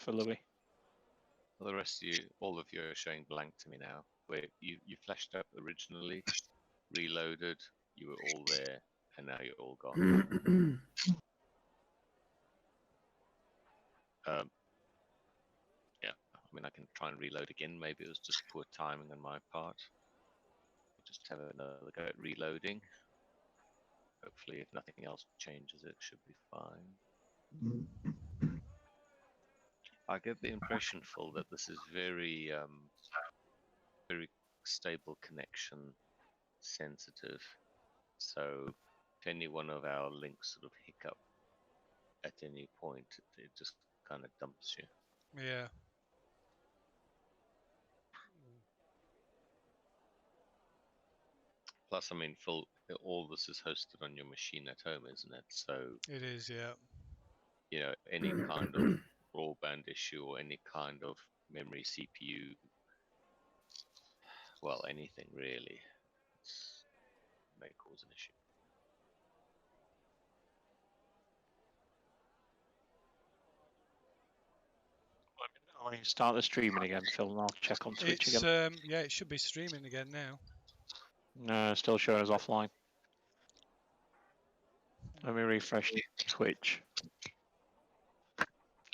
for Louis. Well, the rest of you, all of you, are showing blank to me now. Where you flashed up originally, reloaded, you were all there, and now you're all gone. Yeah, I mean, I can try and reload again. Maybe it was just poor timing on my part. Just have another go at reloading. Hopefully, if nothing else changes, it should be fine. I get the impression, Phil, that this is very, very stable connection sensitive. So, if any one of our links sort of hiccup at any point, it just kind of dumps you. Yeah. Plus, I mean, Phil, all this is hosted on your machine at home, isn't it? So It is, yeah. You know, any kind of broadband issue or any kind of memory, CPU, well, anything really, may cause an issue. Let me start the streaming again, Phil, and I'll check on Twitch again. Yeah, it should be streaming again now. No, still showing us offline. Let me refresh Twitch.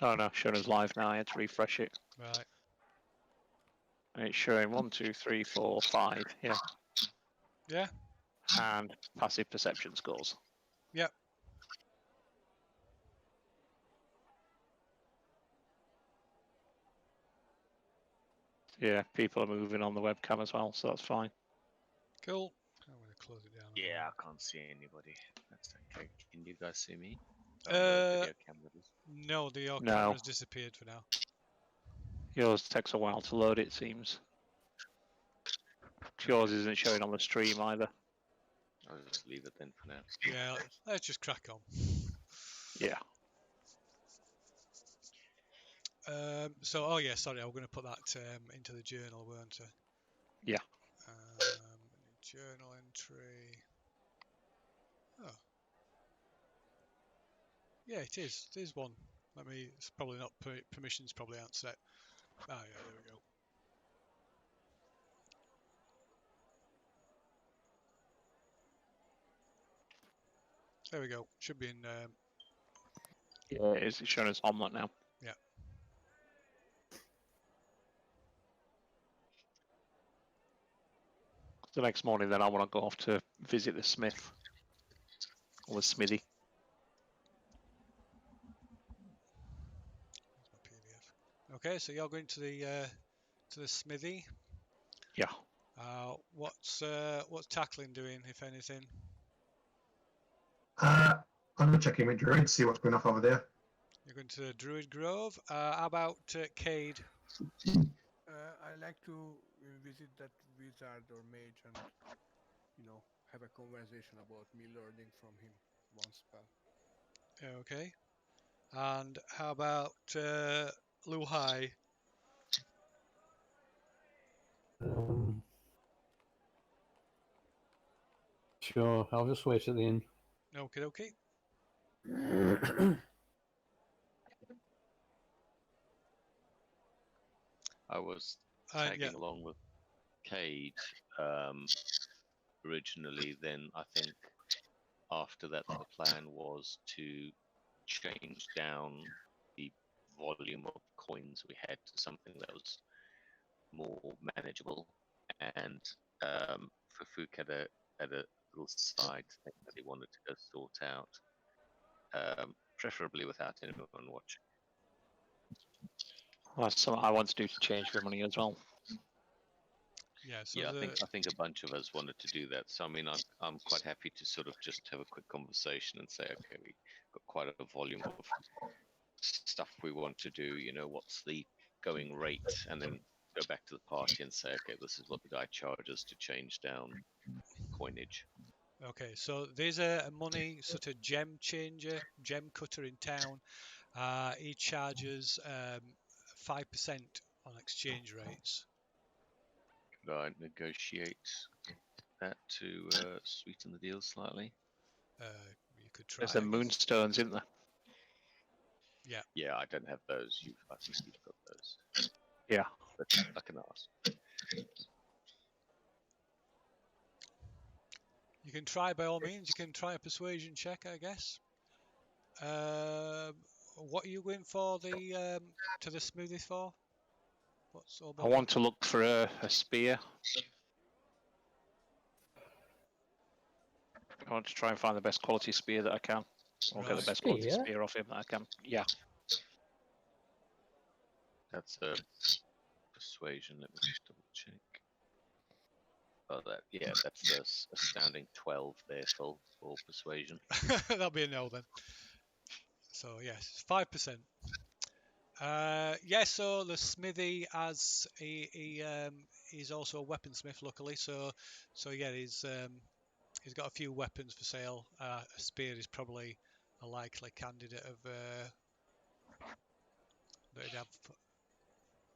Oh no, showing us live now. I had to refresh it. Right. And it's showing 1, 2, 3, 4, 5. Yeah. Yeah. And passive perception scores. Yep. Yeah, people are moving on the webcam as well, so that's fine. Cool. I'm going to close it down. Yeah, I can't see anybody. That's okay. Can you guys see me? Video cameras. No, your camera's disappeared for now. Yours takes a while to load, it seems. Yours isn't showing on the stream either. I'll just leave it then for now. Yeah, let's just crack on. Yeah. Oh yeah, sorry, I was going to put that into the journal, weren't I? Yeah. Journal entry. Oh. Yeah, it is. There's one. It's probably not permissions probably aren't set. Oh yeah, there we go. There we go. Should be in. Yeah, it is. It's showing us omelette now. Yeah. The next morning, then I want to go off to visit the smith or the smithy. That's my PDF. Okay, so you're going to the smithy. Yeah. What's Tackling doing, if anything? I'm going to check in with Druid to see what's going on over there. You're going to the Druid Grove. How about Cade? I like to visit that wizard or mage and, have a conversation about me learning from him one spell. Okay. And how about Luhai? Sure, I'll just wait at the inn. Okay. I was tagging along with Cade originally. Then I think after that, the plan was to change down the volume of coins we had to something that was more manageable. And Fafuk had a little side thing that he wanted to go sort out, preferably without anyone watching. Well, that's something I want to do to change for money as well. Yeah, I think a bunch of us wanted to do that. So I mean, I'm quite happy to sort of just have a quick conversation and say, okay, we got quite a volume of stuff we want to do. You know, what's the going rate, and then go back to the party and say, okay, this is what the guy charges to change down coinage. Okay, so there's a money sort of gem changer, gem cutter in town. He charges 5% on exchange rates. Could I negotiate that to sweeten the deal slightly? You could try. There's some moonstones, isn't there? Yeah, I don't have those. I think you've got those. Yeah. But I can ask. You can try by all means. You can try a persuasion check, I guess. What are you going for the to the smithy for? What's all I about? want to look for a spear. I want to try and find the best quality spear that I can. Or get the Right. best quality Spear? spear off him that I can. Yeah. That's a persuasion. Let me just double check. Oh, that's the astounding 12 there for persuasion. That'll be a no then. So yes, 5%. Yeah, so the smithy as he's also a weaponsmith, luckily. So yeah, he's got a few weapons for sale. A spear is probably a likely candidate of that he'd have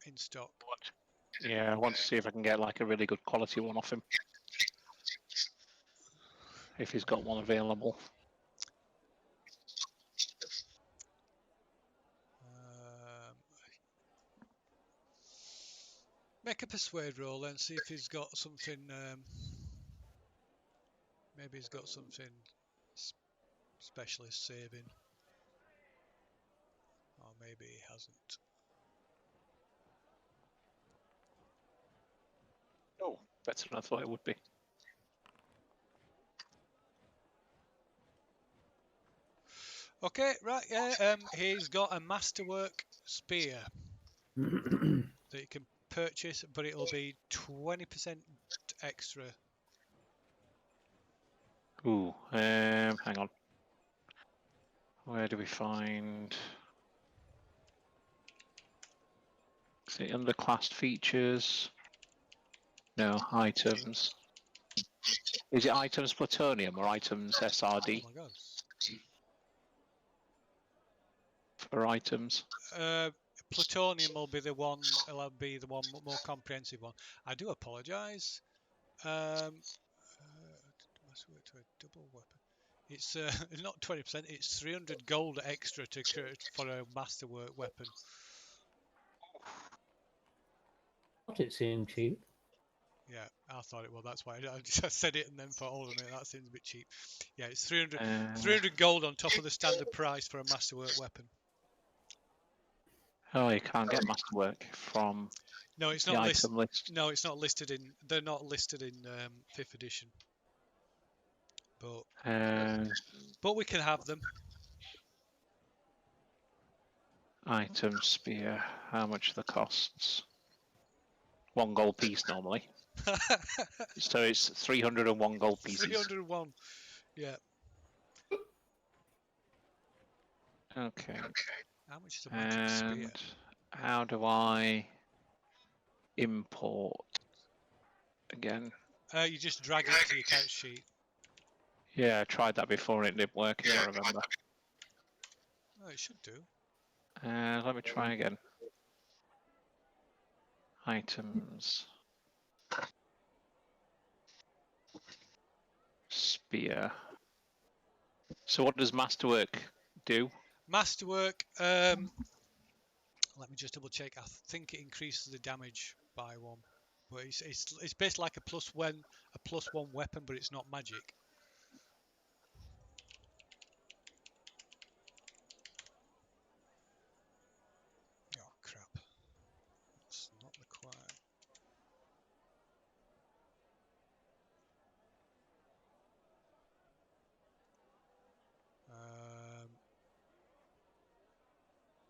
in stock. Yeah, I want to see if I can get like a really good quality one off him. If he's got one available. Make a persuade roll and see if he's got something. Maybe he's got something specialist saving, or maybe he hasn't. Oh, better than I thought it would be. Okay, right, yeah. He's got a masterwork spear that you can purchase, but it'll be 20% extra. Ooh, hang on. Where do we find? Is it under classed features? No, items. Is it items plutonium or items Oh SRD my god. for items? Plutonium will be the one. It'll be the one more comprehensive one. I do apologise. Masterwork to a double weapon. It's not 20%. It's 300 gold extra for a masterwork weapon. It seemed cheap. Yeah, I thought it was. That's why I just said it and then thought, hold on a minute, that seems a bit cheap. Yeah, it's 300 gold on top of the standard price for a masterwork weapon. Oh, you can't get masterwork from No, it's the not item list. No, it's not listed in. They're not listed in 5th edition. But we can have them. Item spear. How much are the costs? 1 gold piece normally. So it's 301 gold pieces. 301. Yeah. Okay. How much is a magic spear? And how do I import again? You just drag it to your character sheet. Yeah, I tried that before and it didn't work, if I remember. Oh, it should do. Let me try again. Items. Spear. So what does masterwork do? Masterwork. Let me just double check. I think it increases the damage by 1, but it's basically like a +1 weapon, but it's not magic. Oh crap! That's not required.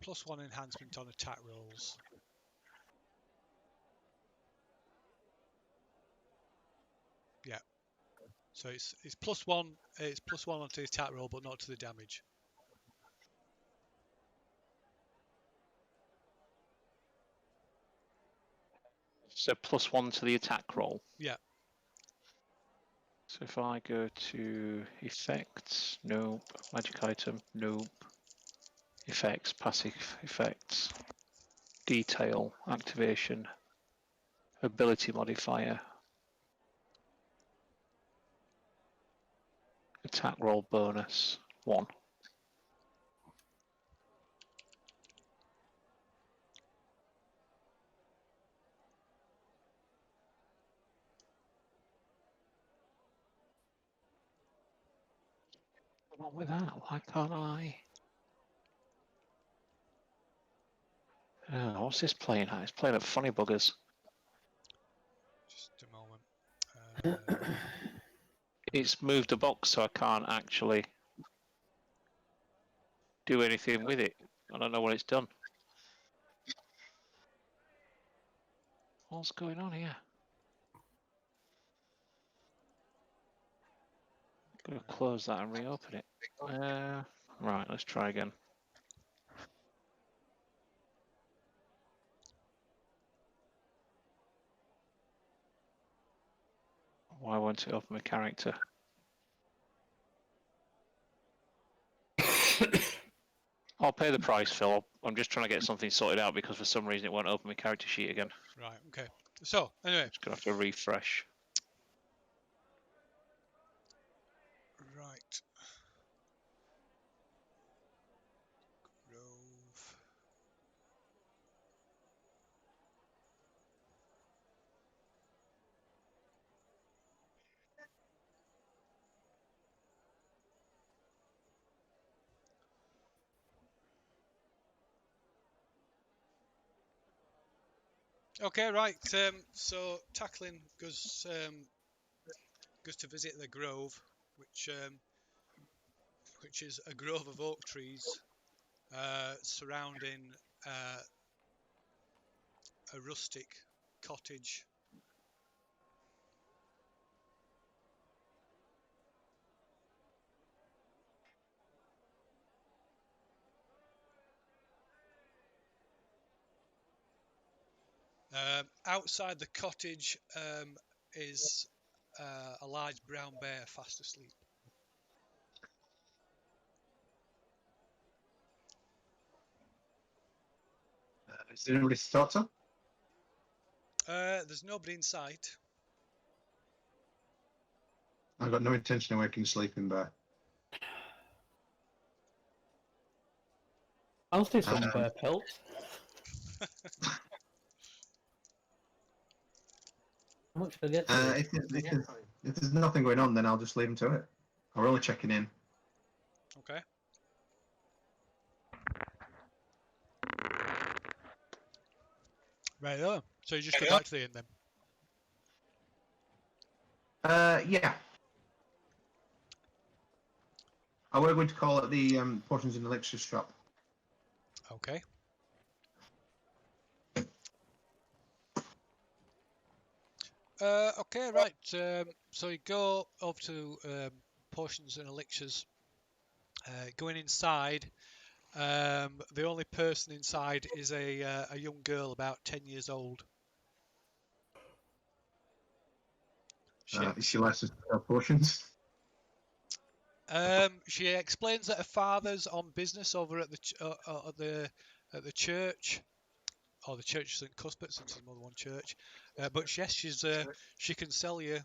+1 enhancement on attack rolls. Yeah. So it's +1. It's +1 onto the attack roll, but not to the damage. So +1 to the attack roll. Yeah. So if I go to effects, nope. Magic item, nope. Effects, passive effects. Detail, activation. Ability modifier. Attack roll bonus, 1. What with that? Why can't I? What's this playing at? It's playing at Funny Buggers. Just a moment. It's moved a box so I can't actually do anything with it. I don't know what it's done. What's going on here? I'm going to close that and reopen it. Right, let's try again. Why won't it open my character? I'll pay the price, Phil. I'm just trying to get something sorted out because for some reason it won't open my character sheet again. Right, okay. So, anyway. Just going to have to refresh. Right. Grove. Okay, right. So Tackling goes to visit the grove, which is a grove of oak trees surrounding a rustic cottage. Outside the cottage is a large brown bear fast asleep. Is there anybody to talk to? There's nobody in sight. I've got no intention of waking sleeping bear. I'll do some bear pelts. How much do I get? If there's nothing going on, then I'll just leave him to it. We're only checking in. Okay. Right. Oh, so you just go back to the inn then. Yeah. I were going to call it the Potions and Elixirs shop. Okay. Okay, right. So you go over to Potions and Elixirs. Going inside, the only person inside is a young girl about 10 years old. Is she licensed to sell potions? She explains that her father's on business over at the church, or the Church of St Cuthbert, since there's more than one church. But yes, she can sell you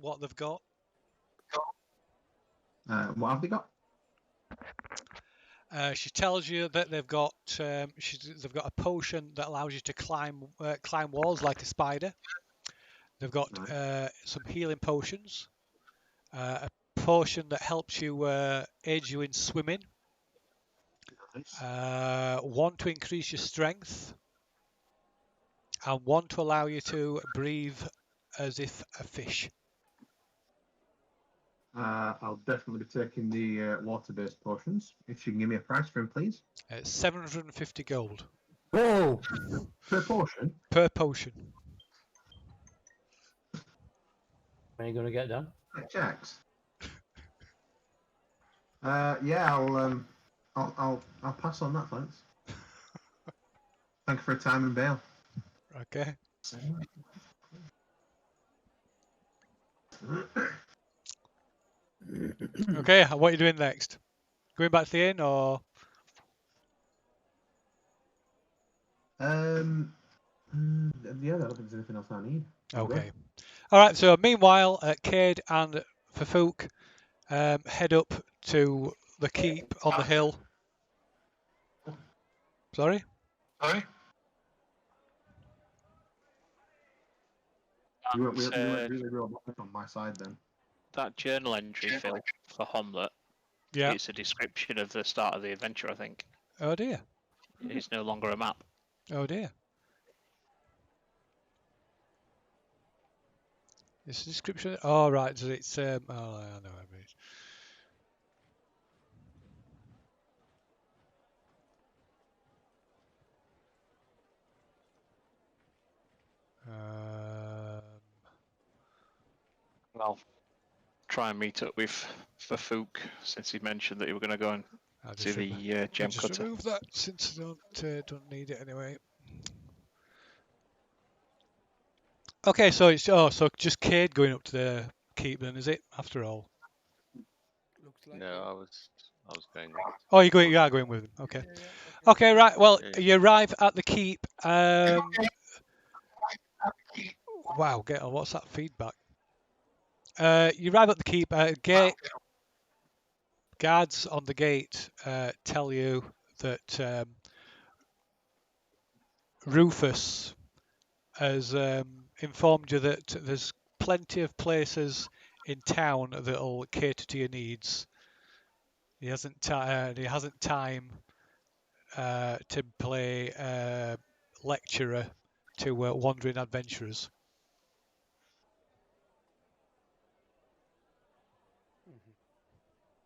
what they've got. What have they got? She tells you that they've got a potion that allows you to climb walls like a spider. They've got some healing potions, a potion that helps you aid you in swimming, one to increase your strength, and one to allow you to breathe as if a fish. I'll definitely be taking the water-based potions. If you can give me a price for him, please. 750 gold. Whoa! Per potion? Per potion. When are you going to get done? Checks. Yeah, I'll pass on that, thanks. Thank you for your time and bail. Okay. Okay, what are you doing next? Going back to the inn, or? Yeah, I don't think there's anything else I need. Okay. All right. So meanwhile, Cade and Fafuk head up to the keep on the hill. Sorry. You weren't really robotic on my side then. That journal entry, Phil, for Homlet, Yeah. it's a description of the start of the adventure, I think. Oh dear. It's no longer a map. Oh dear. It's a description. Oh right. So it's oh I know what it means. I'll try and meet up with Fafouk since he mentioned that he were going to go and I'll see just, the gem just cutter. remove that since I don't need it anyway. Okay, so it's so just Cade going up to the keep then, is it? After all. Looks like No, it. I was going. Oh, you are going with him. Okay. Yeah, yeah, Okay, right. Well, Yeah. you arrive at the keep. Wow, what's that feedback? You arrive at the keep. Gate guards on the gate tell you that Rufus has informed you that there's plenty of places in town that'll cater to your needs. He hasn't time to play lecturer to wandering adventurers. Mhm.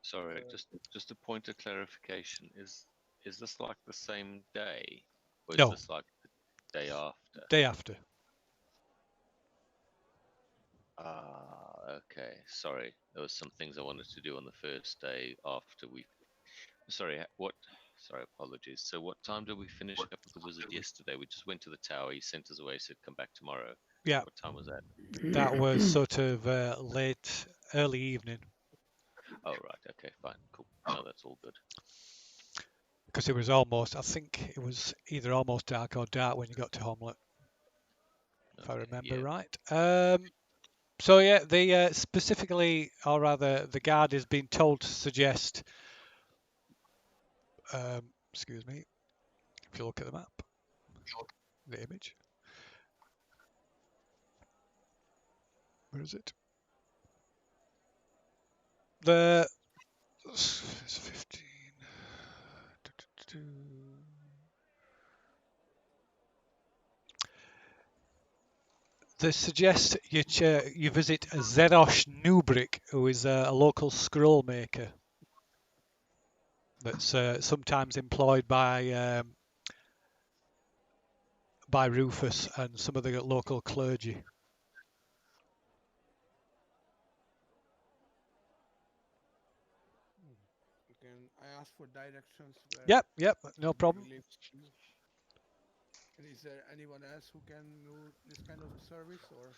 Sorry, just a point of clarification. Is this like the same day, or is No. this like the day after? Day after. Ah, okay. Sorry, there was some things I wanted to do on the first day after we. Sorry, what? Sorry, apologies. So, what time did we finish up with the wizard yesterday? We just went to the tower. He sent us away. Said come back tomorrow. Yeah, What time was that? that was sort of early evening, Oh, right. Okay, fine, cool. No, that's all good. because it was almost, I think it was either almost dark or dark when you got to Homlet, if I Okay, remember yeah. right. So yeah, they specifically, or rather, the guard has been told to suggest. Excuse me. If you look at the map, the image. Where is it? It's 15. They suggest you visit Zerosh Nubrick, who is a local scroll maker that's sometimes employed by Rufus and some of the local clergy. Can I ask for directions where Yep, no he problem. lives? And is there anyone else who can do this kind of service, or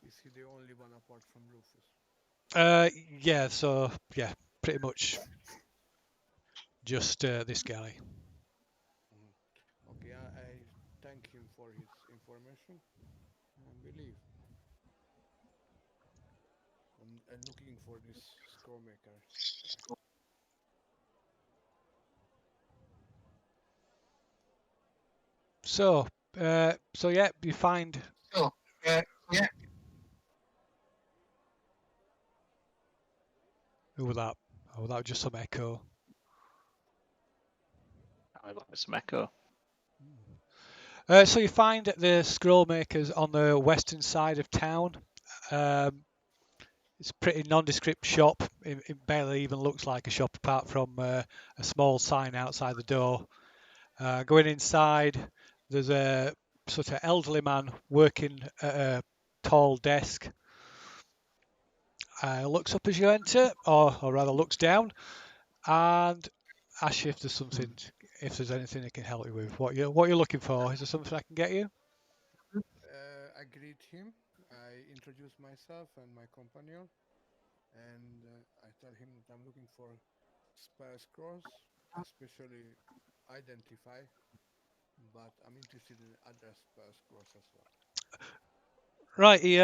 is he the only one apart from Rufus? Yeah, pretty much just this guy. Okay, I thank him for his information and believe. I'm looking for this scroll maker guy. So yeah, you find. Who was that? Oh, that was just some echo. I like some echo. So you find the scroll makers on the western side of town. It's a pretty nondescript shop. It barely even looks like a shop apart from a small sign outside the door. Going inside, there's a sort of elderly man working at a tall desk. Looks up as you enter, or rather looks down, and asks you if there's anything he can help you with. What you're looking for? Is there something I can get you? I greet him. I introduce myself and my companion, and I tell him that I'm looking for spell scrolls, especially identify, but I'm interested in other spell scrolls as well. Right, he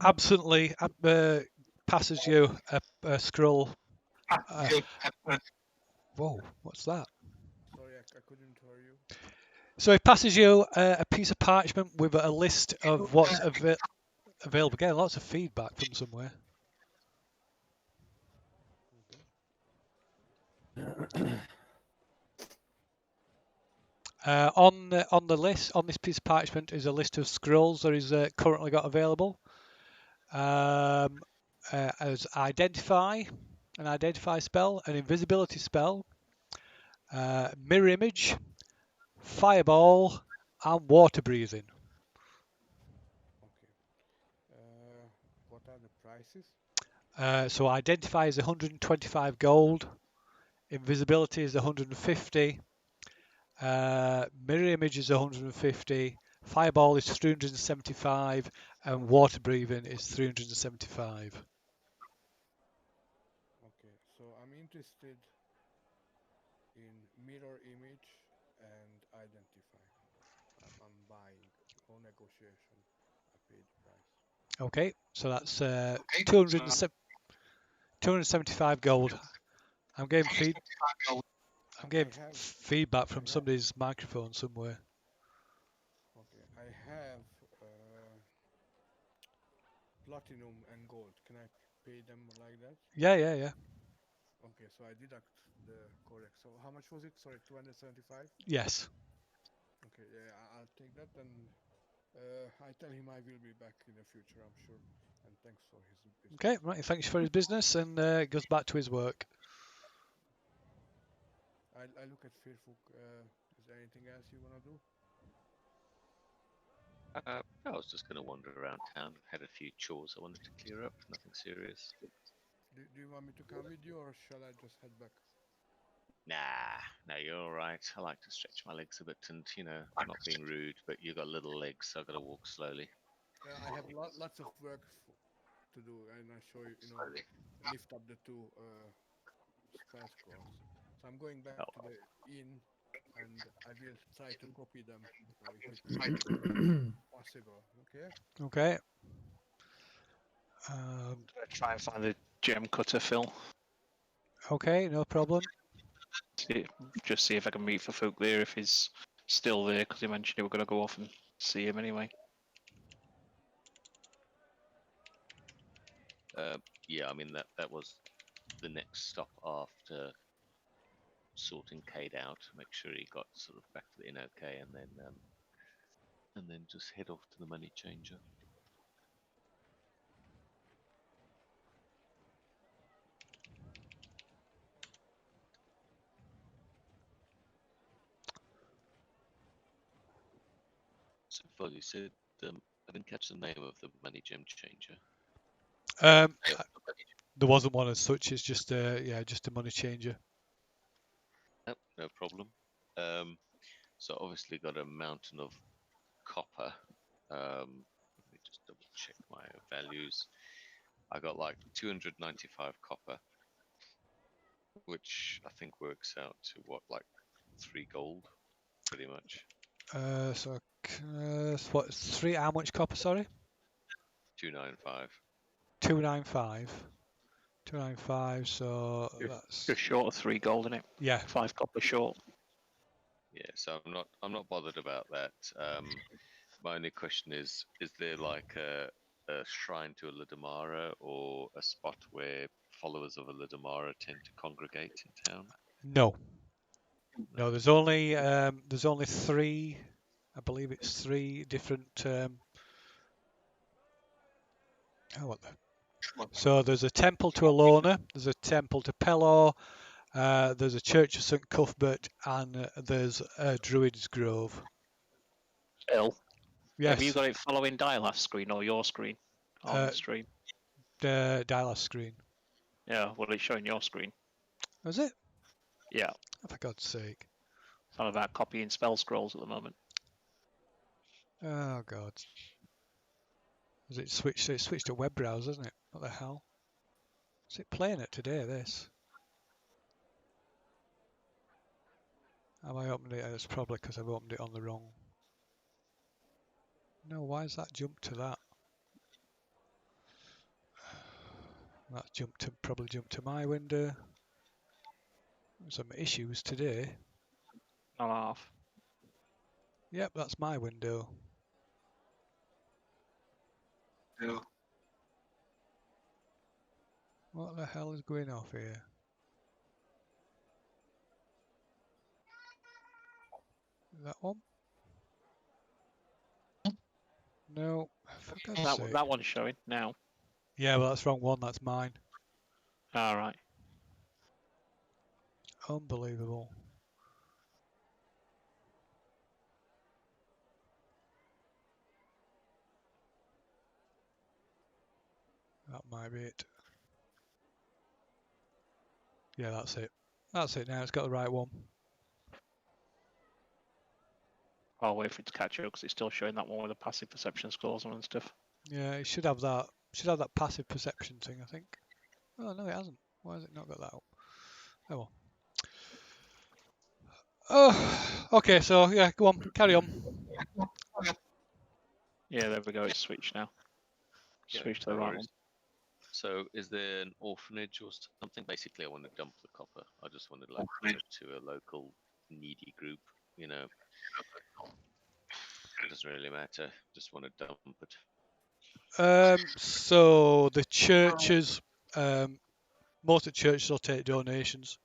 absently passes you a scroll. Whoa, what's that? Sorry, I couldn't hear you. So he passes you a piece of parchment with a list of what's available. Again, lots of feedback from somewhere. On the list, on this piece of parchment, is a list of scrolls that is currently got available. As identify, an identify spell, an invisibility spell, mirror image, fireball, and water breathing. Okay. What are the prices? So identify is 125 gold, invisibility is 150, mirror image is 150, fireball is 375, and water breathing is 375. Okay, so I'm interested in mirror image and identify. I'm buying. No negotiation. I pay the price. Okay, so that's 275 gold. I'm getting feedback from somebody's microphone somewhere. Okay, I have platinum and gold. Can I pay them like that? Yeah. Okay, so I deduct the correct. So how much was it? Sorry, 275? Yes. Okay, yeah, I'll take that, and I tell him I will be back in the future, I'm sure. And thanks for his business. Okay, right. Thanks for his business, and goes back to his work. I look at Fairfolk. Is there anything else you wanna do? I was just going to wander around town. Had a few chores I wanted to clear up. Nothing serious. Do you want me to come with you, or shall I just head back? Nah, no, you're all right. I like to stretch my legs a bit, and not being rude, but you got little legs, so I got to walk slowly. I have lots of work to do, and I show you, lift up the two spell scrolls. So I'm going back to the inn, and I will try to copy them if it's possible. Okay. Okay. Try and find the gem cutter, Phil. Okay, no problem. Just see if I can meet for folk there if he's still there, because he mentioned he were going to go off and see him anyway. Yeah, I mean that was the next stop after sorting Cade out, make sure he got sort of back to the inn okay, and then just head off to the money changer. So far, you said I didn't catch the name of the money gem changer. There wasn't one as such. It's just just a money changer. Nope, no problem. So obviously got a mountain of copper. Let me just double check my values. I got like 295 copper, which I think works out to like 3 gold, pretty much. So what? How much copper? Sorry. 295. 295. 295. So that's Just short of 3 gold in it. yeah. 5 copper short. Yeah, so I'm not bothered about that. My only question is there like a shrine to a Lidamara or a spot where followers of a Lidamara tend to congregate in town? No. There's only 3. I believe it's 3 different. So there's a temple to Alona. There's a temple to Pelor. There's a church of St Cuthbert, and there's a Druid's Grove. Phil, Yes. have you got it following Dialast screen or your screen on the stream? The Dialas screen. Yeah, well, it's showing your screen. Was it? Yeah. Oh, for God's sake. I'm about copying spell scrolls at the moment. Oh God. Has it switched? It switched to web browser, isn't it? What the hell? Is it playing it today? This. Have I opened it? It's probably because I've opened it on the wrong. No, why has that jumped to that? That's probably jumped to my window. Some issues today. Not half. Yep, that's my window. Yeah. What the hell is going off here? That one? No, for God's That sake. that one's showing now. Yeah, well, that's the wrong one. That's mine. All right. Unbelievable. That might be it. Yeah, that's it. That's it now. It's got the right one. I'll wait for it to catch up because it's still showing that one with the passive perception scores on and stuff. Yeah, it should have that. Should have that passive perception thing, I think. Oh no, it hasn't. Why has it not got that up? Oh well. Oh, okay. So yeah, go on, carry on. Yeah, there we go. It's switched now. Yeah, Switch to no the right worries. one. So, is there an orphanage or something? Basically, I want to dump the copper. I just want to like give it to a local needy group. You know, it doesn't really matter. Just want to dump it. So the churches, most of the churches will take donations.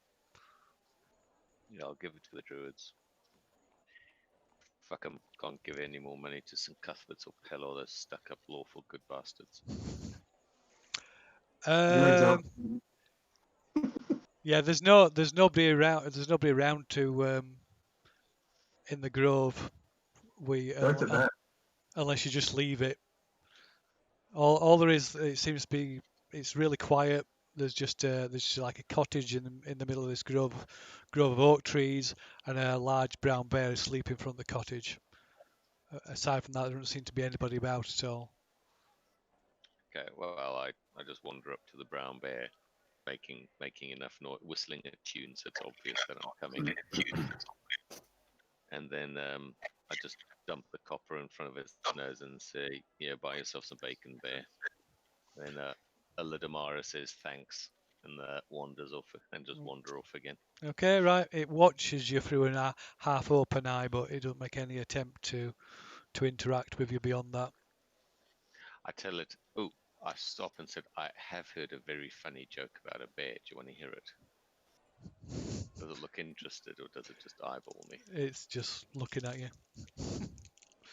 Yeah, I'll give it to the druids. Fuck 'em. Can't give any more money to some Cuthberts or Pelor. Those stuck-up, lawful good bastards. Yeah, there's nobody around. There's nobody around to in the grove. Go to bed. Unless you just leave it. All there is, it seems to be, it's really quiet. There's just like a cottage in the middle of this grove of oak trees, and a large brown bear asleep in front of the cottage. Aside from that, there doesn't seem to be anybody about at all. Okay, well, I just wander up to the brown bear, making enough noise, whistling a tune so it's obvious that I'm coming. And then I just dump the copper in front of his nose and say, "Yeah, buy yourself some bacon, bear." Then Alidamara says thanks and wanders off and just wander off again. Okay, right. It watches you through a half-open eye, but it doesn't make any attempt to interact with you beyond that. I tell it, "Oh," I stop and said, "I have heard a very funny joke about a bear. Do you want to hear it?" Does it look interested or does it just eyeball me? It's just looking at you.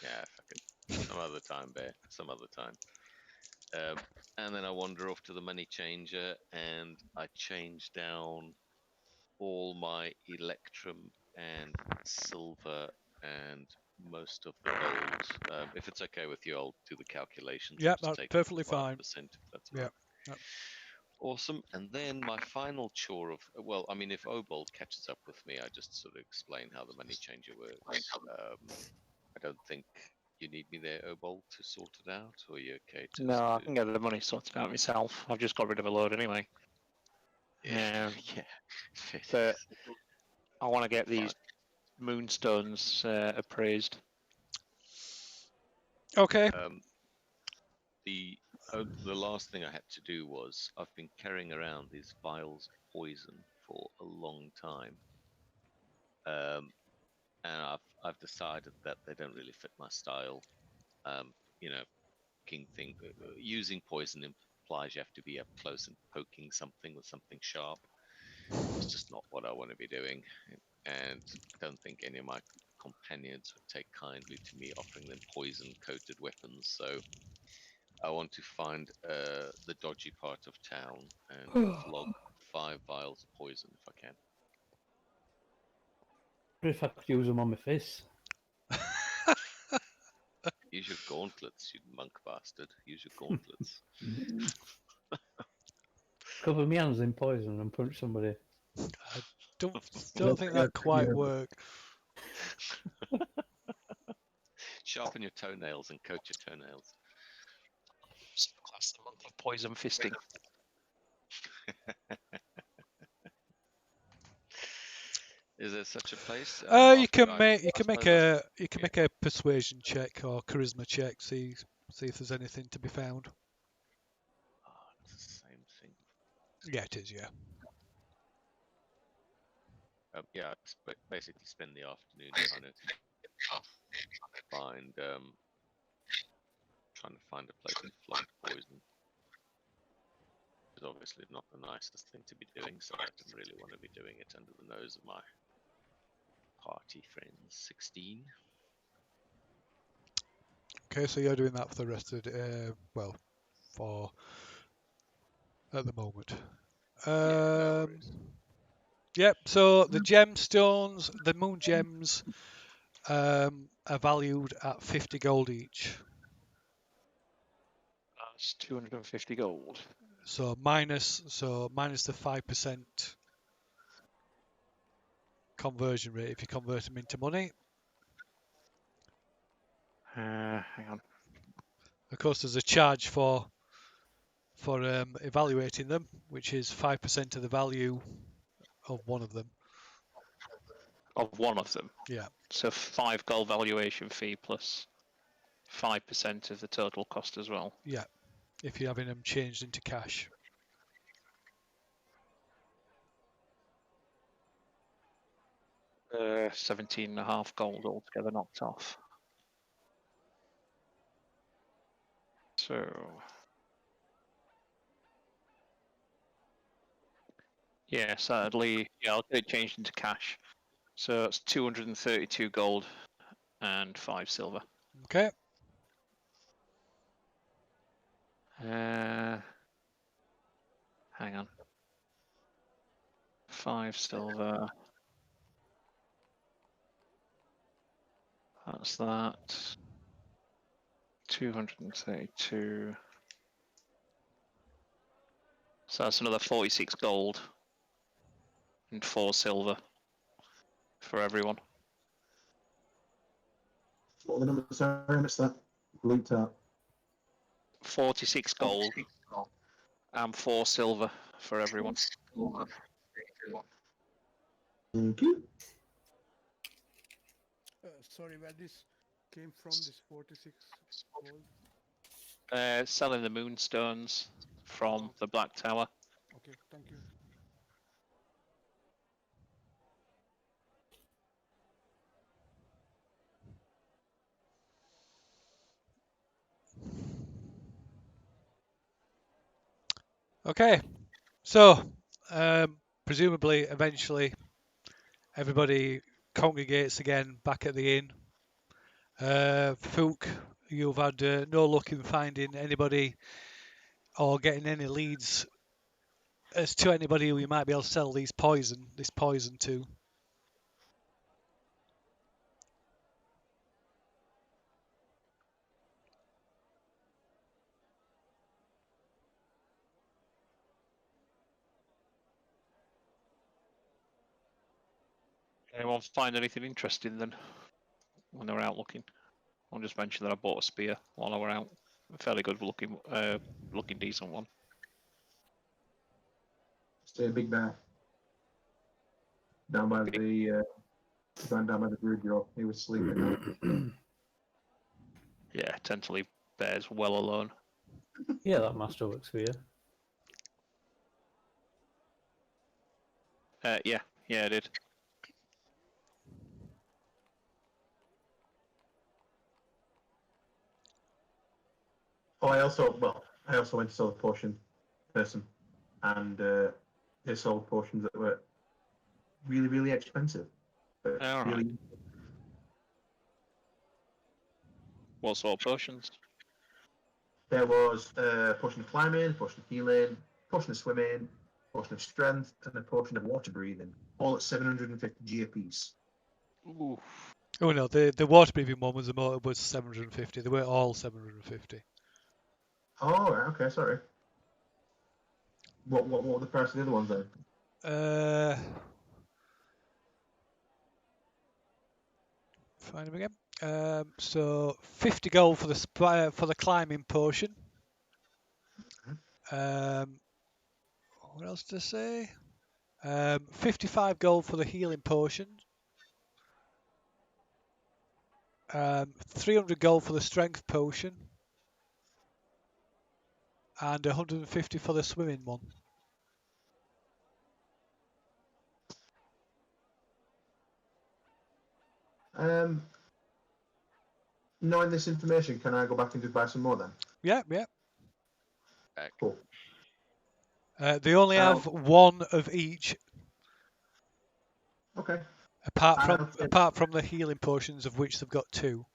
Yeah, fuck it. Some other time, bear. Some other time. And then I wander off to the money changer and I change down all my electrum and silver and most of the gold. If it's okay with you, I'll do the calculations. Yeah, and just that's take perfectly 5%, fine. if that's Yeah. right. Yep. Awesome. And then my final chore of, well, I mean, if Obold catches up with me, I just sort of explain how the money changer works. I don't think you need me there, Obold, to sort it out, or are you okay to? No, I can get the money sorted out myself. I've just got rid of a load anyway. Yeah. But I want to get these moonstones appraised. Okay. The last thing I had to do was I've been carrying around these vials of poison for a long time, and I've decided that they don't really fit my style. You know, using poison implies you have to be up close and poking something with something sharp. It's just not what I want to be doing, and I don't think any of my companions would take kindly to me offering them poison-coated weapons. So I want to find the dodgy part of town and flog 5 vials of poison if I can. What if I could use them on my face? Use your gauntlets, you monk bastard. Use your gauntlets. Cover my hands in poison and punch somebody. I don't think that quite work. Sharpen your toenails and coat your toenails. Class the month of poison fisting. Is there such a place? You can make a persuasion check or charisma check. See if there's anything to be found. Oh, it's the same thing. Yeah, it is. Yeah. Yeah, I basically spend the afternoon trying to find a place to flog poison. It's obviously not the nicest thing to be doing, so I didn't really want to be doing it under the nose of my party friends 16. Okay, so you're doing that for the rest of the well, for at the moment. No worries. Yep. So the gemstones, the moon gems, are valued at 50 gold each. That's 250 gold. So minus the 5% conversion rate if you convert them into money. Hang on. Of course, there's a charge for evaluating them, which is 5% of the value of one of them. Of one of them. Yeah. So 5 gold valuation fee plus 5% of the total cost as well. Yeah. If you're having them changed into cash. 17.5 gold altogether knocked off. So yeah, sadly, yeah, I'll get it changed into cash. So it's 232 gold and 5 silver. Okay. Hang on. 5 silver. That's that. 232. So that's another 46 gold and 4 silver for everyone. What were the numbers? Sorry, I missed that. Bleeped out. 46 gold and 4 silver for everyone. Thank you. Sorry, where this came from, this 46 gold? Selling the moonstones from the Black Tower. Okay, thank you. Okay. So, presumably, eventually, everybody congregates again back at the inn. Fook, you've had no luck in finding anybody or getting any leads as to anybody who you might be able to sell this poison to. Anyone find anything interesting then when they were out looking? I'll just mention that I bought a spear while I were out. A fairly good looking decent one. Stay a big bear. Down by the down by the bridge, he was sleeping. Yeah, tend to leave bears well alone. Yeah, that master works for you. Yeah, I did. Oh, I also went to sell a potion person, and they sold potions that were really, really expensive. But All right. really, What sort of potions? there was a potion of climbing, potion of healing, potion of swimming, potion of strength, and a potion of water breathing, all at 750 G a piece. Ooh. Oh no, the water breathing one was 750. They were all 750. Oh, right, okay, sorry. What were the price of the other ones then? Find them again. So 50 gold for the climbing potion. What else to say? 55 gold for the healing potion. 300 gold for the strength potion. And 150 for the swimming one. Knowing this information, can I go back and just buy some more then? Yeah. Cool. They only have one of each. Okay. Apart from the healing potions, of which they've got 2.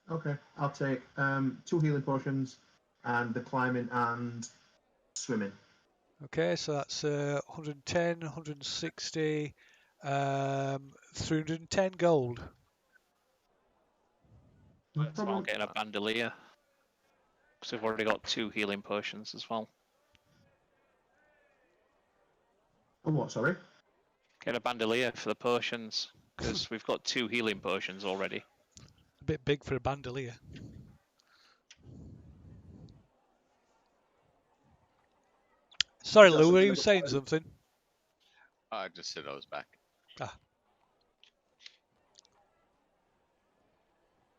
Okay, I'll take 2 healing potions and the climbing and swimming. Okay, so that's 110, 160, 310 gold. It's about getting a bandolier. Because we've already got 2 healing potions as well. Oh, what? Sorry. Get a bandolier for the potions. Because we've got 2 healing potions already. A bit big for a bandolier. Sorry, Lou, were you saying something? I just said I was back.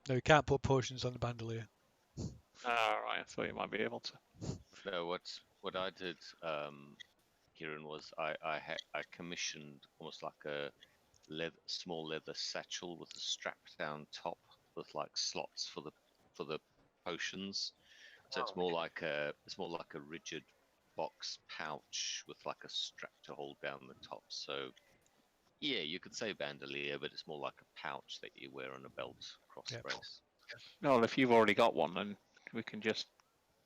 No, you can't put potions on the bandolier. Right, I thought you might be able to. No, what I did, Kieran, was I commissioned almost like a small leather satchel with a strapped down top with like slots for the potions. So it's more like a rigid box pouch with like a strap to hold down the top. So yeah, you could say bandolier, but it's more like a pouch that you wear on a belt cross brace. No, well, if you've already got one, then we can just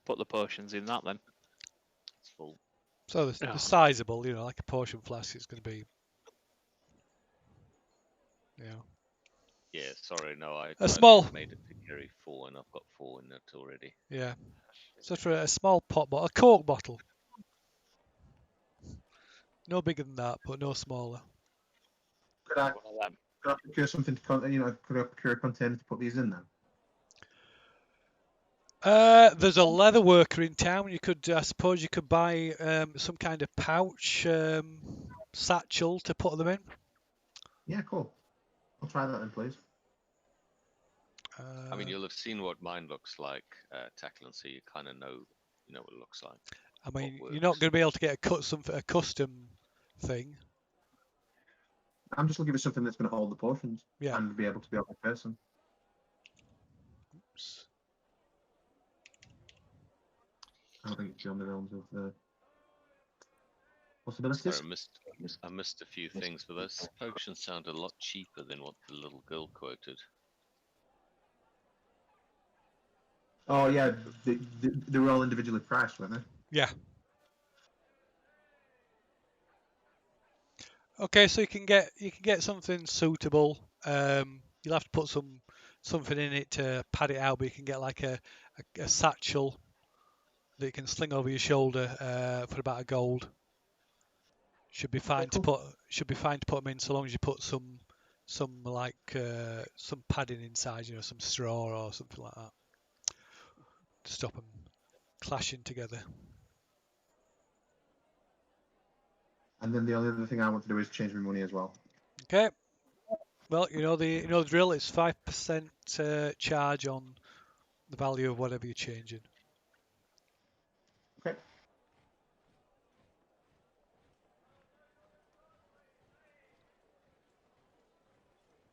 put the potions in that then. It's full. So the sizable, like a potion flask, it's going to be, Yeah, sorry, no, I small made it to carry 4, and I've got 4 in it already. Yeah. So for a small pot bottle, a Coke bottle. No bigger than that, but no smaller. Could I procure something to could I procure a container to put these in then? There's a leather worker in town. I suppose you could buy some kind of pouch, satchel to put them in. Yeah, cool. I'll try that then, please. I mean, you'll have seen what mine looks like, Tackling, so you kind of know what it looks like. I mean, you're not going to be able to get a custom thing. I'm just looking for something that's going to hold the potions and be able to be on a person. Oops. I don't think it's beyond the realms of the possibilities. Sorry, I missed a few things, but those potions sound a lot cheaper than what the little girl quoted. Oh yeah, they were all individually priced, weren't they? Yeah. Okay, so you can get something suitable. You'll have to put something in it to pad it out, but you can get like a satchel that you can sling over your shoulder for about £1. Should be fine to put them in, so long as you put some padding inside, some straw or something like that, to stop them clashing together. And then the only other thing I want to do is change my money as well. Okay. Well, the drill. It's 5% charge on the value of whatever you're changing. Okay.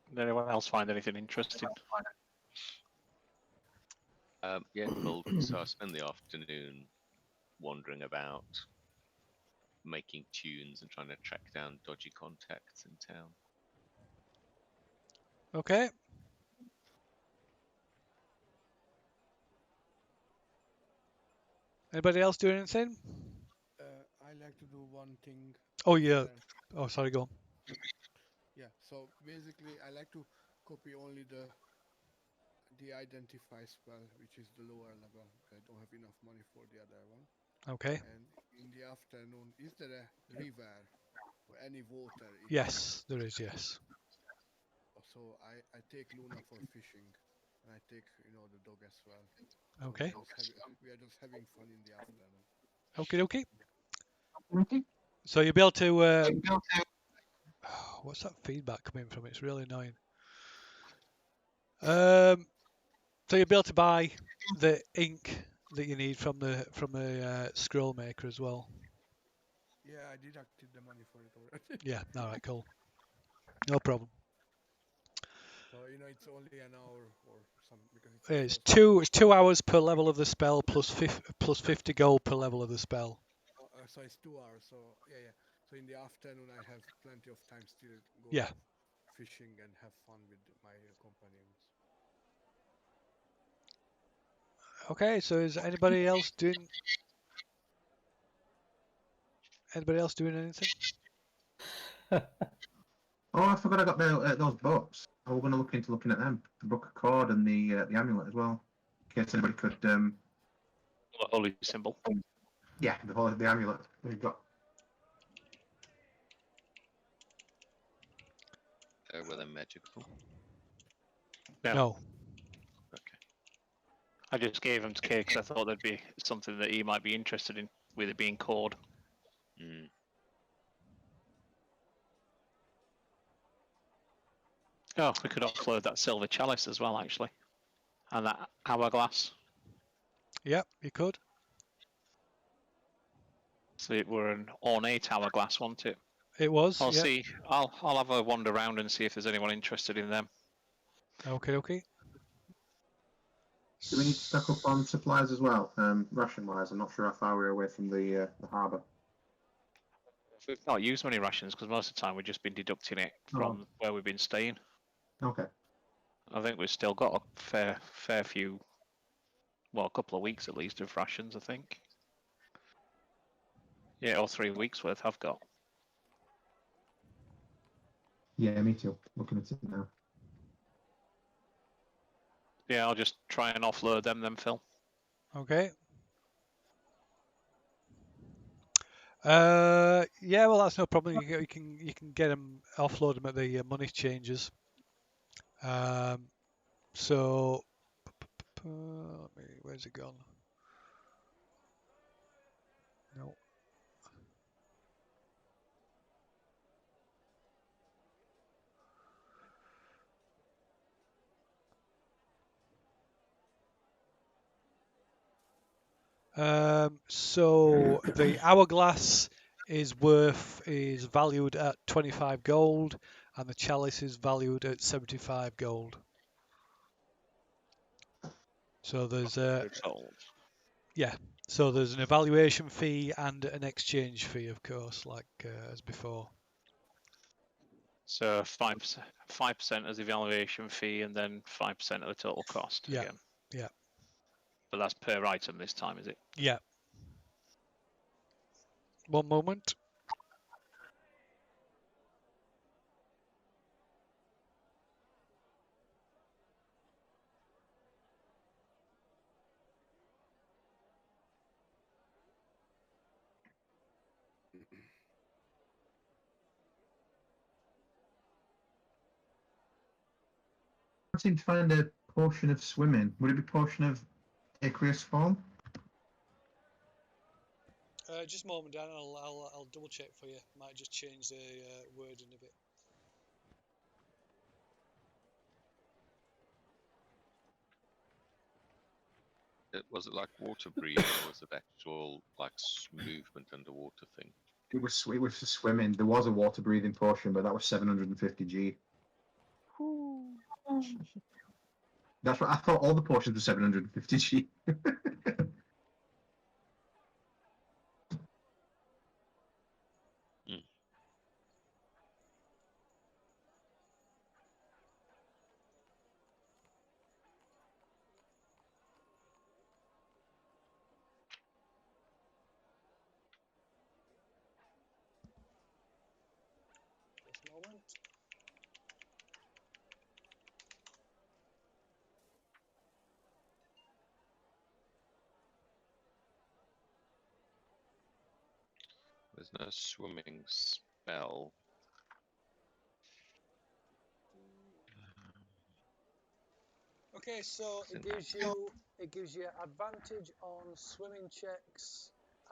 Did anyone else find anything interesting? Yeah, well, so I spend the afternoon wandering about, making tunes and trying to track down dodgy contacts in town. Okay. Anybody else doing anything? I like to do one thing. Oh yeah. Oh, sorry, go on. Yeah. So basically, I like to copy only the identify spell, which is the lower level. I don't have enough money for the other one. Okay. And in the afternoon, is there a river or any water? Yes, there is. Yes. So I take Luna for fishing, and I take the dog as well. Okay. We are just having fun in the afternoon. Okay. So you'll be able to. What's that feedback coming from? It's really annoying. So you'll be able to buy the ink that you need from the scroll maker as well. Yeah, I deducted the money for it already. Yeah. All right. Cool. No problem. So it's only an hour or something because It's 2 hours per level of the spell plus 50 gold per level of the spell. So it's 2 hours. So yeah. So in the afternoon, I have plenty of time still. Yeah. fishing and have fun with my companions. Okay, so is anybody else doing anything? Oh, I forgot I got those books. Oh, we're going to look into looking at them. The Book of Cord and the amulet as well. In case anybody could, Holy symbol. yeah, the amulet we've got. Were they magical? No. Okay. I just gave them to Cade because I thought there'd be something that he might be interested in with it being cord. Mm. Oh, we could offload that silver chalice as well, actually. And that hourglass. Yep, you could. So it were an ornate hourglass, wasn't it? It was. I'll Yep. see. I'll have a wander around and see if there's anyone interested in them. Okay, okay. Do we need to stock up on supplies as well, ration-wise? I'm not sure how far we're away from the harbour. We've not used many rations because most of the time we've just been deducting it from where we've been staying. Okay. I think we've still got a fair few, well, a couple of weeks at least of rations, I think. Yeah, or 3 weeks worth I've got. Yeah, me too. Looking at it now. Yeah, I'll just try and offload them then, Phil. Okay. Yeah, well, that's no problem. You can get them, offload them at the money changes. So, where's it gone? No. So the hourglass is valued at 25 gold, and the chalice is valued at 75 gold. So there's so there's an evaluation fee and an exchange fee, of course, like as before. So 5% as the evaluation fee, and then 5% of the total cost again. Yeah. But that's per item this time, is it? Yeah. One moment. I seem to find a portion of swimming. Would it be portion of aqueous form? Just a moment, Dan. I'll double check for you. Might just change the wording of it. Was it like water breathing, or was it actual like movement underwater thing? It was swimming. There was a water breathing portion, but that was 750 G. That's what I thought. All the portions were 750 G. Just a moment. There's no swimming spell. Okay, so it gives you advantage on swimming checks,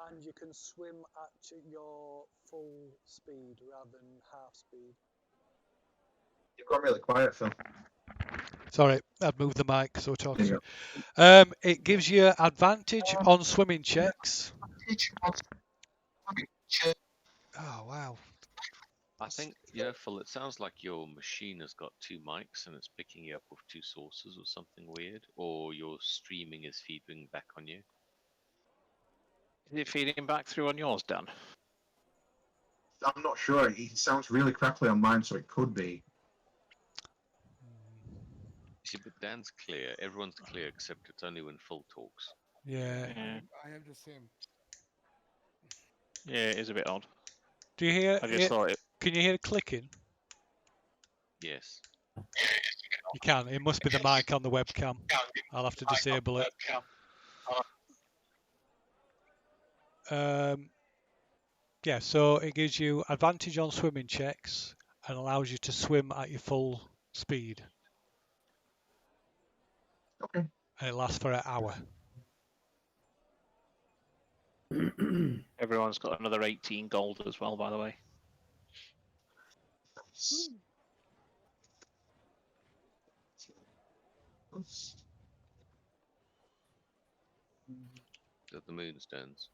and you can swim at your full speed rather than half speed. You've gone really quiet, Phil. Sorry, I've moved the mic, so There talking. you It gives you advantage on swimming checks. Oh wow. I think, Phil, it sounds like your machine has got two mics and it's picking you up with two sources or something weird, or your streaming is feeding back on you. Is it feeding back through on yours, Dan? I'm not sure. It sounds really crackly on mine, so it could be. See, but Dan's clear. Everyone's clear except it's only when Phil talks. Yeah. Yeah. I have the same. Yeah, it is a bit odd. Do you hear? I just thought it. Can you hear clicking? Yes. You can. It must be the mic on the webcam. I'll have to disable it. Yeah, so it gives you advantage on swimming checks and allows you to swim at your full speed. Okay. And it lasts for an hour. Everyone's got another 18 gold as well, by the way. The moonstones.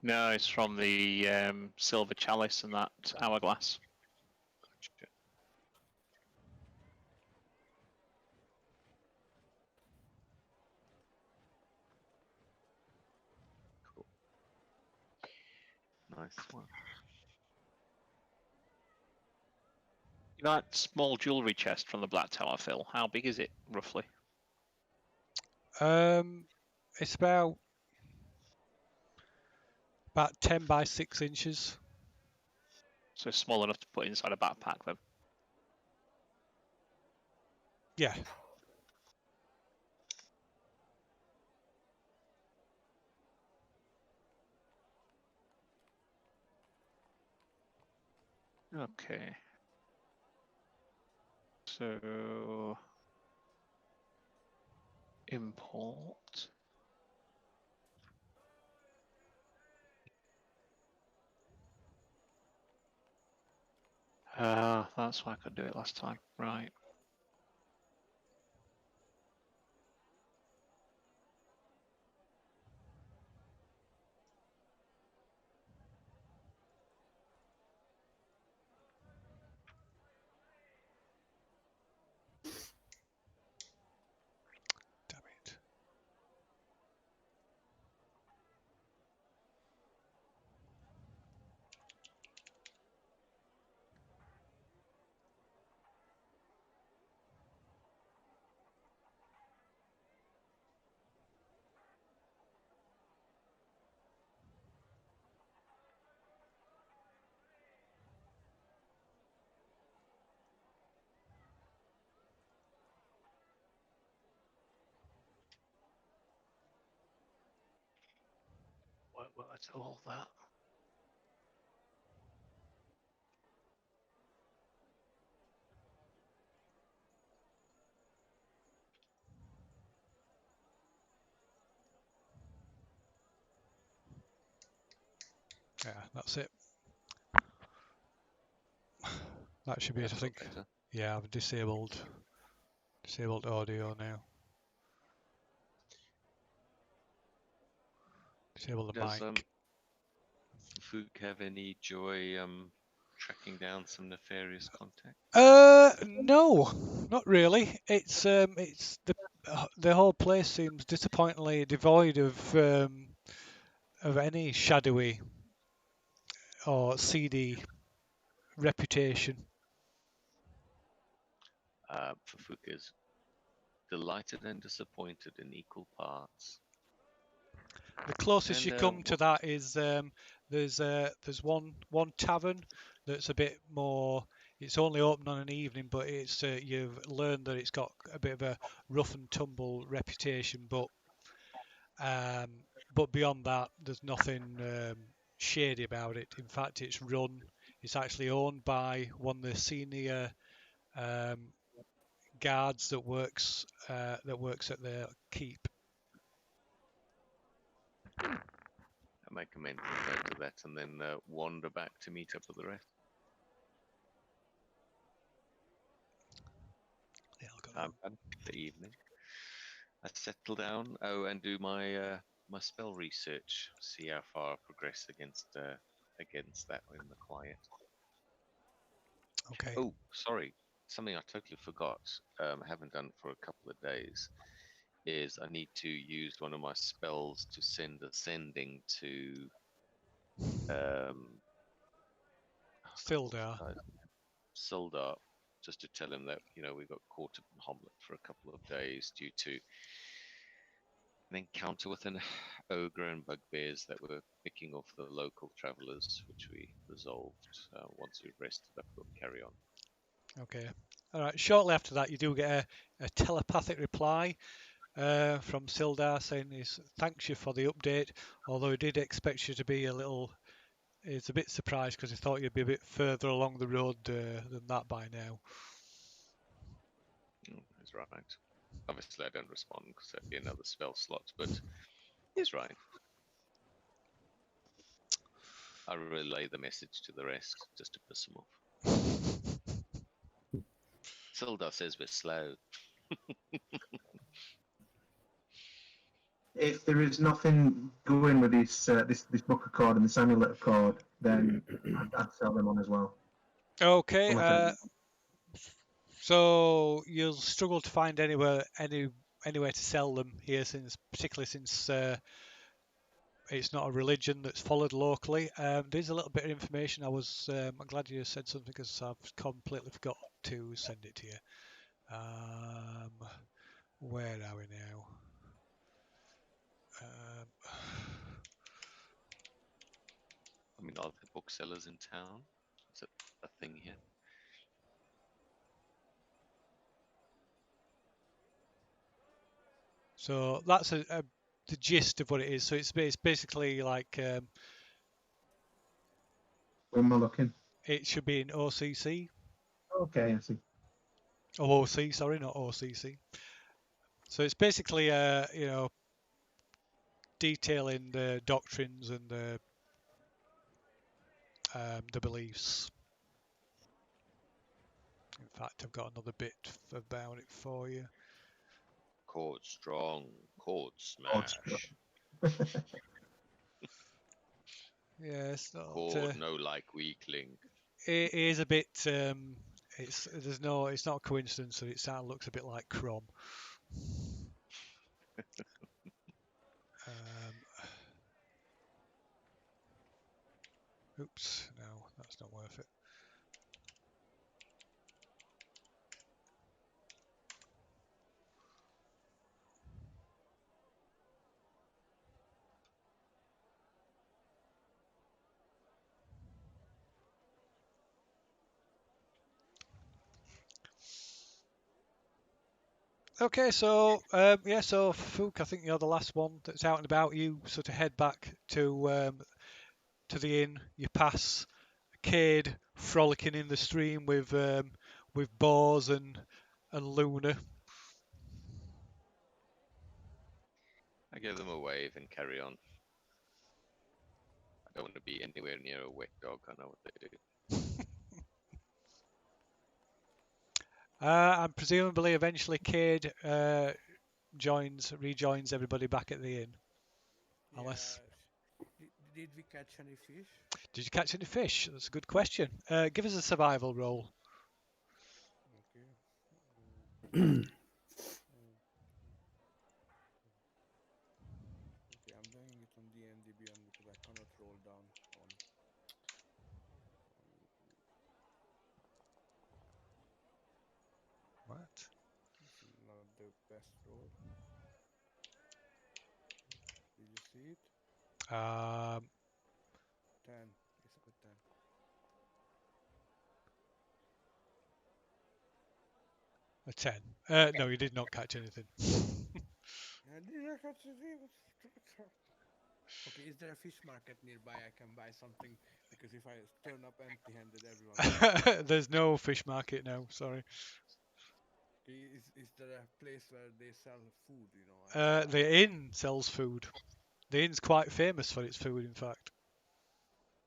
No, it's from the silver chalice and that hourglass. Gotcha. Cool. Nice one. You know that small jewellery chest from the Black Tower, Phil? How big is it, roughly? It's about 10 by 6 inches. So it's small enough to put inside a backpack, then? Yeah. Okay. So... import... that's why I couldn't do it last time. Right. Damn it. What will I do all that? Yeah, that's it. That should be it, I That's think. better. Yeah, I've disabled audio now. Disable the Does mic. Fook have any joy tracking down some nefarious contact? No, not really. It's the whole place seems disappointingly devoid of any shadowy or seedy reputation. Fook is delighted and disappointed in equal parts. The closest And, you come to that is there's one tavern that's a bit more. It's only open on an evening, but it's you've learned that it's got a bit of a rough and tumble reputation. But beyond that, there's nothing shady about it. In fact, it's actually owned by one of the senior guards that works at the keep. I make a mental note of that and then wander back to meet up with the rest. Yeah, I'll go there. Done for the evening. I settle down. Oh, and do my my spell research. See how far I progress against that in the quiet. Okay. Oh, sorry. Something I totally forgot. Haven't done for a couple of days. Is I need to use one of my spells to send a sending to Sildar. Sildar just to tell him that we got caught in Homlet for a couple of days due to an encounter with an ogre and bugbears that were picking off the local travellers, which we resolved. Once we've rested up, we'll carry on. Okay. All right. Shortly after that, you do get a telepathic reply from Sildar saying he thanks you for the update, although he did expect you to be he's a bit surprised because he thought you'd be a bit further along the road than that by now. He's right. Obviously, I don't respond because that'd be another spell slot, but he's right. I relay the message to the rest just to piss them off. Sildar says we're slow. If there is nothing going with this book accord and the Samuel accord, then I'd sell them on as well. Okay. So you'll struggle to find anywhere to sell them here, particularly since it's not a religion that's followed locally. There's a little bit of information. I'm glad you said something because I've completely forgot to send it to you. Where are we now? I mean, are there booksellers in town? Is it a thing here? So that's the gist of what it is. So it's basically like Where am I looking? it should be in OCC. Okay, I see. Oh, OC, sorry, not OCC. So it's basically detailing the doctrines and the beliefs. In fact, I've got another bit about it for you. Chord strong, chord smash. Yes, Chord no like weakling. It is a bit. It's not a coincidence that it looks a bit like Crom. Oops, no, that's not worth it. Okay, so so Fook, I think you're the last one that's out and about. You sort of head back to the inn. You pass Cade frolicking in the stream with Bors and Luna. I give them a wave and carry on. I don't want to be anywhere near a wet dog. I know what they do. And presumably, eventually, Cade rejoins everybody back at the inn. Unless, did we catch any fish? Did you catch any fish? That's a good question. Give us a survival roll. Okay. Okay, I'm doing it on D&D Beyond because I cannot roll down on. What? This is not the best roll. Did you see it? 10. It's a 10. A 10. No, you did not catch anything. I did not catch anything. Okay, is there a fish market nearby I can buy something? Because if I turn up empty-handed, everyone. There's no fish market now. Sorry. Okay, is there a place where they sell food? You know. The inn sells food. The inn's quite famous for its food, in fact.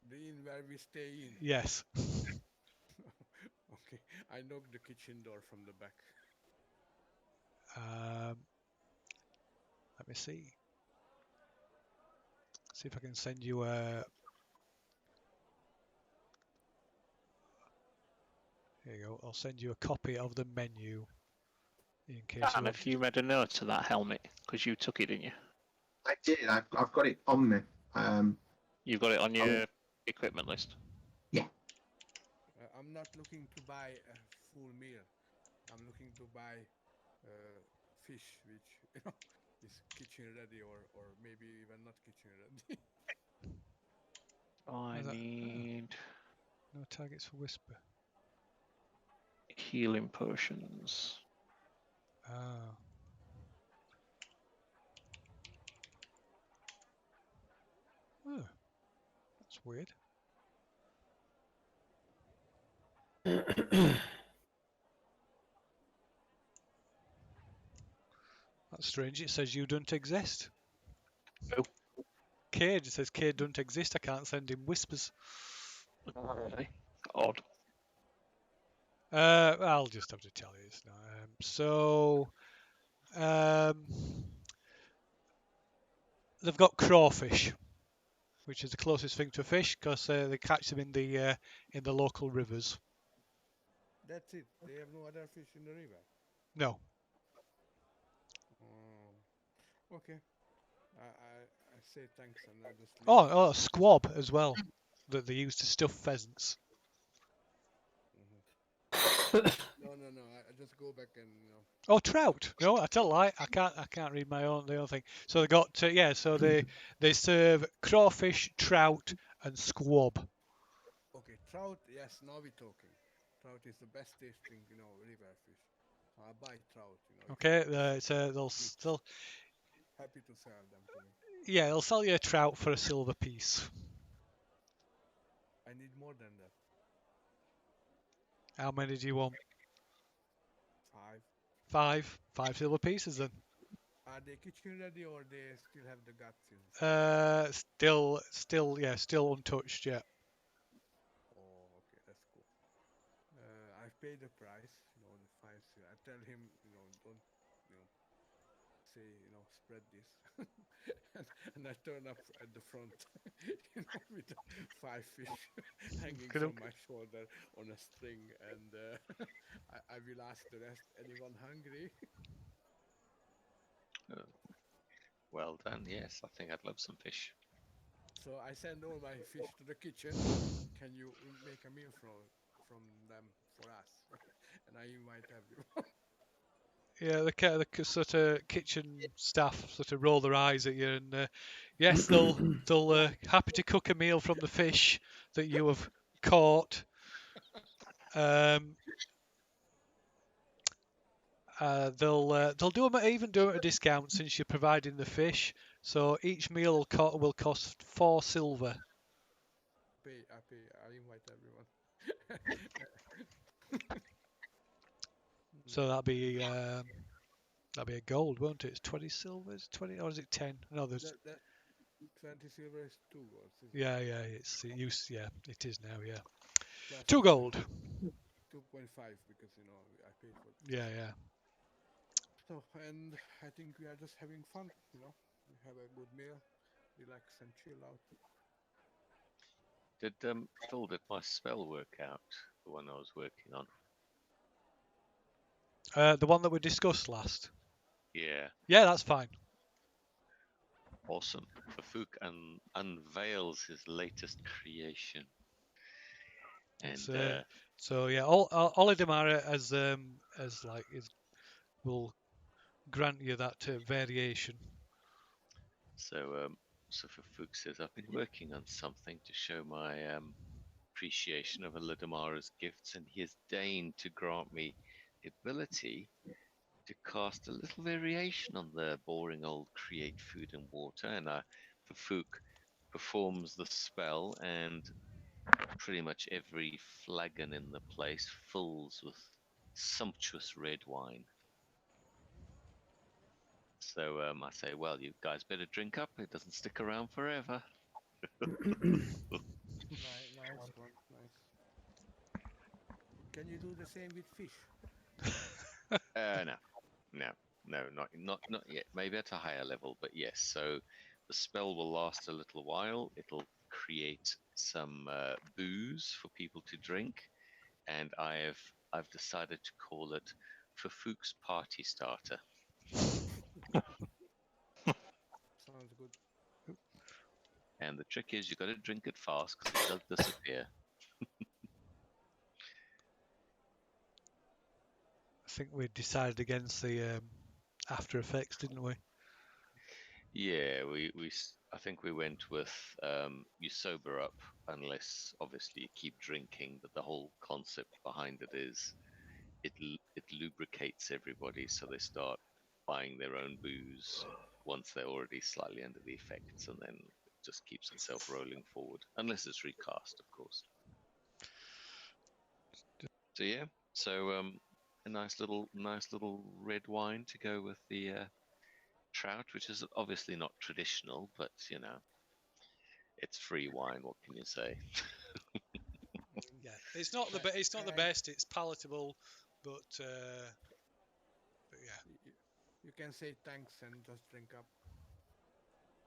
The inn where we stay in. Yes. Okay, I knocked the kitchen door from the back. Let me see. See if I can send you a. Here you go. I'll send you a copy of the menu. In case And if you made a note of that helmet, because you took it, didn't you? I did. I've got it on me. You've got it on your equipment list. Yeah. I'm not looking to buy full meal. I'm looking to buy fish, which is kitchen ready, or maybe even not kitchen ready. I that- need No targets for whisper. healing potions. Ah. Oh, that's weird. That's strange. It says you don't exist. Oh. Cade, it says Cade don't exist. I can't send him whispers. Really? Odd. I'll just have to tell you this now. They've got crawfish, which is the closest thing to a fish because they catch them in the local rivers. That's it. They have no other fish in the river. No. Okay. I say thanks and I just leave. Oh, squab as well that they use to stuff pheasants. No. I just go back and Oh, trout. No, I tell a lie. I can't read the other thing. So they got So they serve crawfish, trout, and squab. Okay, trout. Yes, now we're talking. Trout is the best tasting, river fish. So I buy trout. Okay, they'll still Happy to sell them to me. they'll sell you a trout for a silver piece. I need more than that. How many do you want? 5. Five silver pieces then. Are they kitchen ready or they still have the guts inside? Still untouched yet. Oh, okay, that's cool. I've paid the price, the 5. I tell him, don't, say, spread this. and I turn up at the front, with 5 fish hanging from my shoulder on a string, and I will ask the rest, anyone hungry? Well done. Yes, I think I'd love some fish. So I send all my fish to the kitchen. Can you make a meal from them for us? And I invite everyone. Yeah, the sort of kitchen staff sort of roll their eyes at you, and yes, they'll happy to cook a meal from the fish that you have caught. They'll even do it at a discount since you're providing the fish. So each meal will cost 4 silver. I invite everyone. So that'd be a gold, won't it? It's 20 silvers, 20, or is it 10? No, there's. That 20 silver is 2 golds. Yeah, it is now. Yeah, Plus 2 gold. 2.5 because I paid for it. Yeah. So, and I think we are just having fun. We have a good meal, relax and chill out. Did my spell work out? The one I was working on. The one that we discussed last. Yeah. Yeah, that's fine. Awesome. Fafuk unveils his latest creation. And So yeah, Olidamara will grant you that variation. So Fafuk says, I've been working on something to show my appreciation of Olidamara's gifts, and he has deigned to grant me the ability to cast a little variation on the boring old create food and water. And Fafuk performs the spell, and pretty much every flagon in the place fills with sumptuous red wine. So I say, well, you guys better drink up. It doesn't stick around forever. Nice one, nice. Can you do the same with fish? No, not yet. Maybe at a higher level, but yes. So the spell will last a little while. It'll create some booze for people to drink, and I've decided to call it Fafuk's Party Starter. Sounds good. And the trick is you got to drink it fast because it does disappear. think we decided against the After Effects, didn't we? Yeah, I think we went with you sober up unless obviously you keep drinking, but the whole concept behind it is it lubricates everybody so they start buying their own booze once they're already slightly under the effects, and then it just keeps itself rolling forward unless it's recast, of course. So yeah, so a nice little red wine to go with the trout, which is obviously not traditional, but you know, it's free wine. What can you say? Yeah, it's not the it's not the best. It's palatable, but yeah. You can say thanks and just drink up.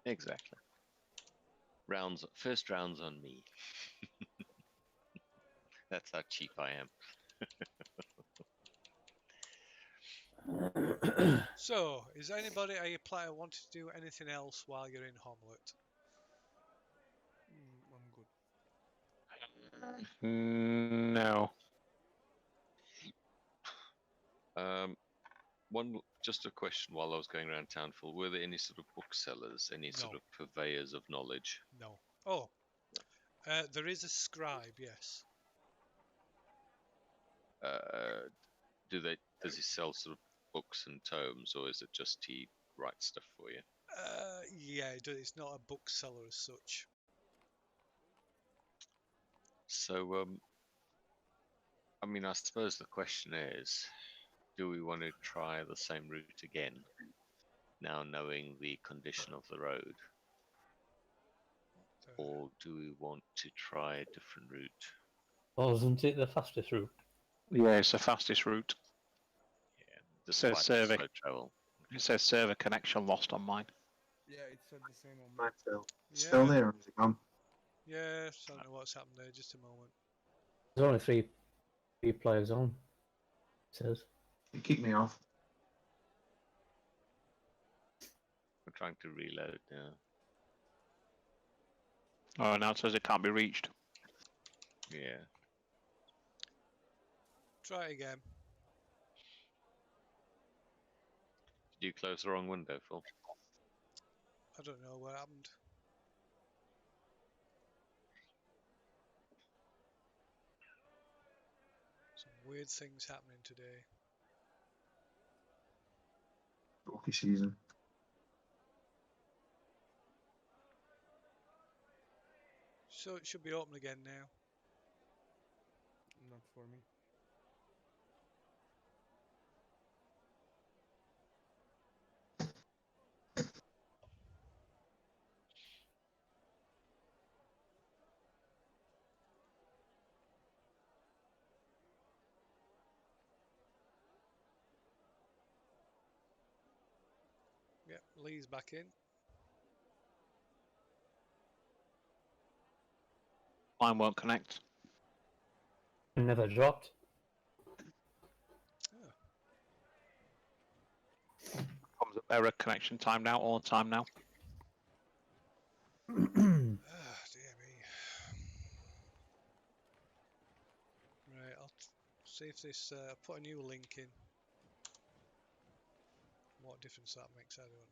Exactly. First rounds on me. That's how cheap I am. So, is anybody a player wanting to do anything else while you're in Homelet? I'm good. No. Just a question while I was going around town, Phil. Were there any sort of booksellers, any sort No. of purveyors of knowledge? No. Oh, there is a scribe, yes. Does he sell sort of books and tomes, or is it just he writes stuff for you? Yeah, it's not a bookseller as such. So, I mean, I suppose the question is, do we want to try the same route again, now knowing the condition of the road? Or do we want to try a different route? Well, isn't it the fastest route? Yeah, it's the fastest route. Yeah, Says despite survey. slow travel. It says server connection lost on mine. Yeah, it said the same on Right, mine. still Yeah. there, or is it gone? Yeah, I don't know what's happened there. Just a moment. There's only three players on. It says. It kicked me off. We're trying to reload now. Oh, now it says it can't be reached. Yeah. Try it again. Did you close the wrong window, Phil? I don't know what happened. Some weird things happening today. Rookie season. So it should be open again now. Not for me. Yep, Lee's back in. Mine won't connect. Never dropped. Oh. Comes up error connection timed out all the time now. Ah, dear me. Right, I'll see if this. Put a new link in. What difference that makes, I don't know.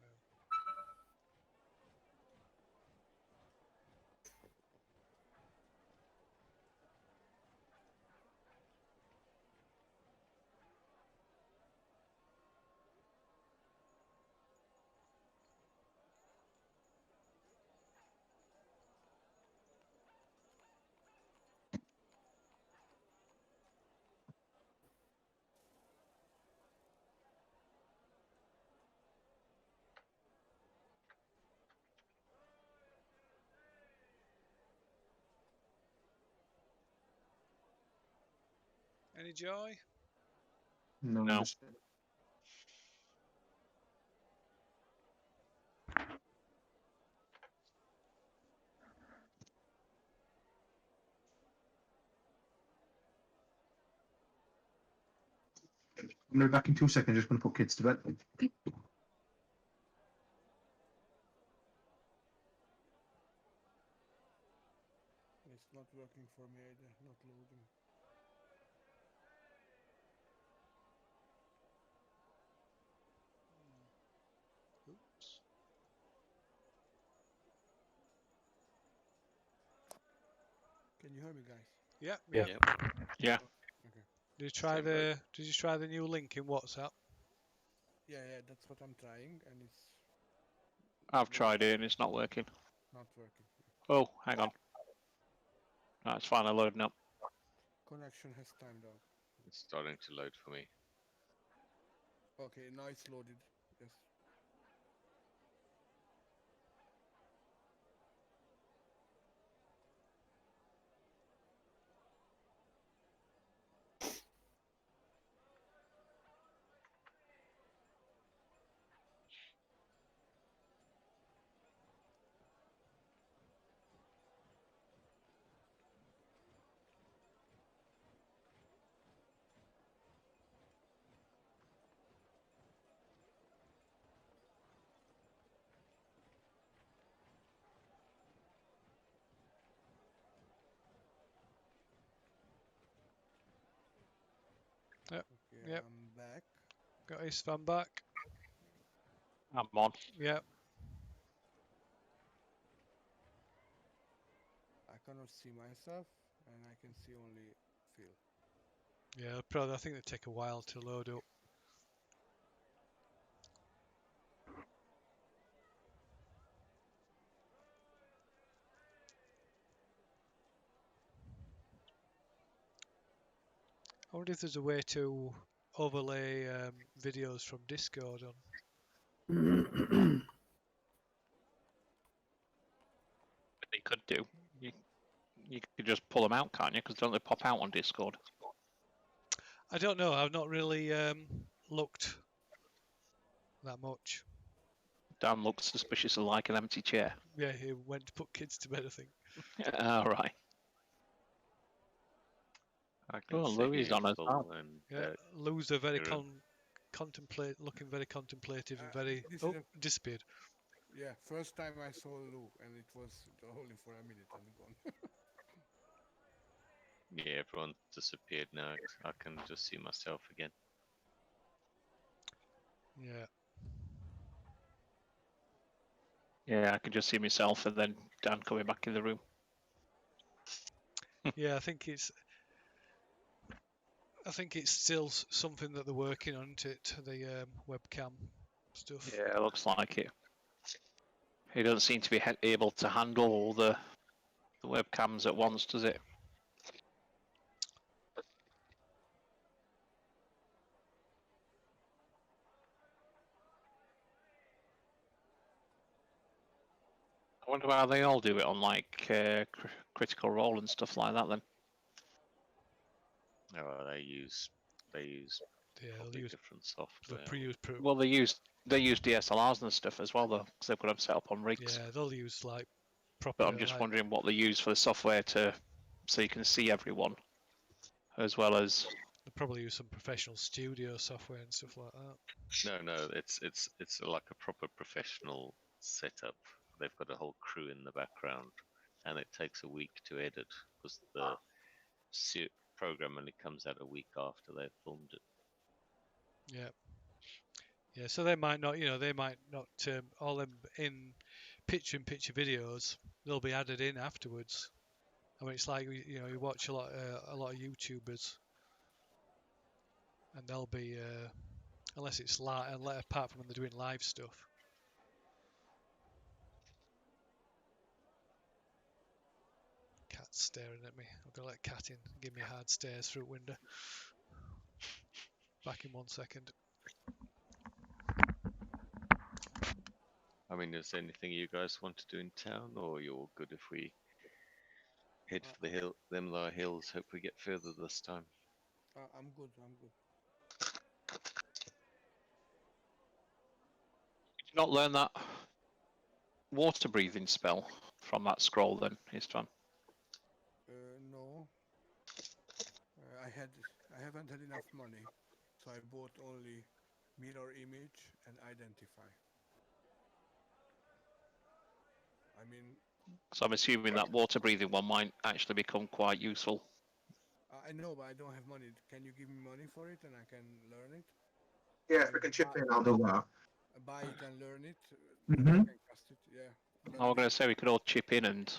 Any joy? No. No. I'm going to be back in 2 seconds. Just going to put kids to bed. It's not working for me either. Not loading. Can you hear me, guys? Yeah, Yeah. yeah. Yeah. Okay. Did you try Same the boat. Did you try the new link in WhatsApp? Yeah, that's what I'm trying, and it's I've tried it and it's not working. not working. Oh, hang on. No, it's finally loading up. Connection has timed out. It's starting to load for me. Okay, now it's loaded. Yes. Yep. Okay, Yep. I'm back. Got Istvan back. I'm on. Yeah. I cannot see myself, and I can see only Phil. Yeah. Probably. I think they take a while to load up. I wonder if there's a way to overlay videos from Discord on. They could do. You could just pull them out, can't you? Because don't they pop out on Discord? I don't know. I've not really looked that much. Dan looks suspiciously like an empty chair. Yeah, he went to put kids to bed, I think. All right. I can Oh, see Louis it's on as full, well. and Yeah, Lou's are very you're in. looking very contemplative and Uh, very. this Oh, is a- disappeared. Yeah, first time I saw Lou, and it was only for a minute and gone. Yeah, everyone disappeared now. I can just see myself again. Yeah. Yeah, I can just see myself and then Dan coming back in the room. Yeah, I think it's still something that they're working on, isn't it? The webcam stuff. Yeah, it looks like it. He doesn't seem to be able to handle all the webcams at once, does it? I wonder how they all do it on like Critical Role and stuff like that. Then Oh, they use Yeah, they'll probably use different the software. well, they use DSLRs and stuff as well, though, because they've got them set up on rigs. Yeah, they'll use like proper. But I'm just like, wondering what they use for the software so you can see everyone, as well as. They'll probably use some professional studio software and stuff like that. No, it's like a proper professional setup. They've got a whole crew in the background, and it takes a week to edit because the program only comes out a week after they've filmed it. Yeah. Yeah, so they might not, all them in picture-in-picture videos, they'll be added in afterwards. I mean, it's like you watch a lot of YouTubers, and they'll be unless it's live, apart from when they're doing live stuff. Cat's staring at me. I'm gonna let Cat in. Give me hard stares through window. Back in 1 second. I mean, is there anything you guys want to do in town, or you're all good if we head for the them lower hills? Hope we get further this time. I'm good. I'm good. Did you not learn that water breathing spell from that scroll then, Istvan? No. I haven't had enough money, so I bought only mirror image and identify. I mean, So I'm assuming that water breathing one might actually become quite useful. I know, but I don't have money. Can you give me money for it, and I can learn it? Yeah, if we can chip in, I'll do that. buy it and learn it. Mhm. Then you can cast it. Yeah. That I was would going be- to say we could all chip in and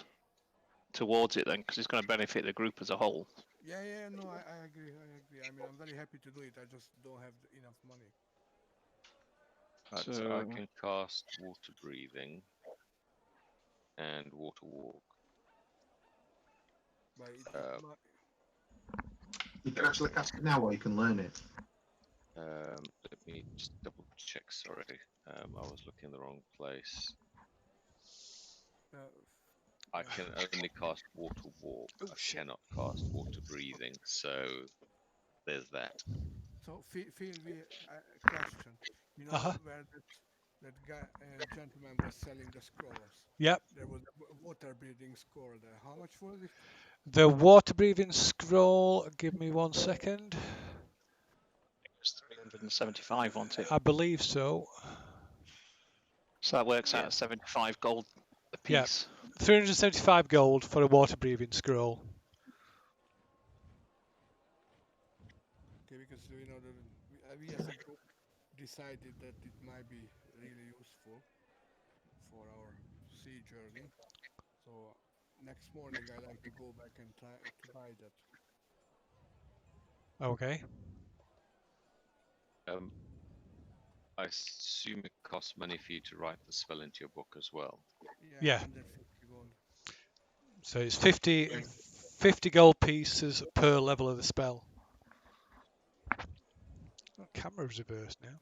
towards it then, because it's going to benefit the group as a whole. Yeah, yeah, no, I agree. I agree. I mean, I'm very happy to do it. I just don't have enough money. Right, so I So- can cast water breathing and water walk. But Uh, You can actually cast it now, or you can learn it. Let me just double check. Sorry, I was looking in the wrong place. uh, I can only cast water walk. Oh, I shit. cannot cast water breathing. So there's that. so, Phil, question. You know Uh-huh. where that guy, gentleman was selling the scrolls? Yep. There was a water breathing scroll there. How much was it? The water breathing scroll. Give me 1 second. It's 375, wasn't it? I believe so. So that works out Yeah. at 75 gold a Yeah. piece. 375 gold for a water breathing scroll. Okay, because you know we as a group decided that it might be really useful for our sea journey. So next morning I like to go back and try to buy that. Okay. I assume it costs money for you to write the spell into your book as well. Yeah. 150 gold. So it's 50 gold pieces per level of the spell. Oh, camera's reversed now.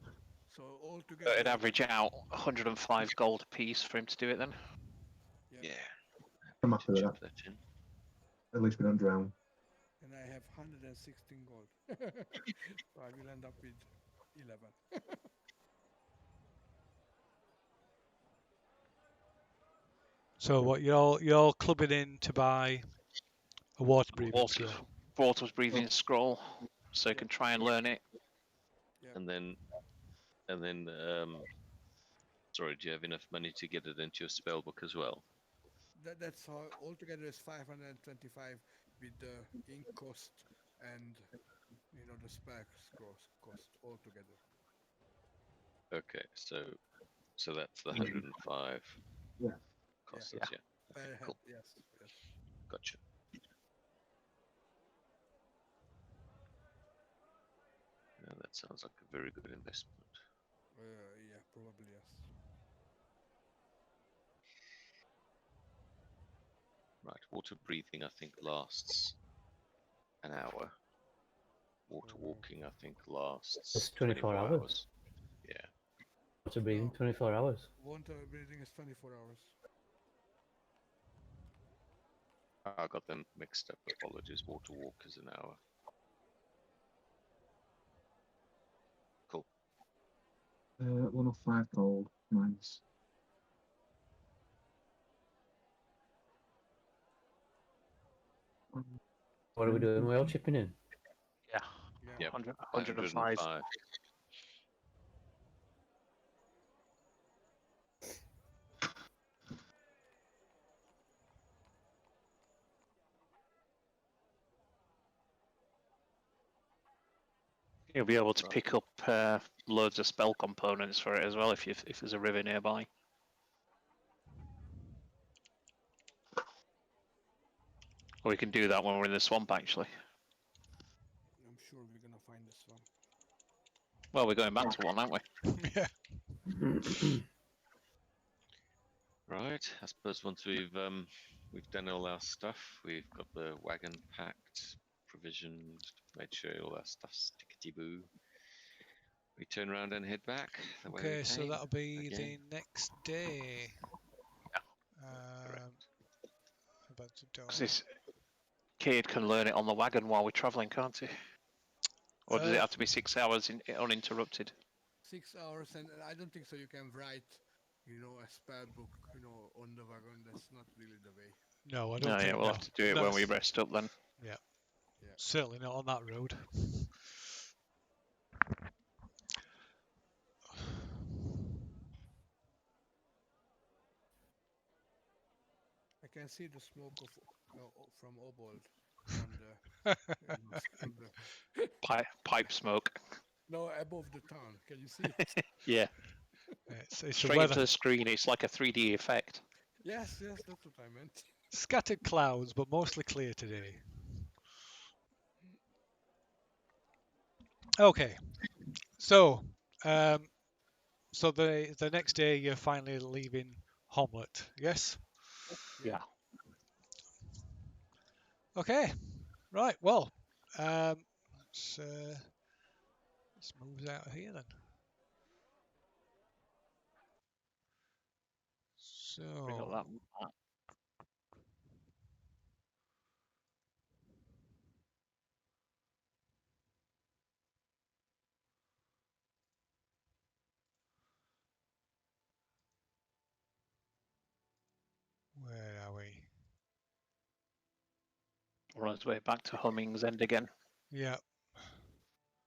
So So altogether, it'd average out 105 gold a piece for him to do it then. yeah, I'm To happy with chip that. that in. At least we don't drown. and I have 116 gold. So I will end up with 11. So what you're all clubbing in to buy a water breathing scroll. Water's breathing scroll, so you can try and learn it. And then, sorry, do you have enough money to get it into your spell book as well? That's how altogether is 525 with the ink cost and the specs cost altogether. Okay, so that's the 105 Yeah. costs. Yeah. Yeah. Per Okay, head, cool. yes, yes. Gotcha. Yeah, that sounds like a very good investment. Yeah, probably yes. Right, water breathing I think lasts an hour. Water walking I think lasts It's 24 hours. Yeah. Water breathing, No. 24 hours. Water breathing is 24 hours. I got them mixed up. Apologies. Water walk is an hour. Cool. 105 gold. Nice. What are we doing? We're all chipping in. Yeah. Yeah. Yep. 105. 105. You'll be able to pick up loads of spell components for it as well if there's a river nearby. Or we can do that when we're in the swamp actually. I'm sure we're gonna find this one. Well, we're going back to one, aren't we? Yeah. Right. I suppose once we've done all our stuff, we've got the wagon packed, provisioned, made sure all our stuff's tickety-boo. We turn around and head back the way we Okay, so came that'll be again. the next day. Correct. About to dawn. Because this Cade can learn it on the wagon while we're travelling, can't he? Or does it have to be 6 hours uninterrupted? 6 hours, and I don't think so. You can write, a spell book, on the wagon. That's not really the way. No, I don't No, think yeah, we'll no. have to do it when we rest up then. Certainly not on that road. I can see the smoke from Obold on the, on the Pipe smoke. no above the town. Can you see it? Yeah. It's the Straight weather. into the screen. It's like a 3D effect. Yes, yes, that's what I meant. Scattered clouds, but mostly clear today. Okay, so so the next day you're finally leaving Homlet, yes? Yeah. Okay, right. Well, let's move out of here then. Bring up So that map. where are we? On its way back to Humming's End again. Yeah,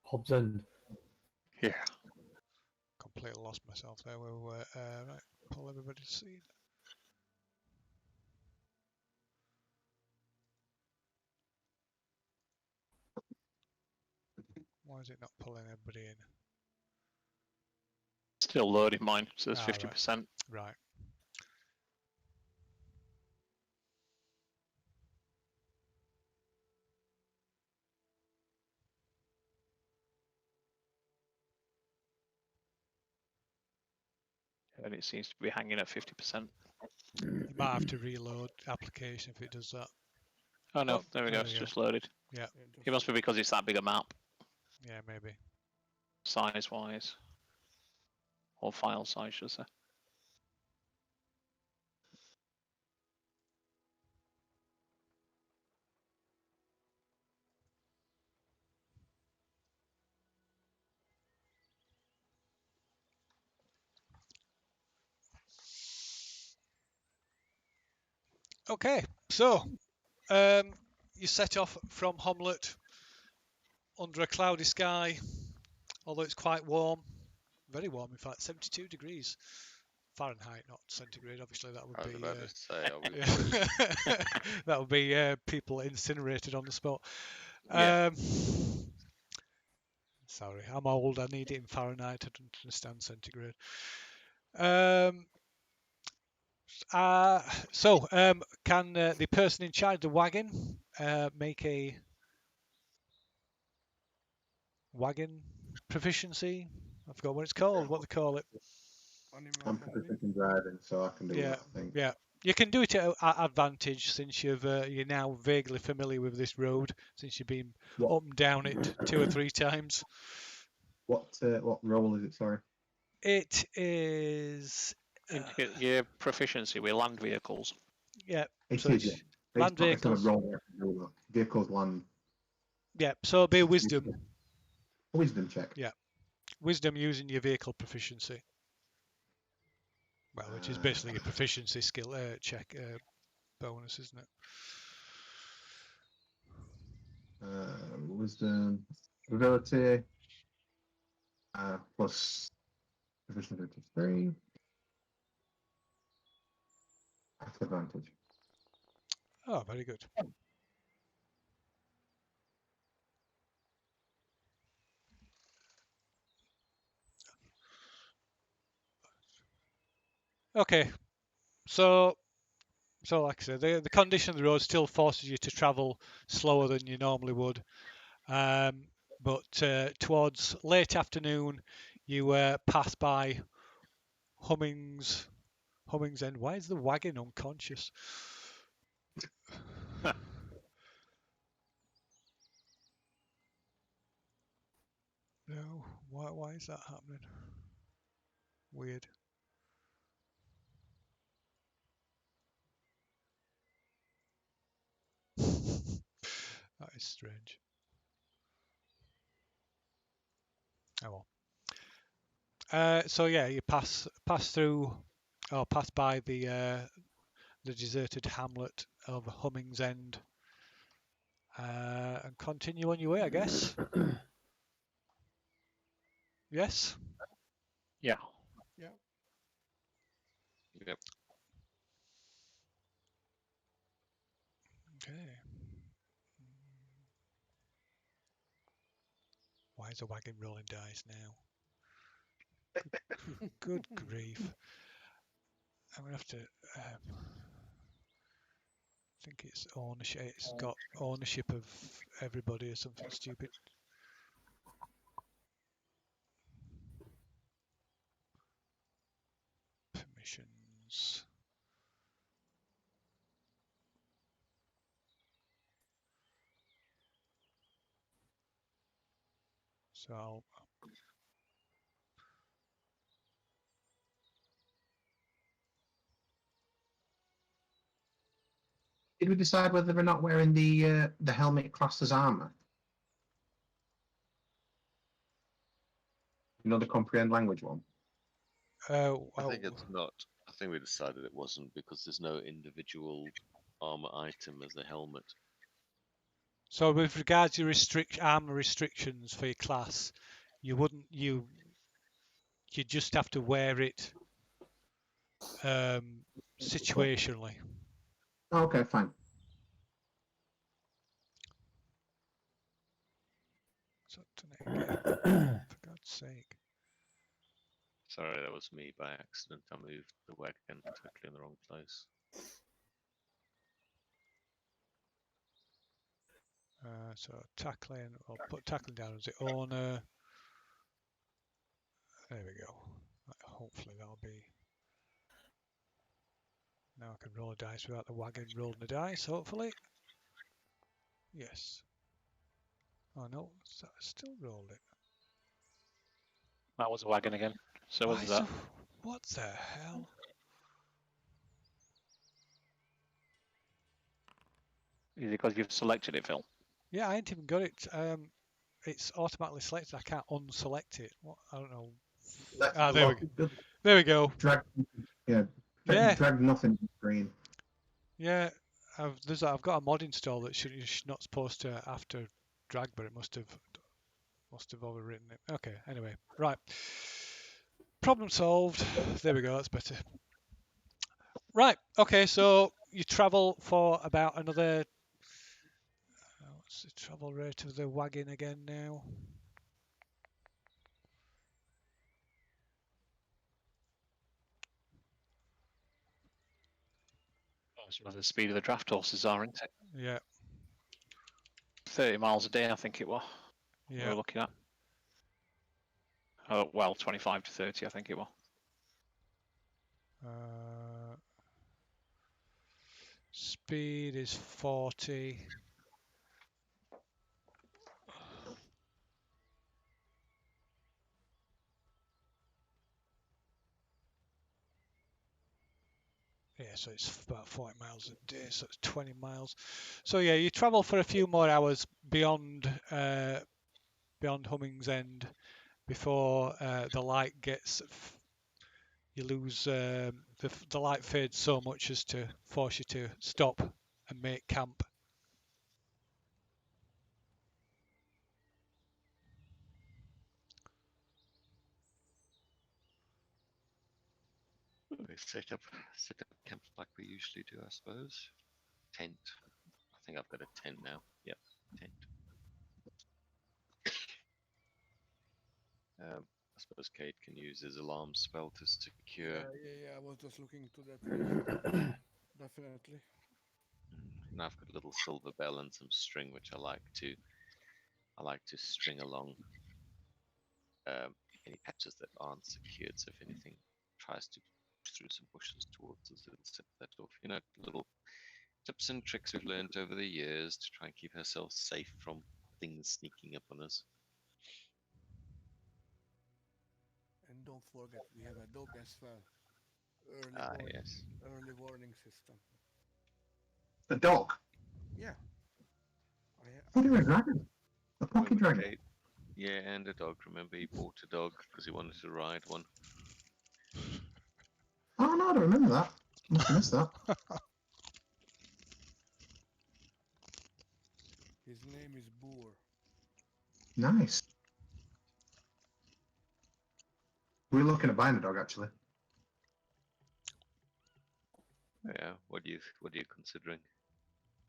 Hobbs End. Yeah. completely lost myself there. We were right. Pull everybody to see. Why is it not pulling everybody in? Still loading mine, so there's Ah, 50%. Right. And it seems to be hanging at 50%. You might have to reload application if it does that. Oh no, Oh, there we go. there It's we go. just loaded. Yeah, Yeah, It must be because it's that big a map, yeah, maybe. size-wise. Or file size, should I say. Okay, so you set off from Homlet under a cloudy sky, although it's quite warm, very warm in fact, 72 degrees Fahrenheit, not centigrade. Obviously, that would I was be about to say, are we yeah. That would be people incinerated on the spot. Yeah. Sorry, I'm old. I need it in Fahrenheit. I don't understand centigrade. Um, can the person in charge of the wagon make a wagon proficiency? I forgot what it's called. What they call it? animal I'm handling. proficient in driving, so I can do Yeah, that, I think. yeah. You can do it at advantage since you're now vaguely familiar with this road, since you've been What up and down it 2 or 3 times. what role is it? Sorry. It is Indicate your proficiency with land vehicles. yeah. It So is, yeah. it's land It's not a vehicles. role I can do, though. Vehicles land. Yeah. So it'll be wisdom. Wisdom check. Yeah. Wisdom using your vehicle proficiency. Well, which is basically your proficiency skill check bonus, isn't it? Wisdom, ability, plus proficiency 3. At advantage. Oh, very good. Okay. So like I said, the condition of the road still forces you to travel slower than you normally would. But towards late afternoon, you pass by Humming's End. Why is the wagon unconscious? No, why is that happening? Weird. That is strange. Oh well. So yeah, you pass through or pass by the deserted hamlet of Humming's End and continue on your way, I guess. Yes. Yeah. Yeah. Yep. Okay. Why is the wagon rolling dice now? Good grief. I'm gonna have to. I think it's ownership. It's got ownership of everybody or something stupid. Permissions. So I'll. Did we decide whether or not wearing the helmet classed as armor? You know, the comprehend language one. I think it's not. I think we decided it wasn't because there's no individual armor item as a helmet. So with regards to armor restrictions for your class, you wouldn't you just have to wear it situationally. Oh, okay, fine. So I've done it again, for God's sake. Sorry, that was me by accident. I moved the wagon totally in the wrong place. So tackling, I'll put tackling down as the owner. There we go. Right, hopefully that'll be. Now I can roll a dice without the wagon rolling the dice, hopefully. Yes. Oh no, I still rolled it. That was a wagon again. So Why was that. what the hell? Is it because you've selected it, Phil? Yeah, I ain't even got it. It's automatically selected. I can't unselect it. What? I don't know. There we go. There we go. Drag, yeah. Yeah. Drag nothing to the screen. Yeah, I've got a mod install that you're not supposed to after drag, but it must have overwritten it. Okay, anyway, right. Problem solved. There we go. That's better. Right. Okay, so you travel for about another. What's the travel rate of the wagon again now? That's what the speed of the draft horses are, isn't it? Yeah. 30 miles a day, I think it was. Yeah. We were looking at. Oh, well, 25 to 30, I think it was. Speed is 40. Yeah, so it's about 40 miles a day, so it's 20 miles. So yeah, you travel for a few more hours beyond Humming's End before the light gets. You lose the light fades so much as to force you to stop and make camp. We set up camp like we usually do, I suppose. Tent. I think I've got a tent now. Yep, tent. I suppose Cade can use his alarm spell to secure. Yeah. I was just looking to that. Definitely. And I've got a little silver bell and some string, which I like to string along any patches that aren't secured. So if anything tries to push through some bushes towards us, it'll set that off. You know, little tips and tricks we've learned over the years to try and keep ourselves safe from things sneaking up on us. And don't forget, we have a dog as well. Yes. Early warning system. The dog? Yeah. What are you, a dragon? A pocket dragon? Cade, yeah, and a dog. Remember, he bought a dog because he wanted to ride one. Oh, no, I don't remember that. Must have missed that. His name is Boor. Nice. We're looking at buying a dog, actually. Yeah. What are you considering?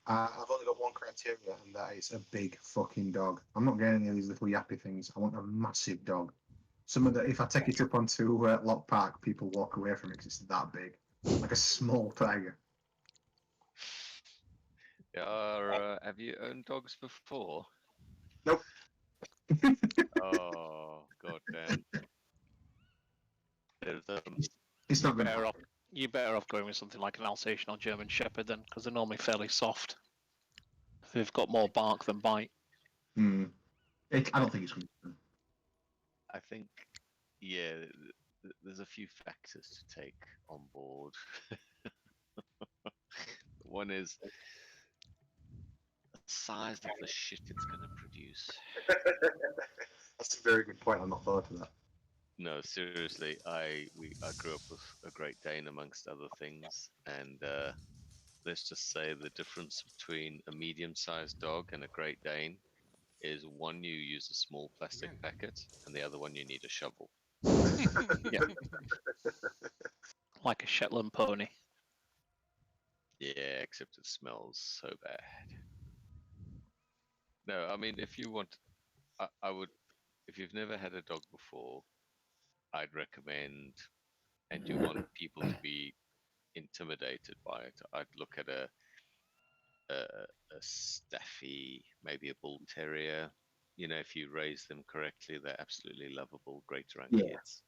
I've only got one criteria, and that is a big fucking dog. I'm not getting any of these little yappy things. I want a massive dog. some of the if I take it up onto Lock Park, people walk away from it because it's that big, like a small tiger. Have you owned dogs before? Nope. Oh, goddamn. There's It's not good. You're better off going with something like an Alsatian or German Shepherd then, because they're normally fairly soft. They've got more bark than bite. I don't think it's good. I think, yeah, there's a few factors to take on board. One is the size of the shit it's going to produce. That's a very good point. I've not thought of that. No, seriously, I grew up with a Great Dane amongst other things, and let's just say the difference between a medium-sized dog and a Great Dane is one you use a small plastic packet, and the other one you need a shovel. Yeah. Like a Shetland pony. Yeah, except it smells so bad. No, I mean, if you want, I would, if you've never had a dog before, I'd recommend, and you want people to be intimidated by it, I'd look at a Staffy, maybe a Bull Terrier. You know, if you raise them correctly, they're absolutely lovable, great around kids.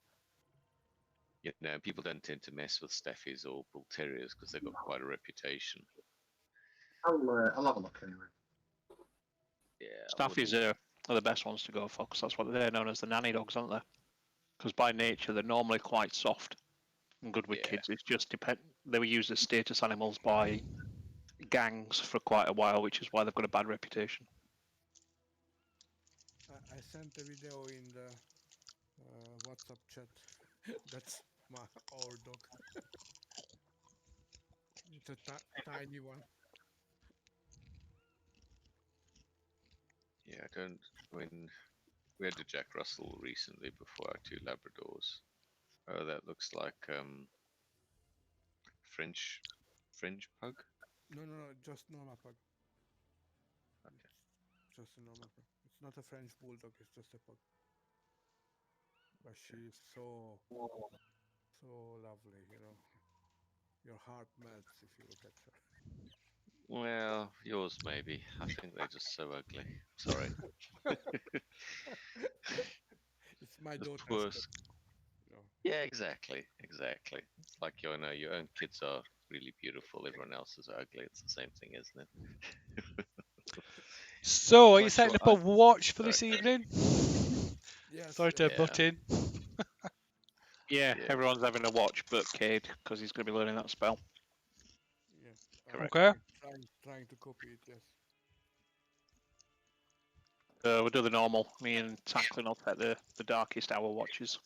You know, people don't tend to mess with Staffies or Bull Terriers because they've got quite a reputation. I'll have a look anyway. Yeah, Staffies are the best ones to go for, because that's what they're known as, the nanny dogs, aren't they? Because by nature they're normally quite soft and good with kids. It's just they were used as status animals by gangs for quite a while, which is why they've got a bad reputation. I sent a video in the WhatsApp chat. That's our dog. It's a tiny one. Yeah, I mean, we had a Jack Russell recently before our two Labradors. Oh, that looks like French pug. No, just normal pug. Okay. Just a normal pug. It's not a French bulldog. It's just a pug. But she's so lovely, you know. Your heart melts if you look at her. Well, yours maybe. I think they're just so ugly. Sorry. It's my The daughter's poor pet, you know. Yeah, exactly. It's like your own kids are really beautiful, everyone else is ugly. It's the same thing, isn't it? So, are you Quite setting sure up a watch for this Sorry. evening? Yes. Sorry to butt in. Yeah, Yeah. everyone's having a watch but Cade, because he's going to be learning that spell. Yeah. Correct. Okay. Trying to copy it. Yes. We'll do the normal. Me and Tackling will take the darkest hour watches.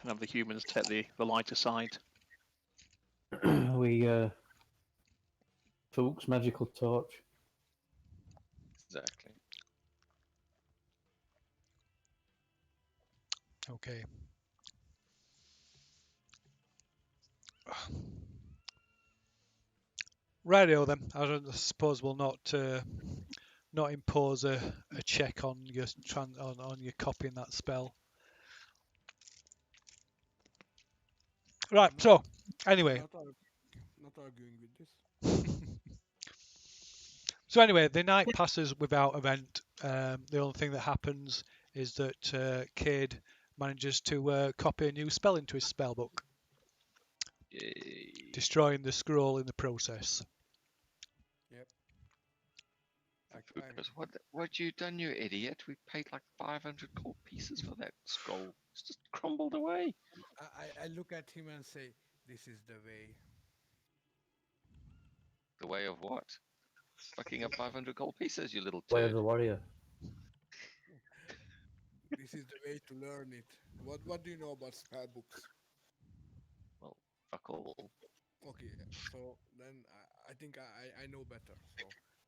And have the humans take the lighter side. We Fook's magical torch. Exactly. Okay. Radio then. I suppose we'll not impose a check on your on your copying that spell. Right. So anyway. Not arguing with this. So anyway, the night passes without event. The only thing that happens is that Cade manages to copy a new spell into his spellbook, Yay. destroying the scroll in the process. Yep. Because what you done, you idiot? We paid like 500 gold pieces for that scroll. It's just crumbled away. I look at him and say, "This is the way." The way of what? Fucking up 500 gold pieces, you little Way of turd. the warrior. This is the way to learn it. What do you know about spell books? Well, fuck all. Okay, so then I think I know better.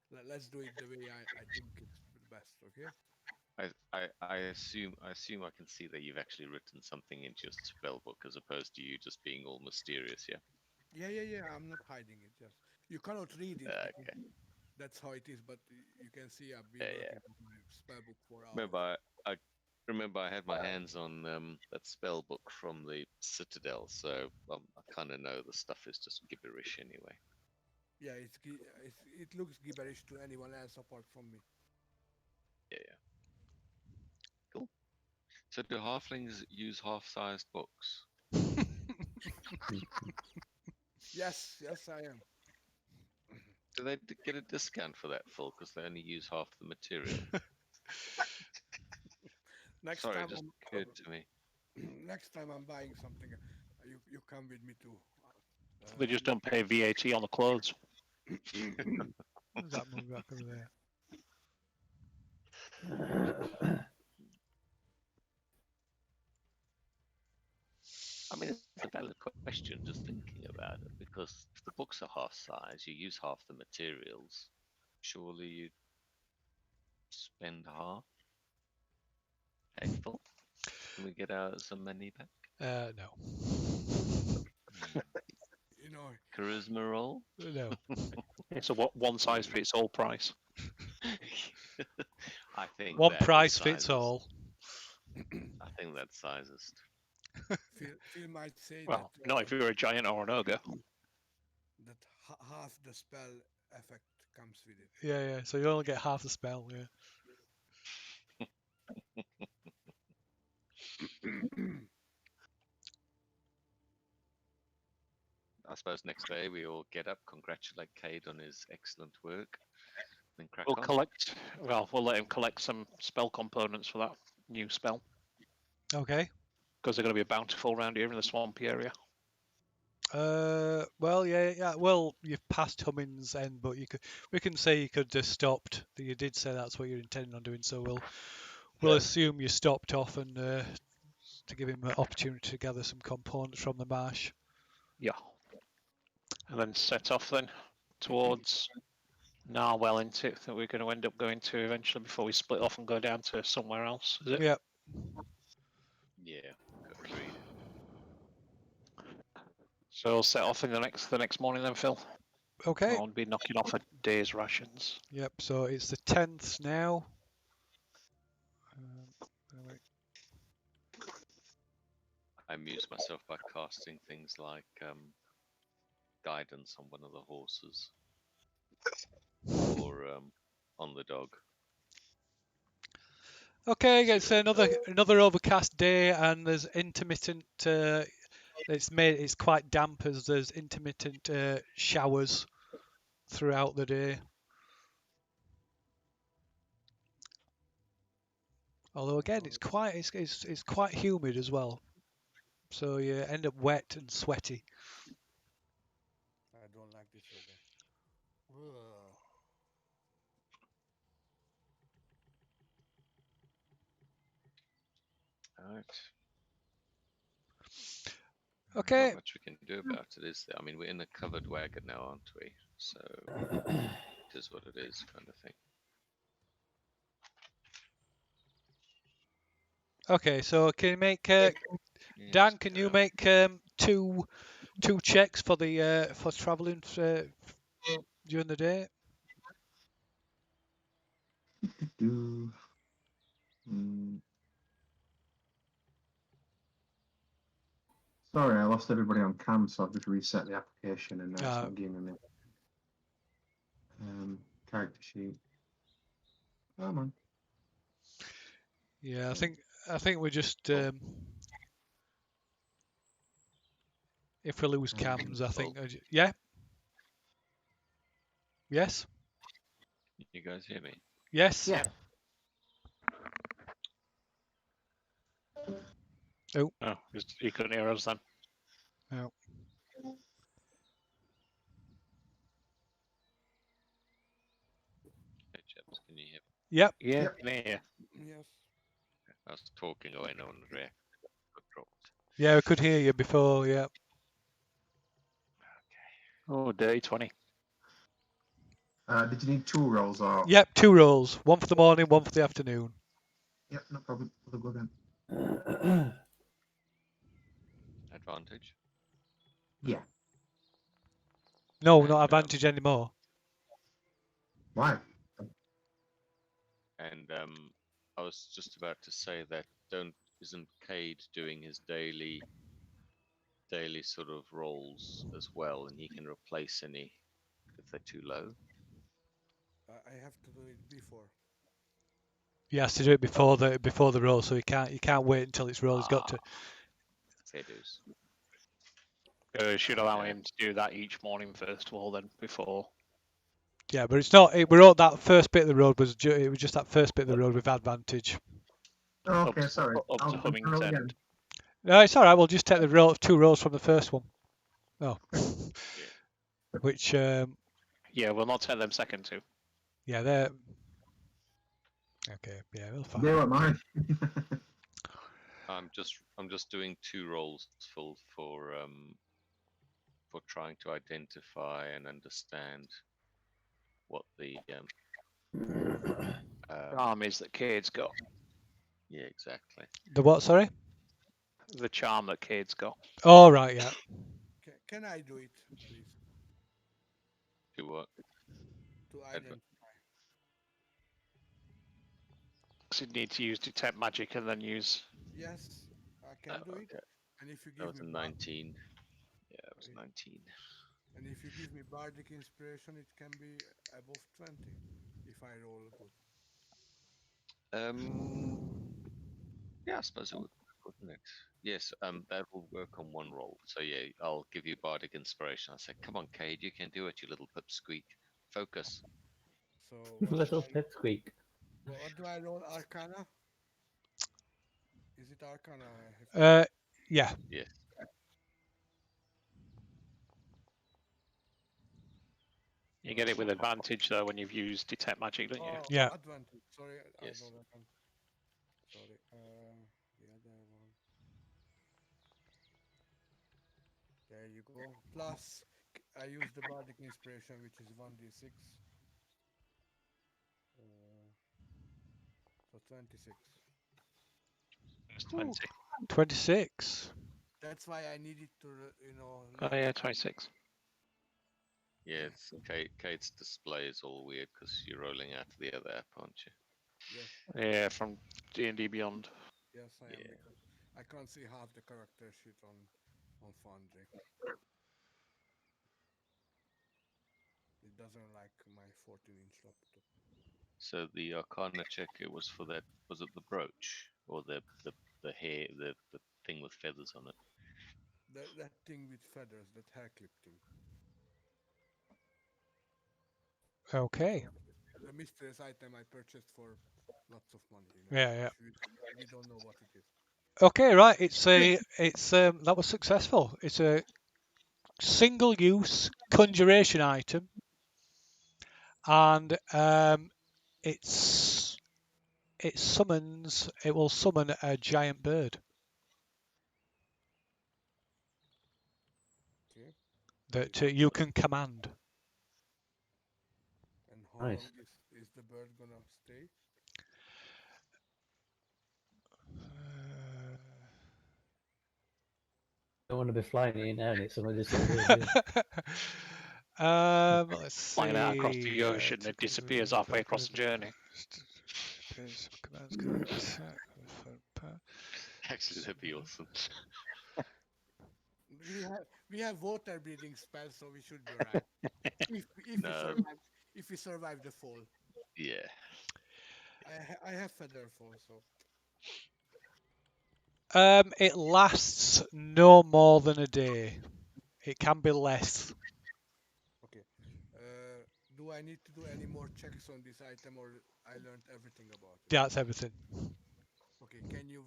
So let's do it the way I think it's the best. Okay. I assume I can see that you've actually written something into your spell book as opposed to you just being all mysterious, yeah? Yeah. I'm not hiding it. Just you cannot read it. Okay. That's how it is. But you can see I've been Yeah. working on my spell book for hours. Remember, Remember, I had my hands on that spell book from the Citadel, so I kind of know the stuff is just gibberish anyway. Yeah, it looks gibberish to anyone else apart from me. Yeah, yeah. Cool. So do halflings use half-sized books? Yes, yes, I am. Do they get a discount for that, Phil? Because they only use half the material. Next Sorry, time, it just occurred to me. next time I'm buying something, you come with me too. They just don't pay VAT on the clothes. What's that move back over there? I mean, it's a valid question, just thinking about it, because if the books are half size, you use half the materials, surely you spend half. Hey, Phil, can we get some money back? No. You know, Charisma roll? No. It's a one size fits all price. I think One that is price fits sizest. all. I think that's sizest. Phil might say Well, that not if you're a giant or an ogre. that half the spell effect comes with it. Yeah. So you only get half the spell. Yeah. I suppose next day we all get up, congratulate Cade on his excellent work, then crack We'll on. collect. Well, we'll let him collect some spell components for that new spell Okay. because they're going to be bountiful around here in the swampy area. Well, yeah. Well, you've passed Humming's End, but we can say you could have stopped. You did say that's what you're intending on doing, so we'll assume you stopped off and to give him an opportunity to gather some components from the marsh. Yeah. And then set off then towards Narwell, into it, that we're going to end up going to eventually before we split off and go down to somewhere else. Is it? Yeah. Yeah, agreed. So we'll set off in the next morning then, Phil. Okay. I'll be knocking off a day's rations. Yep. So it's the 10th now. Wait. I amuse myself by casting things like guidance on one of the horses or on the dog. Okay, it's another overcast day, and there's intermittent. It's quite damp as there's intermittent showers throughout the day. Although again, it's quite humid as well, so you end up wet and sweaty. I don't like this weather. Ugh. All right. Okay. Not much we can do about it, is there? I mean, we're in a covered wagon now, aren't we? So it is what it is, kind of thing. Okay, so can you make Yes, Dan? Can you carry on. make two checks for the for traveling during the day? Sorry, I lost everybody on cam, so I've just reset the application and now it's Ah. not giving me. Character sheet. Come on. Yeah, I think we just if we lose cams, I think yeah. Yes. You guys hear me? Yes. Yeah. Oh, you couldn't hear us then. No. Hey, chaps, can you hear me? Yep. Yeah, Yep. yeah. Yes. I was talking away, no one reacted. Got dropped. Yeah, we could hear you before. Yeah. Oh, dirty 20. Did you need 2 rolls or? Yep. 2 rolls. One for the morning, one for the afternoon. Yep, no problem. We'll go then. Advantage. Yeah. No, And, not advantage anymore. Why? And I was just about to say that isn't Cade doing his daily sort of rolls as well, and he can replace any if they're too low. I have to do it before. He has to do it before the roll, so you can't wait until it's rolled. He's got to. Fair dues. Should allow Okay. him to do that each morning first of all, then before. Yeah, but it's not. We wrote that first bit of the road was it was just that first bit of the road with advantage. Okay, sorry. Up to I'll Humming's roll End. again. No, it's all right. We'll just take the 2 rolls from the first one. Oh, which Yeah, we'll not take them second two. yeah, they're okay. Yeah, we'll find. They were mine. I'm just doing 2 rolls for trying to identify and understand what the Armies that Cade's got. yeah, exactly. The what? Sorry. The charm that Cade's got. Oh right, yeah. Can I do it, please? Do what? To Advent. identify. Because you'd need to use detect magic and then use. Yes, I can do it. Okay. And if you That give was a me 19. Yeah, it was Okay. 19. and if you give me bardic inspiration, it can be above 20 if I roll good. Yeah, I suppose it would, wouldn't it? Yes, that will work on 1 roll. So yeah, I'll give you bardic inspiration. I say, come on, Cade, you can do it, you little pipsqueak. Focus. So what do Little I, pipsqueak. what do I roll? Arcana? Is it Arcana? I have to Yeah. Yes. You get it with advantage though when you've used detect magic, don't you? Oh, Yeah. advantage. Sorry, Yes. I don't have. Sorry. The other one. There you go. Plus, I use the bardic inspiration, which is 1d6. So 26. It's 20. 26. That's why I needed to, Oh yeah, 26. Yeah, it's Cade's display is all weird because you're rolling out of the other app, aren't you? Yes, Yeah, from D&D Beyond. yes, I am. Yeah. Because I can't see half the character sheet on Foundry. It doesn't like my 14-inch laptop. So the Arcana check, it was for that. Was it the brooch or the hair, the thing with feathers on it? That thing with feathers, that hair clip thing. Okay. The mysterious item I purchased for lots of money. Yeah. We don't know what it is. Okay, right. It's that was successful. It's a single-use conjuration item, and it will summon a giant bird Okay. that you can command. And how Nice. long is the bird gonna stay? Don't want to be flying in now and it's suddenly disappears. Let's see. Flying out across the ocean, it disappears halfway across the journey. Actually, that'd be awesome. We have water breathing spells, so we should be right. No. If we survive the fall. Yeah. I have feather fall, so It lasts no more than a day. It can be less. okay. Do I need to do any more checks on this item, or I learned everything about it? That's everything. Okay, can you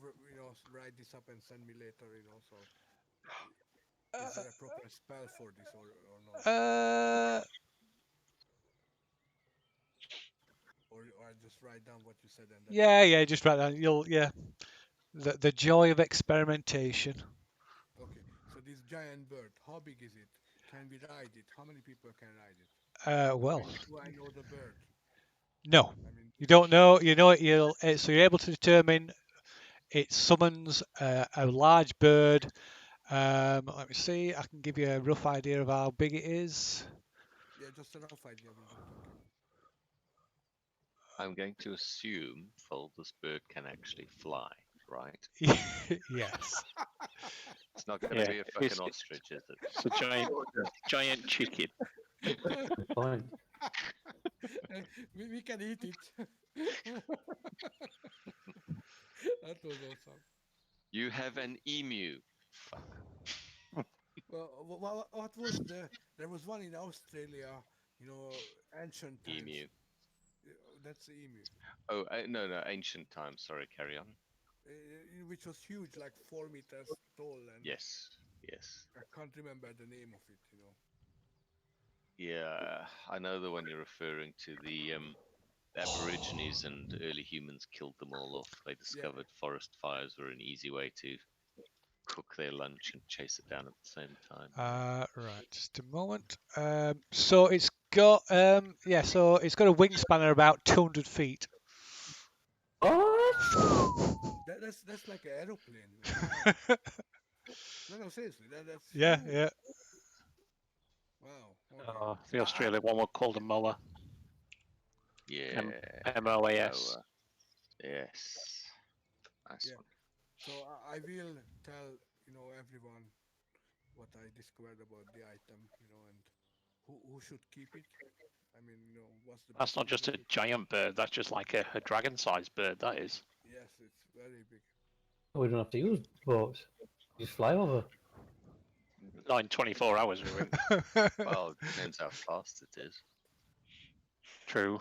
write this up and send me later? So is there a proper spell for this or not? Or I just write down what you said and that's Yeah, just write down. The joy of experimentation. okay. So this giant bird, how big is it? Can we ride it? How many people can ride it? Well, Do I know the bird? no, I mean, you don't know. You know it. So you're able to determine it summons a large bird. Let me see. I can give you a rough idea of how big it is. yeah, just a rough idea will do. Thank you. I'm going to assume, Phil, this bird can actually fly, right? Yes. It's not going to Yeah, be a fucking ostrich, is it? It's a giant chicken. Good point. We can eat it. That was awesome. You have an emu. Fuck. Well, what was there was one in Australia, you know, ancient times. Emu. That's the emu, Oh, no, ancient times. Sorry, carry on. which was huge, like 4 meters tall, and Yes. I can't remember the name of it, you know. Yeah, I know the one you're referring to. The Aborigines and early humans killed them all off. They discovered forest fires were an easy way to cook their lunch and chase it down at the same time. Right, just a moment. So it's got so it's got a wingspan of about 200 feet. What? That's like an aeroplane. Man. No, seriously, that's Yeah, huge. yeah. Wow. Okay. The Australian one was called a moa. Yeah. MOAS. Yes. Nice Yeah. one. So I will tell everyone what I discovered about the item, and who should keep it. I mean, what's the That's best not use just of a it? giant bird. That's just like a dragon-sized bird. That is. Yes, it's very big. We don't have to use boats. Just fly over. Not in 24 hours, we went. Well, it depends how fast it is. True.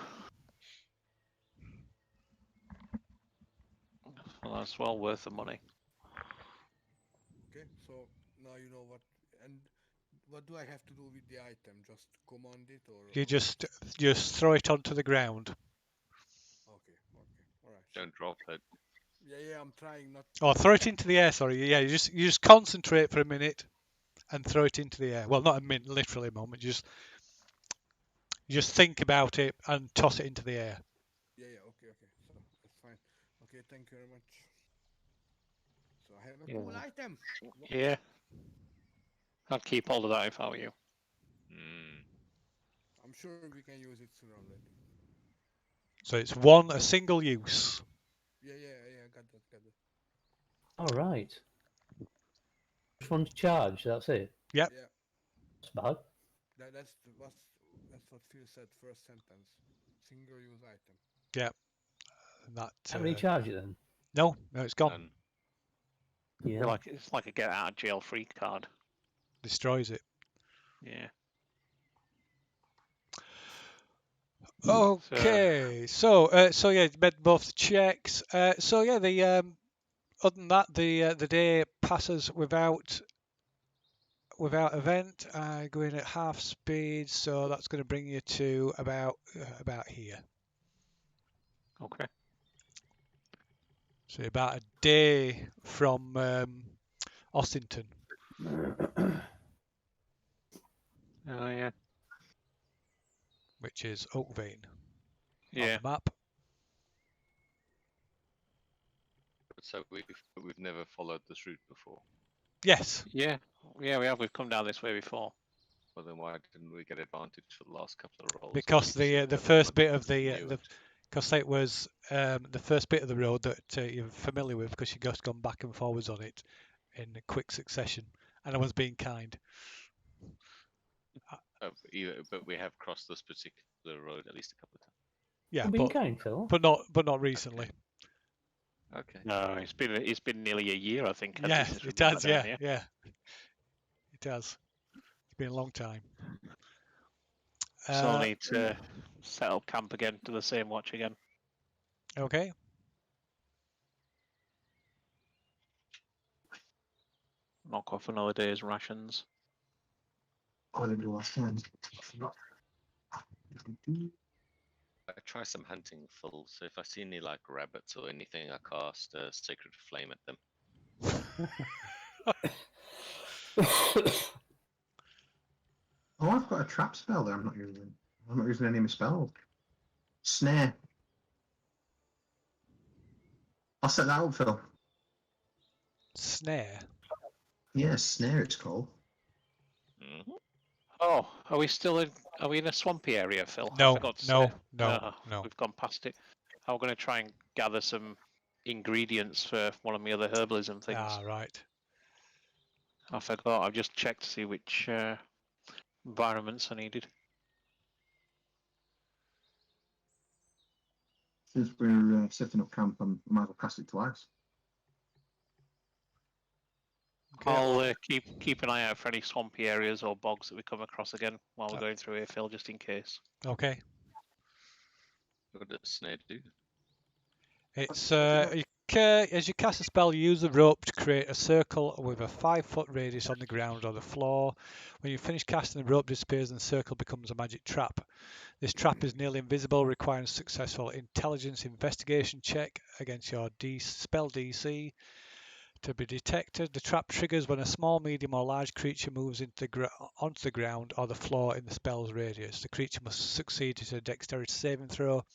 Well, that's well worth the money. Okay, so now you know what. And what do I have to do with the item? Just command it, or You just throw it onto the ground. Okay, all right. Don't drop it. Yeah, I'm trying not. Or throw it into the air. Sorry, yeah. You just concentrate for a minute and throw it into the air. Well, not a minute, literally a moment. You just think about it and toss it into the air. Yeah, okay. So that's fine. Okay, thank you very much. So I have a Yeah. cool item. Yeah. I'd keep hold of that if I were you. I'm sure we can use it sooner or later. So it's a single use. Yeah, got that. All right. Just one to charge. That's it. Yep. Yeah, That's bad. that's what Phil said first sentence. Single use item. Yep. And that. How many charge it then? No, it's gone. None. Yeah. It's like a get out of jail free card. Destroys it. Yeah. Okay. So yeah, made both checks. So yeah, the other than that, the day passes without event. Going at half speed, so that's going to bring you to about here. Okay. So about a day from Ossington. Oh yeah. Which is Oakvane Yeah. on the map. So we've never followed this route before. Yes. Yeah. Yeah, we have. We've come down this way before. Well, then why didn't we get advantage for the last couple of rolls? Because the first bit of because it was the first bit of the road that you're familiar with, because you just gone back and forwards on it in a quick succession, and I was being kind. But we have crossed this particular road at least a couple of times. Yeah, Being kind, Phil. but not recently. Okay. No, it's been nearly a year, I think. Yeah, it has. Yeah, it has. It's been a long time. So I'll need to set up camp again, do the same watch again. Okay. Knock off another day's rations. What did I do last time? I forgot. I try some hunting, Phil. So if I see any like rabbits or anything, I cast a sacred flame at them. Oh, I've got a trap spell that I'm not using. I'm not using any of my spells. Snare. I'll set that up, Phil. Snare. Yeah, snare it's called. Mm-hmm. Oh, are we still in Are we in a swampy area, Phil? I No, forgot to no, say. no, no. We've gone past it. I'm going to try and gather some ingredients for one of my other herbalism things. Ah, right. I forgot. I've just checked to see which environments I needed. Since we're setting up camp, I might as well cast it twice. Okay. I'll keep an eye out for any swampy areas or bogs that we come across again while we're going through here, Phil, just in case. Okay. What does snare do? It's as you cast a spell, you use the rope to create a circle with a 5-foot radius on the ground or the floor. When you finish casting, the rope disappears and the circle becomes a magic trap. This trap is nearly invisible, requiring a successful intelligence investigation check against your spell DC to be detected. The trap triggers when a small, medium, or large creature moves onto the ground or the floor in the spell's radius. The creature must succeed at a dexterity saving throw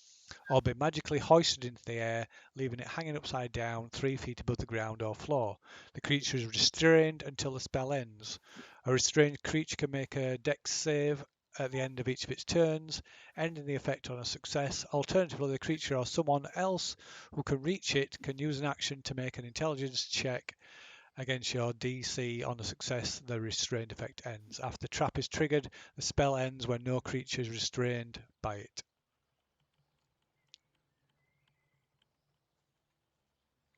or be magically hoisted into the air, leaving it hanging upside down 3 feet above the ground or floor. The creature is restrained until the spell ends. A restrained creature can make a dex save at the end of each of its turns, ending the effect on a success. Alternatively, the creature or someone else who can reach it can use an action to make an intelligence check against your DC. On a success, the restrained effect ends. After the trap is triggered, the spell ends when no creature is restrained by it.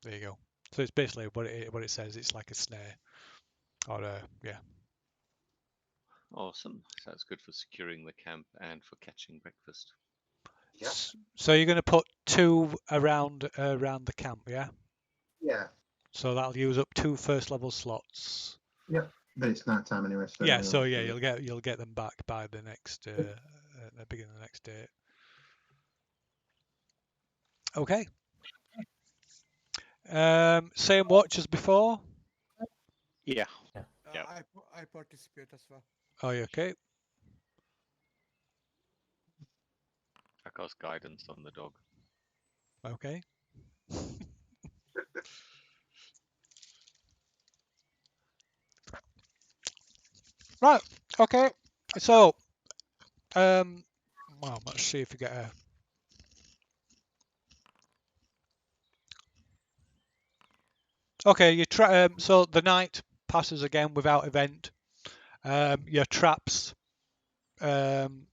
There you go. So it's basically what it says. It's like a snare, or yeah. Awesome. Sounds good for securing the camp and for catching breakfast. Yeah. So you're going to put 2 around the camp, yeah? Yeah. So that'll use up 2 first level slots. Yep. But it's night time anyway. So Yeah. So yeah, you'll get them back by the next the beginning of the next day. Okay. Same watch as before. Yeah. Yep. I participate as well. Oh, you okay? I cast guidance on the dog. Okay. Right. Okay. So, well, let's see if we get a. Okay, you try. So the night passes again without event. Your traps don't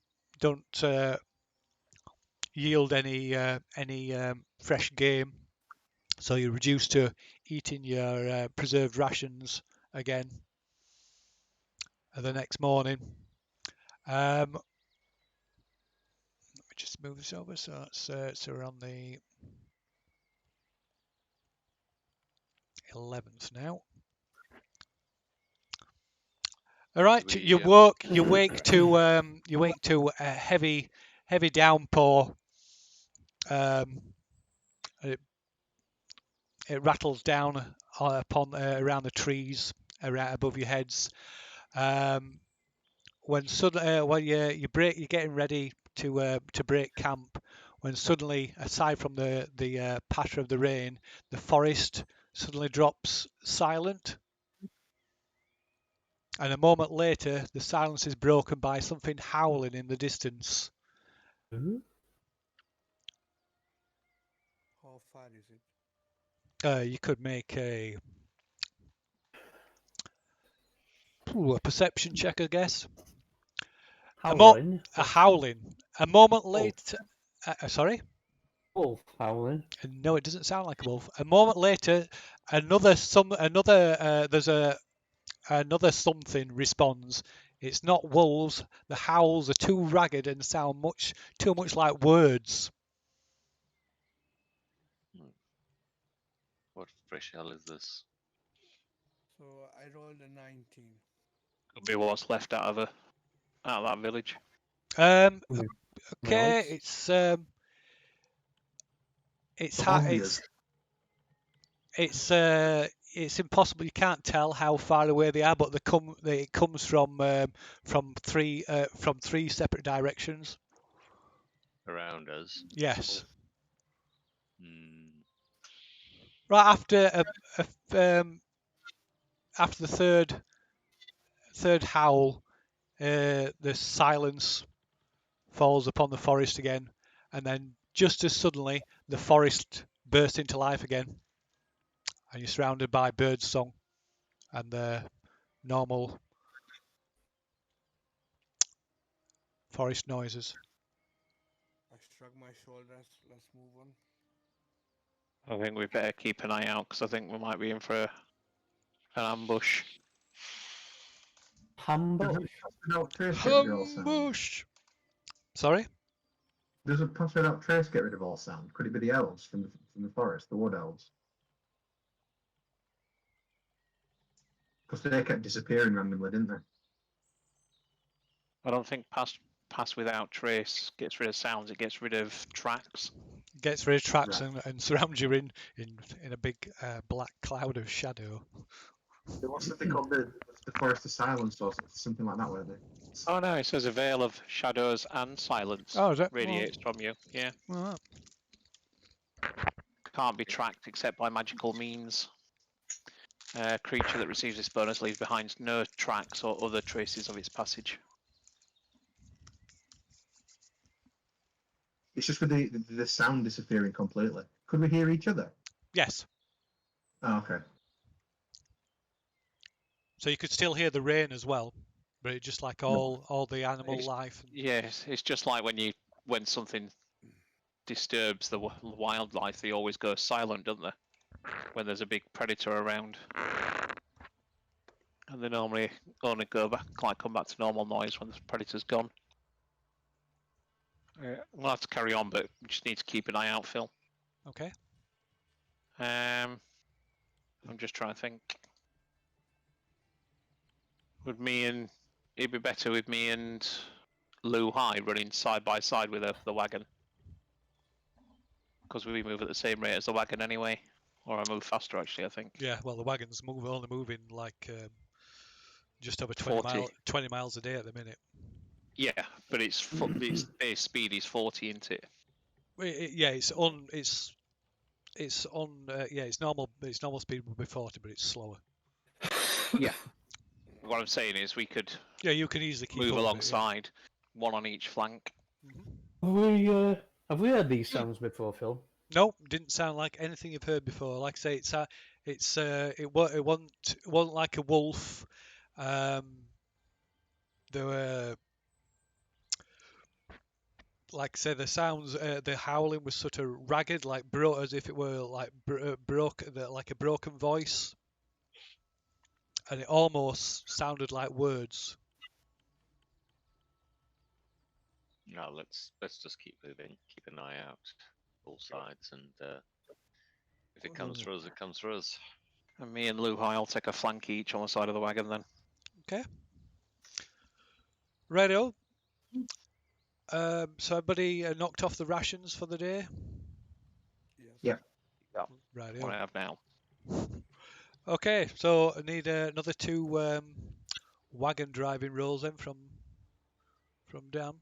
yield any fresh game, so you're reduced to eating your preserved rations again the next morning. Let me just move this over so we're on the 11th now. All right, you wake to a heavy downpour. It rattles down upon around the trees around above your heads. When suddenly, you're getting ready to break camp, when suddenly, aside from the patter of the rain, the forest suddenly drops silent. And a moment later, the silence is broken by something howling in the distance. Mhm. How far is it? You could make a perception check, I guess. Howling. A howling. A moment Wolf. later. Sorry? Wolf howling. No, it doesn't sound like a wolf. A moment later, another something responds. It's not wolves. The howls are too ragged and sound too much like words. What fresh hell is this? So I rolled a 19. Could be what's left out of that village. Okay, Noise. it's impossible. You can't tell how far away they are, but it comes from three separate directions. Around us. Yes. Right Right after the third howl, the silence falls upon the forest again, and then just as suddenly the forest bursts into life again, and you're surrounded by bird song and the normal forest noises. I shrug my shoulders. Let's move on. I think we better keep an eye out because I think we might be in for an ambush. Ambush. No trace get rid of all sound. Ambush! Sorry? Does a pass without trace get rid of all sound? Could it be the elves from the forest, the wood elves? Because they kept disappearing randomly, didn't they? I don't think pass without trace gets rid of sounds. It gets rid of tracks. Gets rid of tracks Right. and surrounds you in a big black cloud of shadow. What's the thing called the forest of silence or something like that, were they? Oh no, it says a veil of shadows and silence Oh, is that radiates from you. Yeah, well, can't be tracked except by magical means. Creature that receives this bonus leaves behind no tracks or other traces of its passage. It's just with the sound disappearing completely. Could we hear each other? yes. Oh, okay. So you could still hear the rain as well, but it's just like all the animal It's- life. Yes, it's just like when something disturbs the wildlife, they always go silent, don't they? When there's a big predator around, and they normally only come back to normal noise when the predator's gone. We'll have to carry on, but we just need to keep an eye out, Phil. Okay. I'm just trying to think. It'd be better with me and Lou High running side by side with the wagon, because we move at the same rate as the wagon anyway, or I move faster actually. I think. Yeah. Well, the wagons only moving like just over 20 miles a day at the minute. Yeah, but its base speed is 40, isn't it? Yeah, it's normal speed would be 40, but it's slower. Yeah. What I'm saying is we could Yeah, you can easily keep move up with it, alongside, one on each flank. yeah. Have we heard these sounds before, Phil? Nope, didn't sound like anything you've heard before. Like I say, it wasn't like a wolf. There were, like I say, the sounds, the howling was sort of ragged, like as if it were like like a broken voice, and it almost sounded like words. No, let's just keep moving. Keep an eye out, all sides, and if it comes through us, it comes through us. And me and Lou High will take a flank each on the side of the wagon then. Okay. Radio. So everybody knocked off the rations for the day. Yes. Yeah. Right. What I have now. Okay, so I need another 2 wagon driving rolls then from Dan.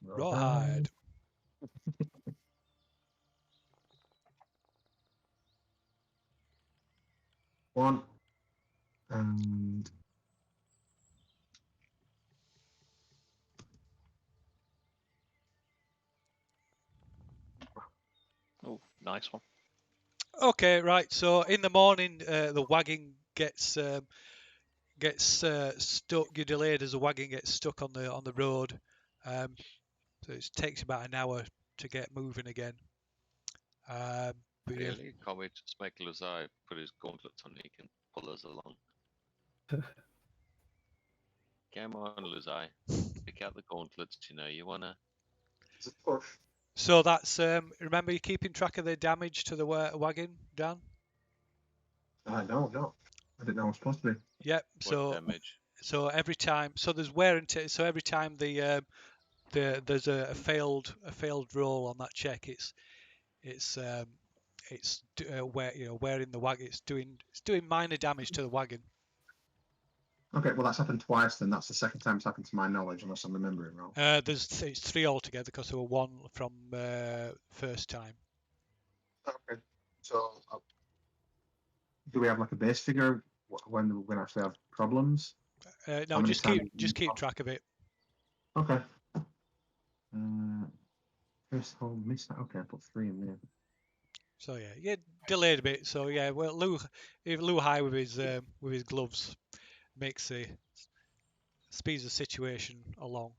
Rawhide. One. And Oh, nice one. Okay, right. So in the morning, the wagon gets stuck. You're delayed as the wagon gets stuck on the road. So it takes about an hour to get moving again. But yeah, Really? Can't we just make Lazai put his gauntlets on? He can pull us along. Come on, Lazai. Pick out the gauntlets. You wanna. it's a push. so that's remember you're keeping track of the damage to the wagon, Dan. No. I didn't know I was supposed to be. Yep. What damage? So every time, so there's wear and tear. So every time there's a failed roll on that check, wearing the wagon. It's doing minor damage to the wagon. Okay, well that's happened twice then. That's the second time it's happened to my knowledge, unless I'm remembering wrong. It's 3 altogether because there were 1 from first time. Okay. So do we have like a base figure when we actually have problems? No, How many just keep times? keep track of it. Okay. First hole missed that. Okay, I put 3 in there. So yeah, you delayed a bit. So yeah, well, Lou high with his gloves makes the speeds the situation along.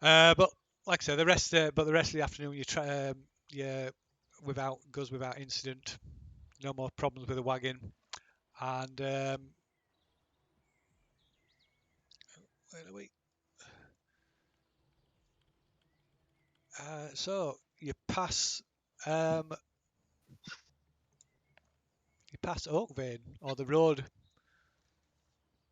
But like I said, the rest of the afternoon you try goes without incident. No more problems with the wagon, and where are we? So you pass Oakvane, or the road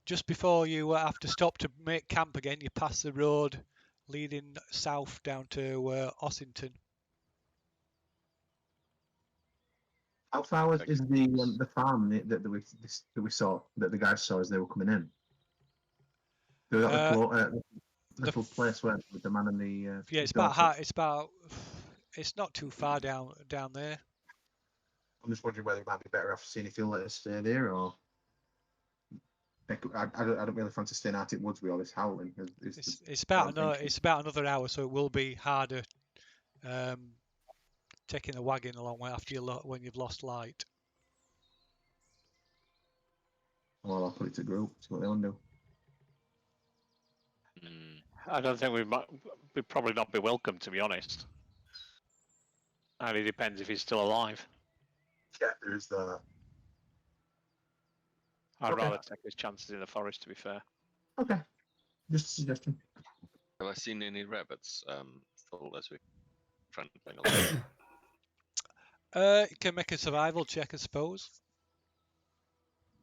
just before you have to stop to make camp again. You pass the road leading south down to Ossington. How far is the farm that we saw, that the guys saw as they were coming in? They got the little place where with the man and the Yeah, it's daughter. it's not too far down there. I'm just wondering whether it might be better off seeing if you'll let us stay there, or I don't really fancy staying out in woods with all this howling. It's about another hour, so it will be harder taking the wagon along after when you've lost light. Well, I'll put it to group. See what they want to do. I don't think we'd probably not be welcome, to be honest. And it depends if he's still alive. Yeah, there is that. I'd Okay. rather take his chances in the forest, to be fair. Okay, just a suggestion. Have I seen any rabbits full as we're trampling along? You can make a survival check, I suppose.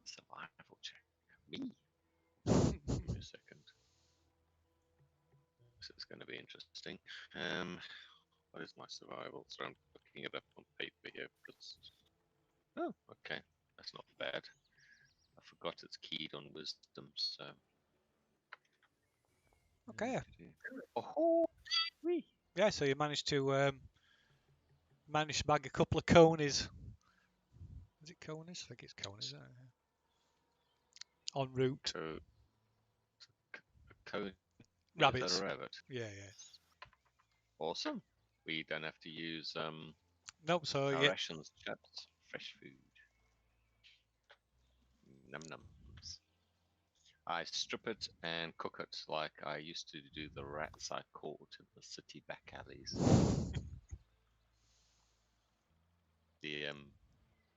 Survival check. Me? Give me a second. This is going to be interesting. What is my survival? So I'm looking it up on paper here. Oh, okay. That's not bad. I forgot it's keyed on wisdom, so. Okay. Oh, Yeah, so you managed to bag a couple of conies. Is it conies? I think it's conies. En route. Rabbits. A rabbit. Yeah. Awesome. We don't have to use Nope. So our yeah. rations, chaps. Fresh food. Num nums. I strip it and cook it like I used to do the rats I caught in the city back alleys.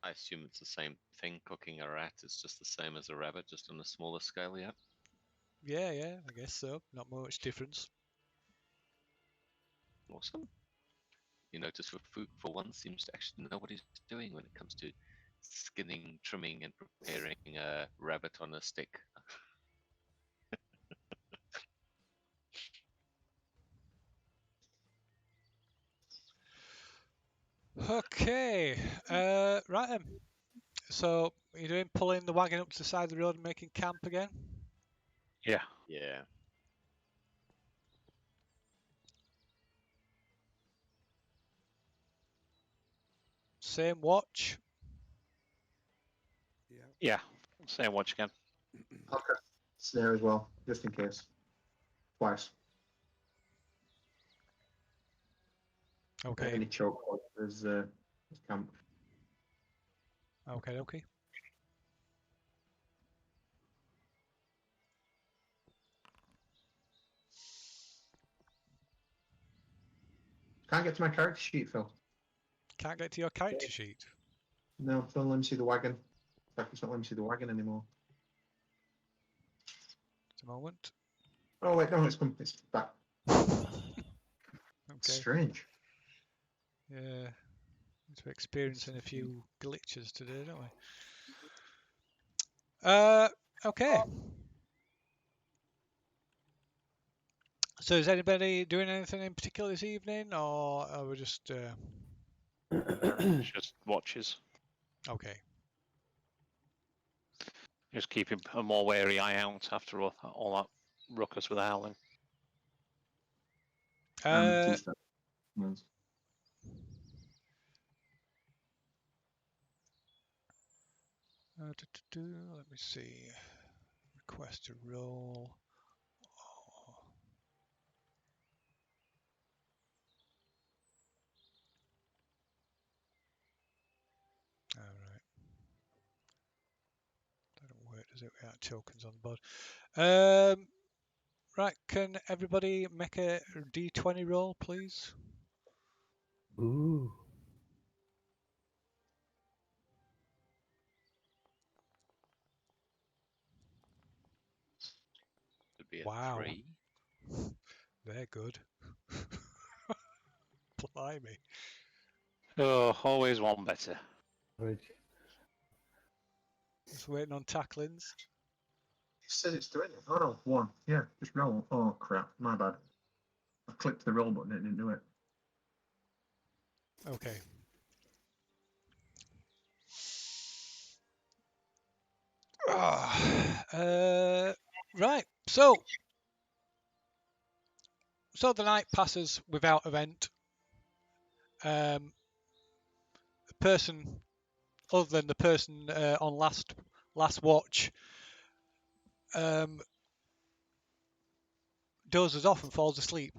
I assume it's the same thing. Cooking a rat is just the same as a rabbit, just on a smaller scale, yeah? Yeah, I guess so. Not much difference. Awesome. You notice for food, for one, seems to actually know what he's doing when it comes to skinning, trimming, and preparing a rabbit on a stick. Okay. Right then. So you're doing pulling the wagon up to the side of the road and making camp again? Yeah. Yeah. Same watch. Yeah. Same watch again. Okay. Snare as well, just in case. Twice. Okay. Any choke points as camp. Okay. Can't get to my character sheet, Phil. Can't get to your character sheet. No, it's not letting me see the wagon. In fact, it's not letting me see the wagon anymore. Just a moment. Oh wait, no, it's come. It's back. Okay. Strange. Yeah. We're experiencing a few glitches today, don't we? Okay. So is anybody doing anything in particular this evening, or are we just It's just watches. okay? Just keeping a more wary eye out after all that ruckus with howling. Two-step. Let me see. Request to roll. Oh. All right. That don't work, does it? Without tokens on the board. Right. Can everybody make a D20 roll, please? Ooh. Would be a Wow. 3. They're good. Blimey. Oh, always one better. Average. Just waiting on tacklings. It says it's 3. Oh no, 1. Yeah, just roll. Oh crap, my bad. I clicked the roll button, it didn't do it. Okay. Right. So the night passes without event. The person, other than the person on last watch, dozes off and falls asleep,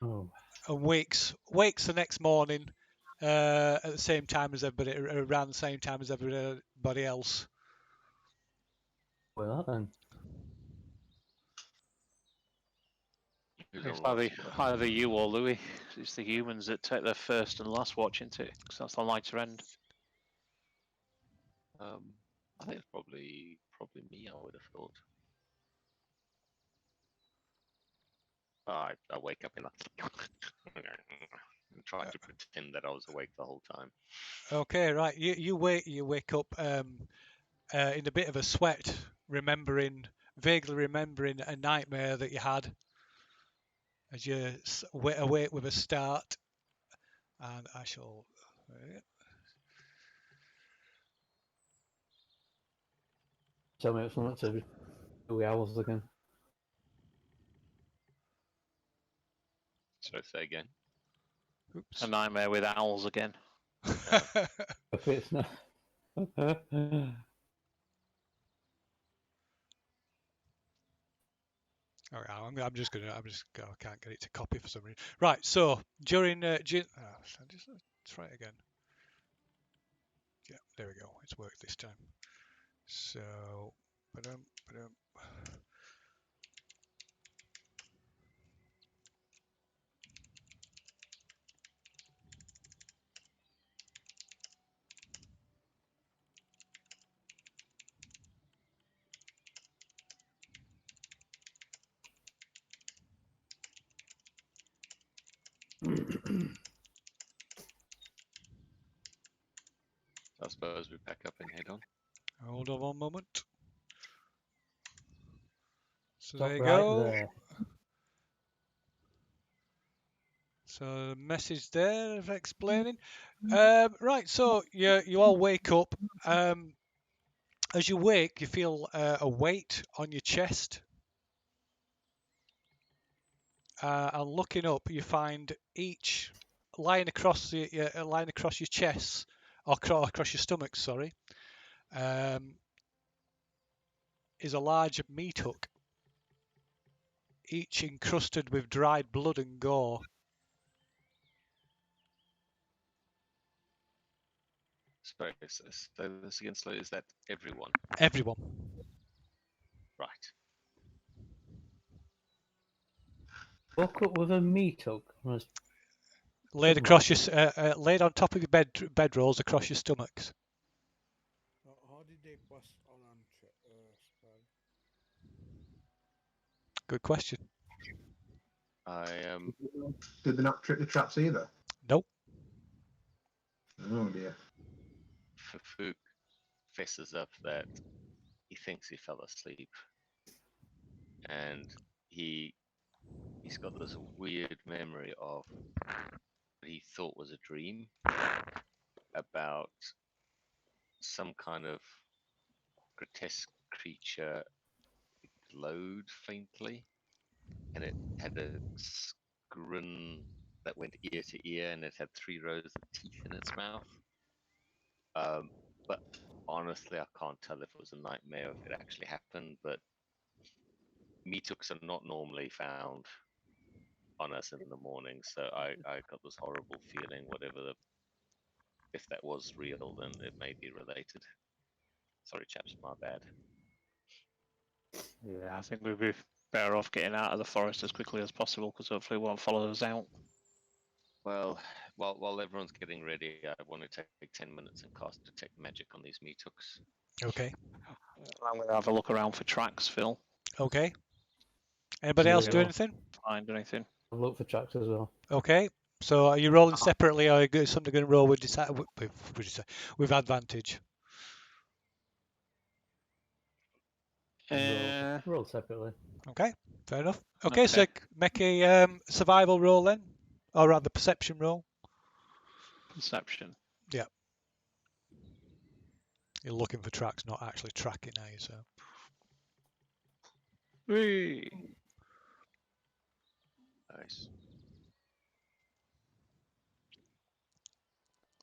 Oh. and wakes the next morning at the same time as everybody, around the same time as everybody else. Well then. Who's It's on last watch? either you or Louis. It's the humans that take their first and last watch into it, because that's the lighter end. I think it's probably me. I would have thought. I wake up and I'm trying to pretend that I was awake the whole time. Okay, right. You wake up in a bit of a sweat, vaguely remembering a nightmare that you had as you awake with a start. And I shall. Tell me it's something to do with owls again. So say again. Oops. A nightmare with owls again. If it's not. Okay, I can't get it to copy for some reason. Right, so during let's try it again. Yeah, there we go. It's worked this time. So, ba-dum. I suppose we pack up and head on. Hold on one moment. So Stop there you right go. there. So the message there of explaining. Right, so you all wake up. As you wake, you feel a weight on your chest. And looking up, you find each lying across your chest, or across your stomach, sorry, is a large meat hook, each encrusted with dried blood and gore. Sorry, so this again slowly. Is that everyone? Everyone. Right. Woke up with a meat hook. Laid across your, laid on top of your bed rolls across your stomachs. How did they pass on spell? Good question. I Did they not trip the traps either? Nope. Oh dear. Fook fesses up that he thinks he fell asleep, and he's got this weird memory of what he thought was a dream about some kind of grotesque creature. It glowed faintly, and it had a grin that went ear to ear, and it had 3 rows of teeth in its mouth. But honestly, I can't tell if it was a nightmare or if it actually happened, but meat hooks are not normally found on us in the morning, so I got this horrible feeling, if that was real, then it may be related. Sorry, chaps, my bad. Yeah, I think we'd be better off getting out of the forest as quickly as possible because hopefully it won't follow us out. Well, while everyone's getting ready, I want to take 10 minutes and cast Detect Magic on these meat hooks. Okay. I'm going to have a look around for tracks, Phil. Okay. Anybody else do anything? Find anything? I'll look for tracks as well. Okay. So are you rolling separately, or is somebody going to roll with with advantage? Roll separately. Okay, fair enough. Okay, so make a survival roll then, or rather perception roll. Perception. Yeah. You're looking for tracks, not actually tracking, are you? So. Whee! Nice.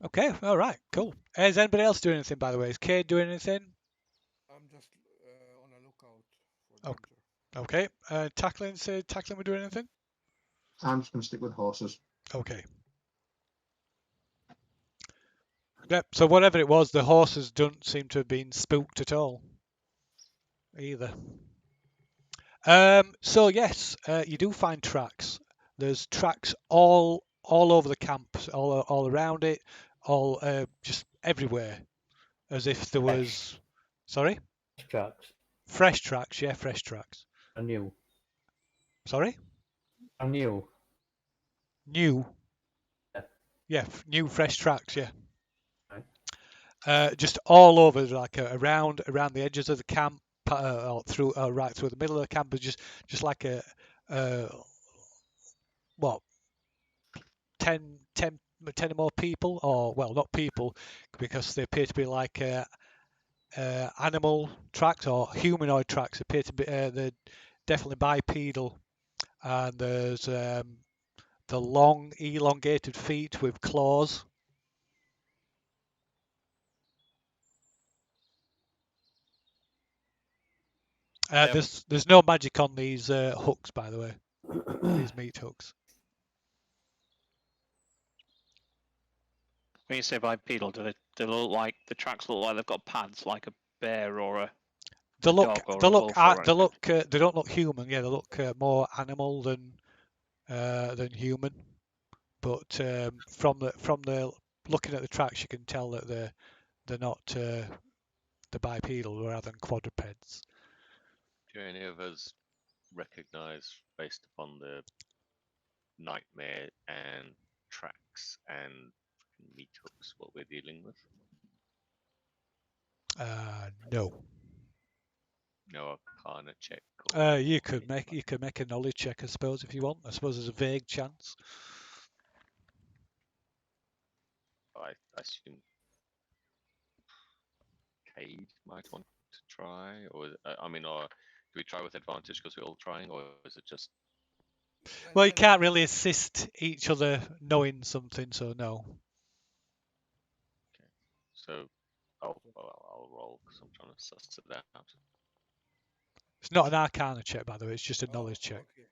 Okay, all right, cool. Is anybody else doing anything, by the way? Is Cade doing anything? I'm just on a lookout for danger. Okay. Tackling, we're doing anything? I'm just going to stick with horses. Okay. Yep. So whatever it was, the horses don't seem to have been spooked at all, either. So yes, you do find tracks. There's tracks all over the camp, all around it, all just everywhere, as if there was. Sorry. Tracks. Fresh tracks, yeah, fresh tracks. I knew. Sorry. I knew. New. Yeah. Yeah, new fresh tracks, yeah. Right. Just all over, like around the edges of the camp, or through right through the middle of the camp, but just like a what 10 or more people, or well, not people, because they appear to be like animal tracks or humanoid tracks. Appear to be they're definitely bipedal, and there's the long elongated feet with claws. There's no magic on these hooks, by the way. These meat hooks. When you say bipedal, do they look like the tracks look like they've got pads, like a bear or a dog or a wolf or anything? They don't look human. Yeah, they look more animal than human. But from the looking at the tracks, you can tell that they're not the bipedal rather than quadrupeds. Do any of us recognize, based upon the nightmare and tracks and meat hooks, what we're dealing with? No. No Arcana check. You could make a knowledge check, I suppose, if you want. I suppose there's a vague chance. I assume Cade might want to try, or or do we try with advantage because we're all trying, or is it just? Well, you can't really assist each other knowing something, so no. Okay. So, I'll roll because I'm trying to suss it out. It's not an Arcana check, by the way. It's just a knowledge check. Okay.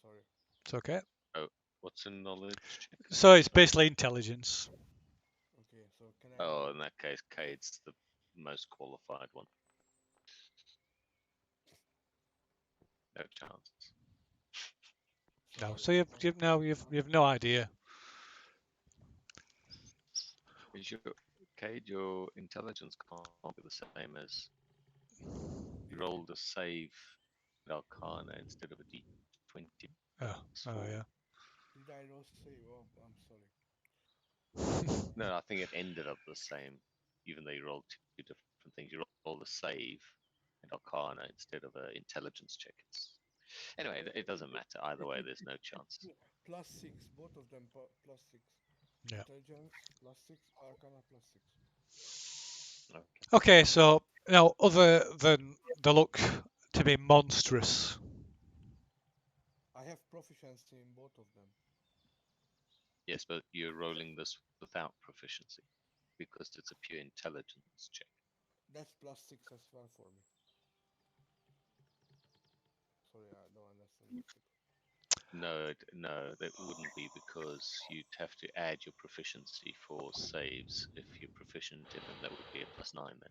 Sorry. It's okay. Oh, what's a knowledge check? So it's basically intelligence. Okay, so can I? Oh, in that case, Cade's the most qualified one. No chance. No. So you've no idea. Is Cade, your intelligence can't be the same as you rolled a save Arcana instead of a D20. Oh yeah. Did I roll save? Oh, I'm sorry. No, I think it ended up the same, even though you rolled two different things. You rolled a save and Arcana instead of an intelligence check. Anyway, it doesn't matter. Either way, there's no chance. +6, both of them +6. Yeah. Intelligence +6, Arcana +6. Okay, so now other than the look to be monstrous. I have proficiency in both of them. Yes, but you're rolling this without proficiency because it's a pure intelligence check. That's +6 as well for me. Sorry, I don't understand. No, that wouldn't be, because you'd have to add your proficiency for saves. If you're proficient in them, that would be a +9 then.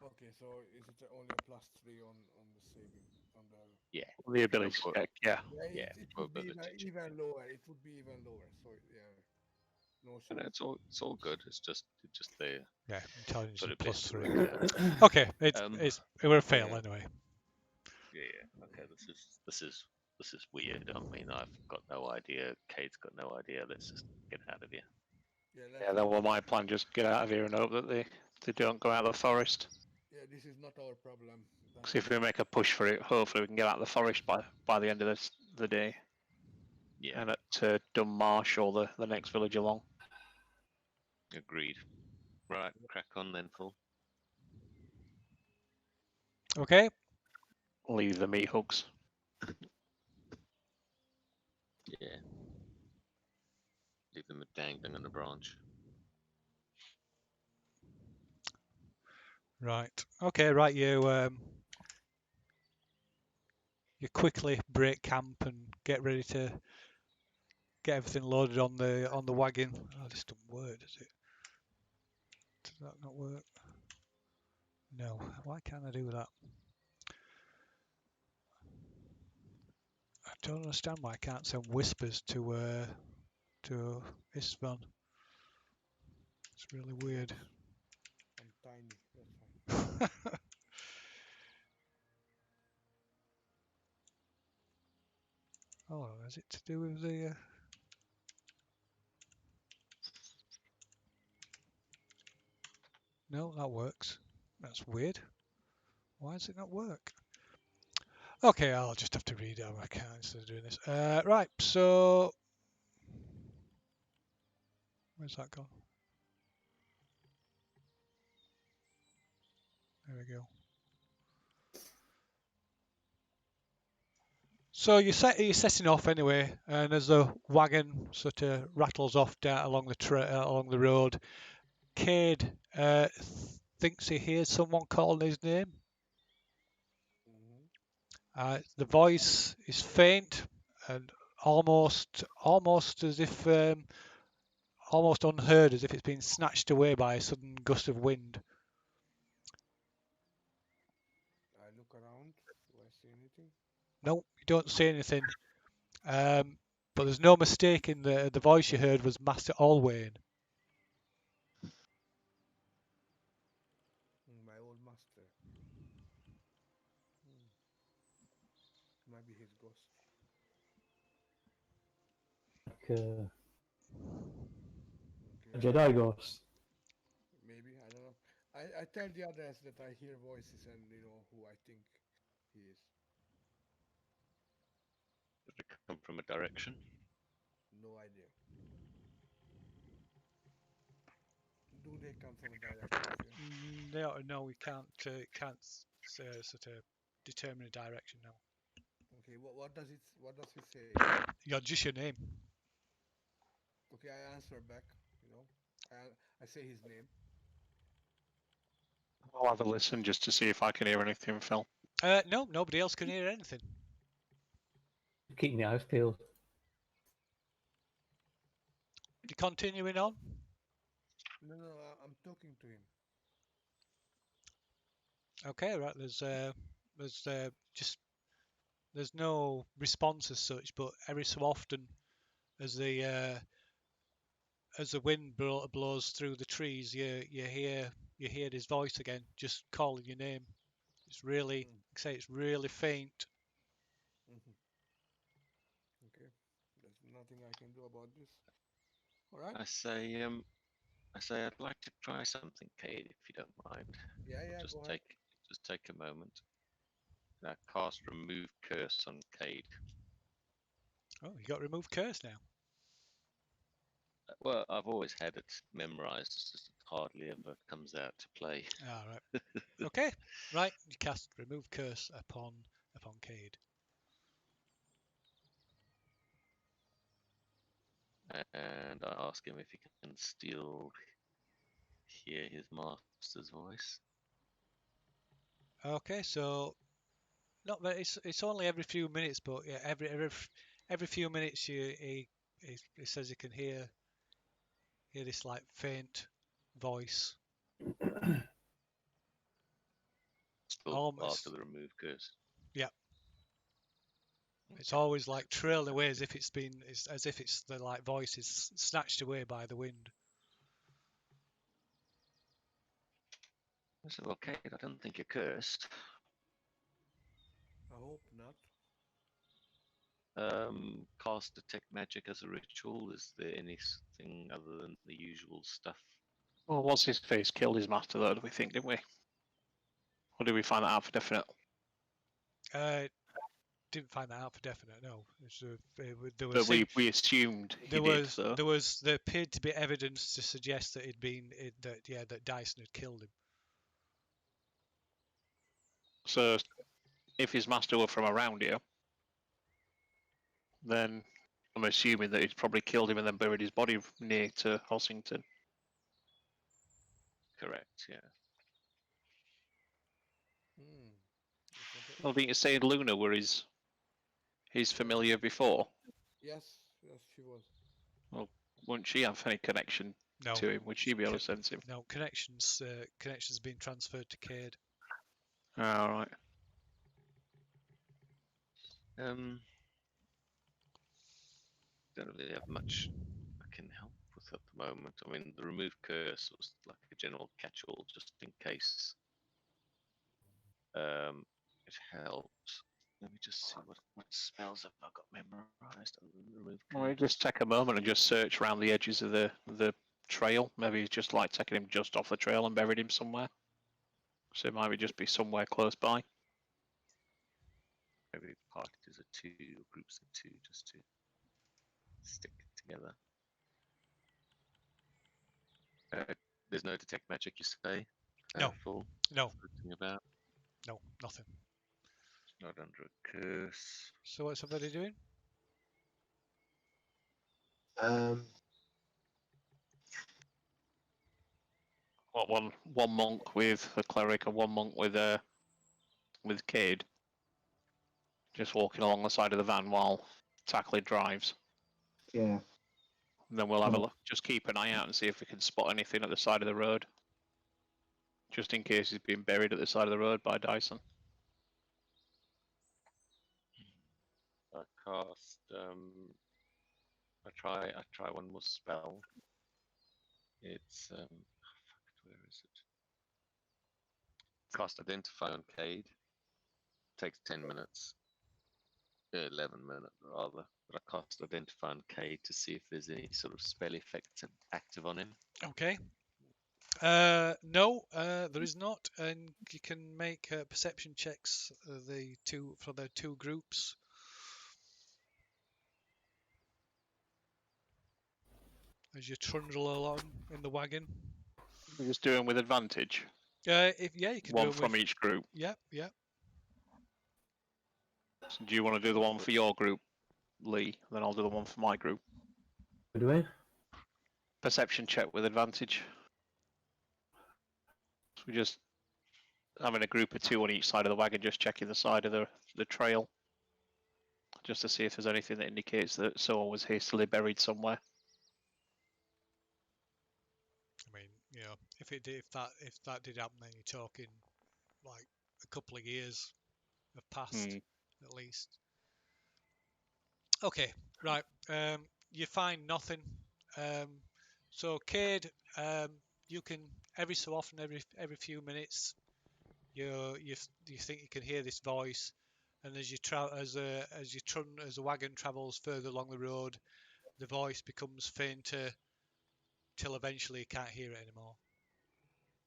Okay, so is it only a +3 on the saving on the? Yeah. The ability for- check, yeah. Yeah, Yeah, it for would be ability check. even lower. It would be even lower. So yeah, no And chance. it's all good. It's just there. Yeah, intelligence But is a bit +3. Okay, it will fail yeah. anyway. Yeah. Okay. This is weird. I mean, I've got no idea. Cade's got no idea. Let's just get out of here. Yeah, Yeah, that was my plan. Just get out of here and hope that they don't go out of the forest. Yeah, this is not our problem. Because if we make a push for it, hopefully we can get out of the forest by the end of the day. Yeah. And at Saltmarsh or the next village along. Agreed. Right. Crack on then, Full. Okay. Leave the meat hooks. Yeah. Leave them dangling on the branch. Right. Okay. Right. You quickly break camp and get ready to get everything loaded on the wagon. Oh, this doesn't work, does it? Does that not work? No. Why can't I do that? I don't understand why I can't send whispers to Istvan. It's really weird. I'm tiny. That's fine. Oh, is it to do with the? No, that works. That's weird. Why does it not work? Okay, I'll just have to read out my account instead of doing this. Right, so where's that gone? There we go. So you're setting off anyway, and as the wagon sort of rattles off down along along the road, Cade thinks he hears someone calling his name. The voice is faint and almost as if almost unheard, as if it's been snatched away by a sudden gust of wind. I look around. Do I see anything? No, you don't see anything. But there's no mistaking the voice you heard was Master Allwayne. My old master. Might be his ghost. A Okay, Jedi ghost. maybe, I don't know. I tell the others that I hear voices and you know who I think he is. Does it come from a direction? No idea. Do they come from a direction? No, we can't sort of determine a direction now. Okay, what does he say? Yeah, just your name. Okay, I answer back. You know, I say his name. I'll have a listen just to see if I can hear anything, Phil. No, nobody else can hear anything. Keeping the eyes peeled. You continuing on? No, I'm talking to him. Okay, right. There's no response as such, but every so often, as the wind blows through the trees, you hear his voice again, just calling your name. It's really, like I say, it's really faint. Okay, there's nothing I can do about this. All right. I say I'd like to try something, Cade, if you don't mind. Yeah, Just go ahead. take a moment. I cast Remove Curse on Cade. Oh, you got remove curse now. Well, I've always had it memorized. It's just it hardly ever comes out to play. Ah, right. Okay, right. You cast remove curse upon Cade. And I ask him if he can still hear his master Master's voice. Okay, so not that it's only every few minutes, but yeah, every few minutes he says he can hear this like faint voice, Still almost. after the remove curse. Yeah. It's always like trailing away as if as if it's the like voice is snatched away by the wind. I said, well, Cade, I don't think you're cursed. I hope not. Cast detect magic as a ritual. Is there anything other than the usual stuff? Well, what's his face killed his master, though, do we think, didn't we? Or did we find that out for definite? Didn't find that out for definite. No, there But was we assumed he there did, was though. there appeared to be evidence to suggest that that Dyson had killed him. So if his master were from around here, then I'm assuming that he's probably killed him and then buried his body near to Hossington. Correct, yeah. Hmm. Well, didn't you say Luna were his familiar before? Yes, yes, she was. Well, wouldn't she have any connection No, to him? Would she be able to sense him? no connections being transferred to Cade. All right. Don't really have much I can help with at the moment. I mean, the remove curse was like a general catch-all, just in case. It helped. Let me just see what spells have I got memorized other than remove curse. Well, just take a moment and just search around the edges of the trail. Maybe he's just like taking him just off the trail and buried him somewhere. So it might be just be somewhere close by. Maybe parties of two or groups of two, just to stick together. There's no detect magic, you say? No. Full. No, Floating about. no, nothing. It's not under a curse. So what's somebody doing? What, one monk with a cleric and one monk with Cade, just walking along the side of the van while Tackley drives. Yeah. And then we'll have a look. Just keep an eye out and see if we can spot anything at the side of the road, just in case he's been buried at the side of the road by Dyson. I cast. I try one more spell. It's where is it? Cast Identify on Cade. Takes 10 minutes. 11 minutes rather. But I cast Identify on Cade to see if there's any sort of spell effects active on him. Okay. No, there is not, and you can make perception checks for the two groups. As you trundle along in the wagon. We're just doing with advantage. You can One do it from with, each group. Yeah, yeah. So do you want to do the one for your group, Lee? Then I'll do the one for my group. What do we? Perception check with advantage. So we're just having a group of two on each side of the wagon, just checking the side of the trail, just to see if there's anything that indicates that someone was hastily buried somewhere. I mean, you know, if that did happen, then you're talking like a couple of years have passed at least. Okay, right. You find nothing. So Cade, you can every so often, every few minutes, you think you can hear this voice, and as the wagon travels further along the road, the voice becomes fainter till eventually you can't hear it anymore.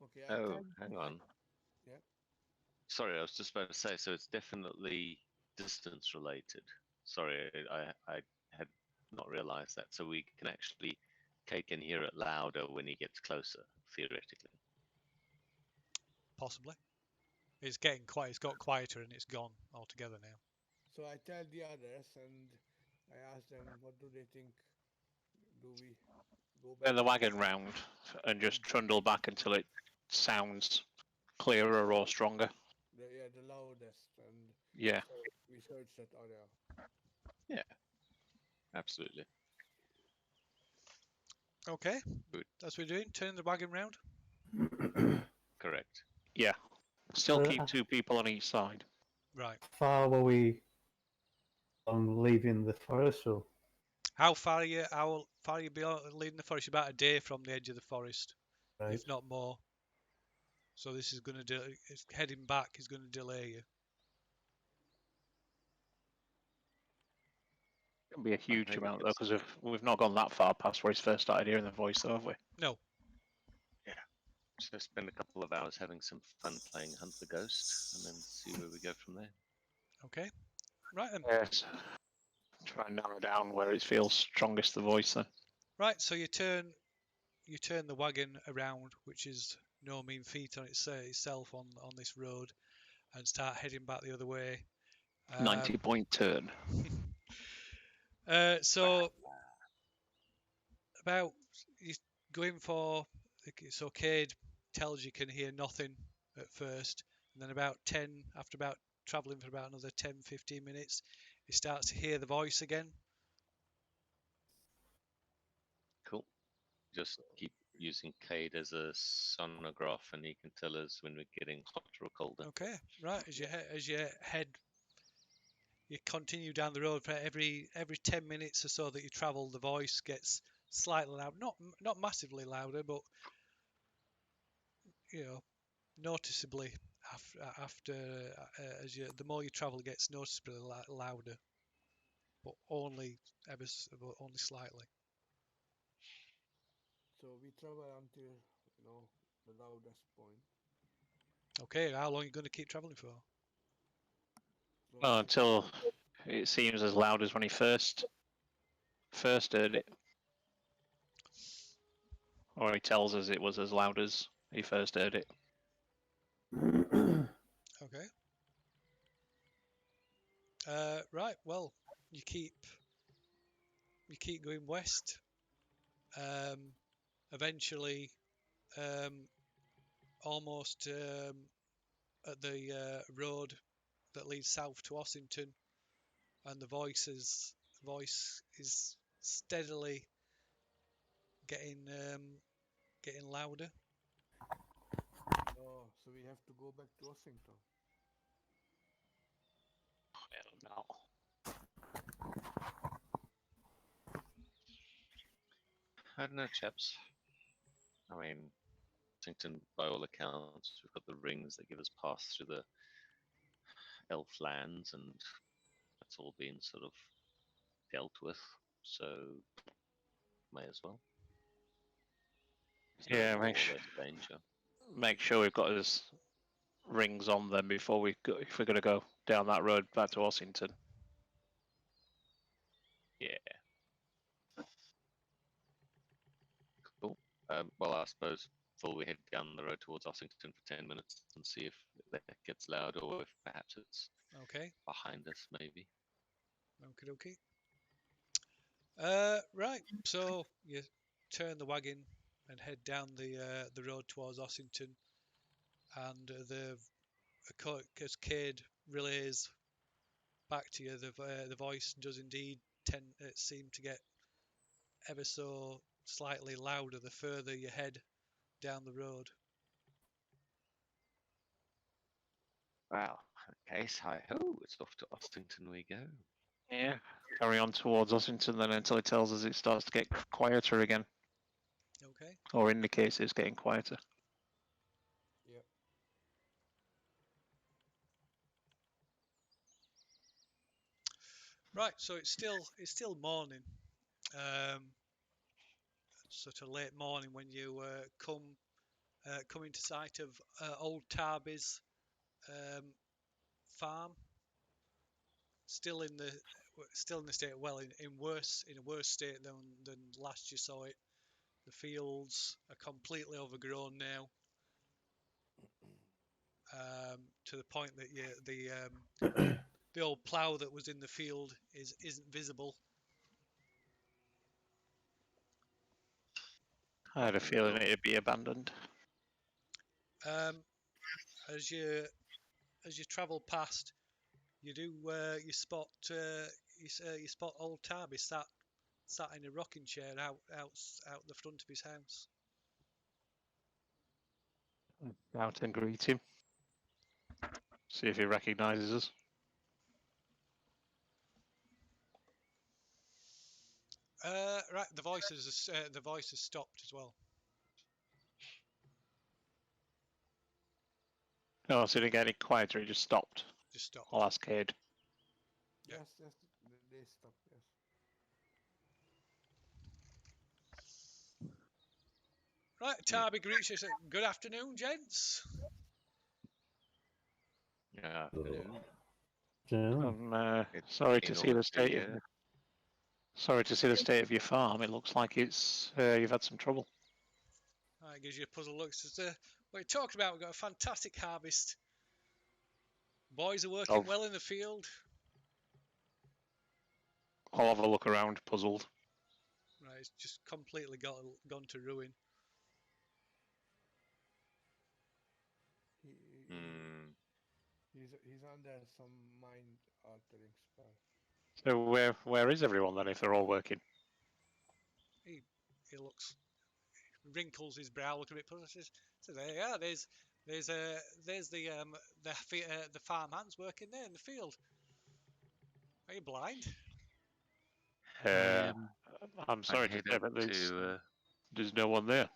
Okay. Oh, hang on. Yeah. Sorry, I was just about to say. So it's definitely distance related. Sorry, I had not realised that. So we can actually, Cade can hear it louder when he gets closer, theoretically. Possibly. It's got quieter and it's gone altogether now. So I tell the others and I ask them, what do they think? Do we go back? Turn the wagon round and just trundle back until it sounds clearer or stronger. The loudest, and Yeah. so we search that area. Yeah, absolutely. Okay, Good. that's what we're doing. Turn the wagon round. Correct. Yeah. Still keep Uh, 2 people on each side. Right. Far were we on leaving the forest, or How far are you? How far are you leaving the forest? About a day from the edge of the forest, right? if not more. So this is going to heading back is going to delay you. It can be a huge Maybe amount though, it's- because we've not gone that far past where he's first started hearing the voice, though, have we? No. So spend a couple of hours having some fun playing Hunt the Ghost, and then see where we go from there. Okay. Right then. Yes. Try and narrow down where it feels strongest, the voice then. Right. So you turn the wagon around, which is no mean feat on itself on this road, and start heading back the other way. 90-point turn. So about you go in for so Cade tells you can hear nothing at first, and then after about travelling for about another 10-15 minutes, he starts to hear the voice again. Cool. Just keep using Cade as a sonograph, and he can tell us when we're getting hotter or colder. Okay, right. As you head, you continue down the road for every 10 minutes or so that you travel, the voice gets slightly loud, not massively louder, but noticeably after the more you travel, it gets noticeably louder, but only slightly. So we travel until the loudest point. Okay, how long are you going to keep traveling for? So Well, until it seems as loud as when he first heard it. Or he tells us it was as loud as he first heard it. Okay. Right. Well, you keep going west. Eventually, almost at the road that leads south to Ossington, and the voice is steadily getting louder. oh, so we have to go back to Washington. I don't know. I don't know, chaps. I mean, Washington, by all accounts, we've got the rings that give us pass through the elf lands, and that's all been sort of dealt with. So, may as well. There's Yeah, no more or less danger. make sure we've got his rings on them before we go, if we're going to go down that road back to Ossington. Yeah. Cool. Well, I suppose before we head down the road towards Ossington for 10 minutes and see if that gets loud or if perhaps it's Okay. behind us, maybe. Okie dokie. Right. So you turn the wagon and head down the road towards Ossington, and as Cade relays back to you, the voice does indeed seem to get ever so slightly louder the further you head down the road. Well, okay, hi ho, it's off to Ossington we go. Yeah. Carry on towards Ossington then until he tells us it starts to get quieter again. Okay. Or indicates it's getting quieter. Yep. Right. So it's still morning. Sort of late morning when you come into sight of old Tarby's farm. Still in the state, well, in a worse state than last you saw it. The fields are completely overgrown now, to the point that the old plough that was in the field isn't visible. I had a feeling it'd be abandoned. As you travel past, you spot you spot old Tabby sat in a rocking chair out the front of his house. Out and greet him. See if he recognises us. Right, the voice has stopped as well. No, so it didn't get any quieter, it just stopped. Just stopped. I'll ask Cade. Yeah. Yes, they stop. Yes. Right, Tabby greets you. Says, "Good afternoon, gents." Yeah. Afternoon. Sorry to in see the order state to, of sorry to see the state of your farm. It looks like it's you've had some trouble. It gives you a puzzled look. Says, "What are you talking about? We've got a fantastic harvest. Boys are working well in the field." I'll have a look around, puzzled. Right, it's just completely gone to ruin. He's under some mind-altering spell. So where is everyone then if they're all working? He wrinkles his brow, looking a bit puzzled. Says, "Yeah, there's the farm hands working there in the field. Are you blind?" I'm sorry to head say, up but to. there's no one there.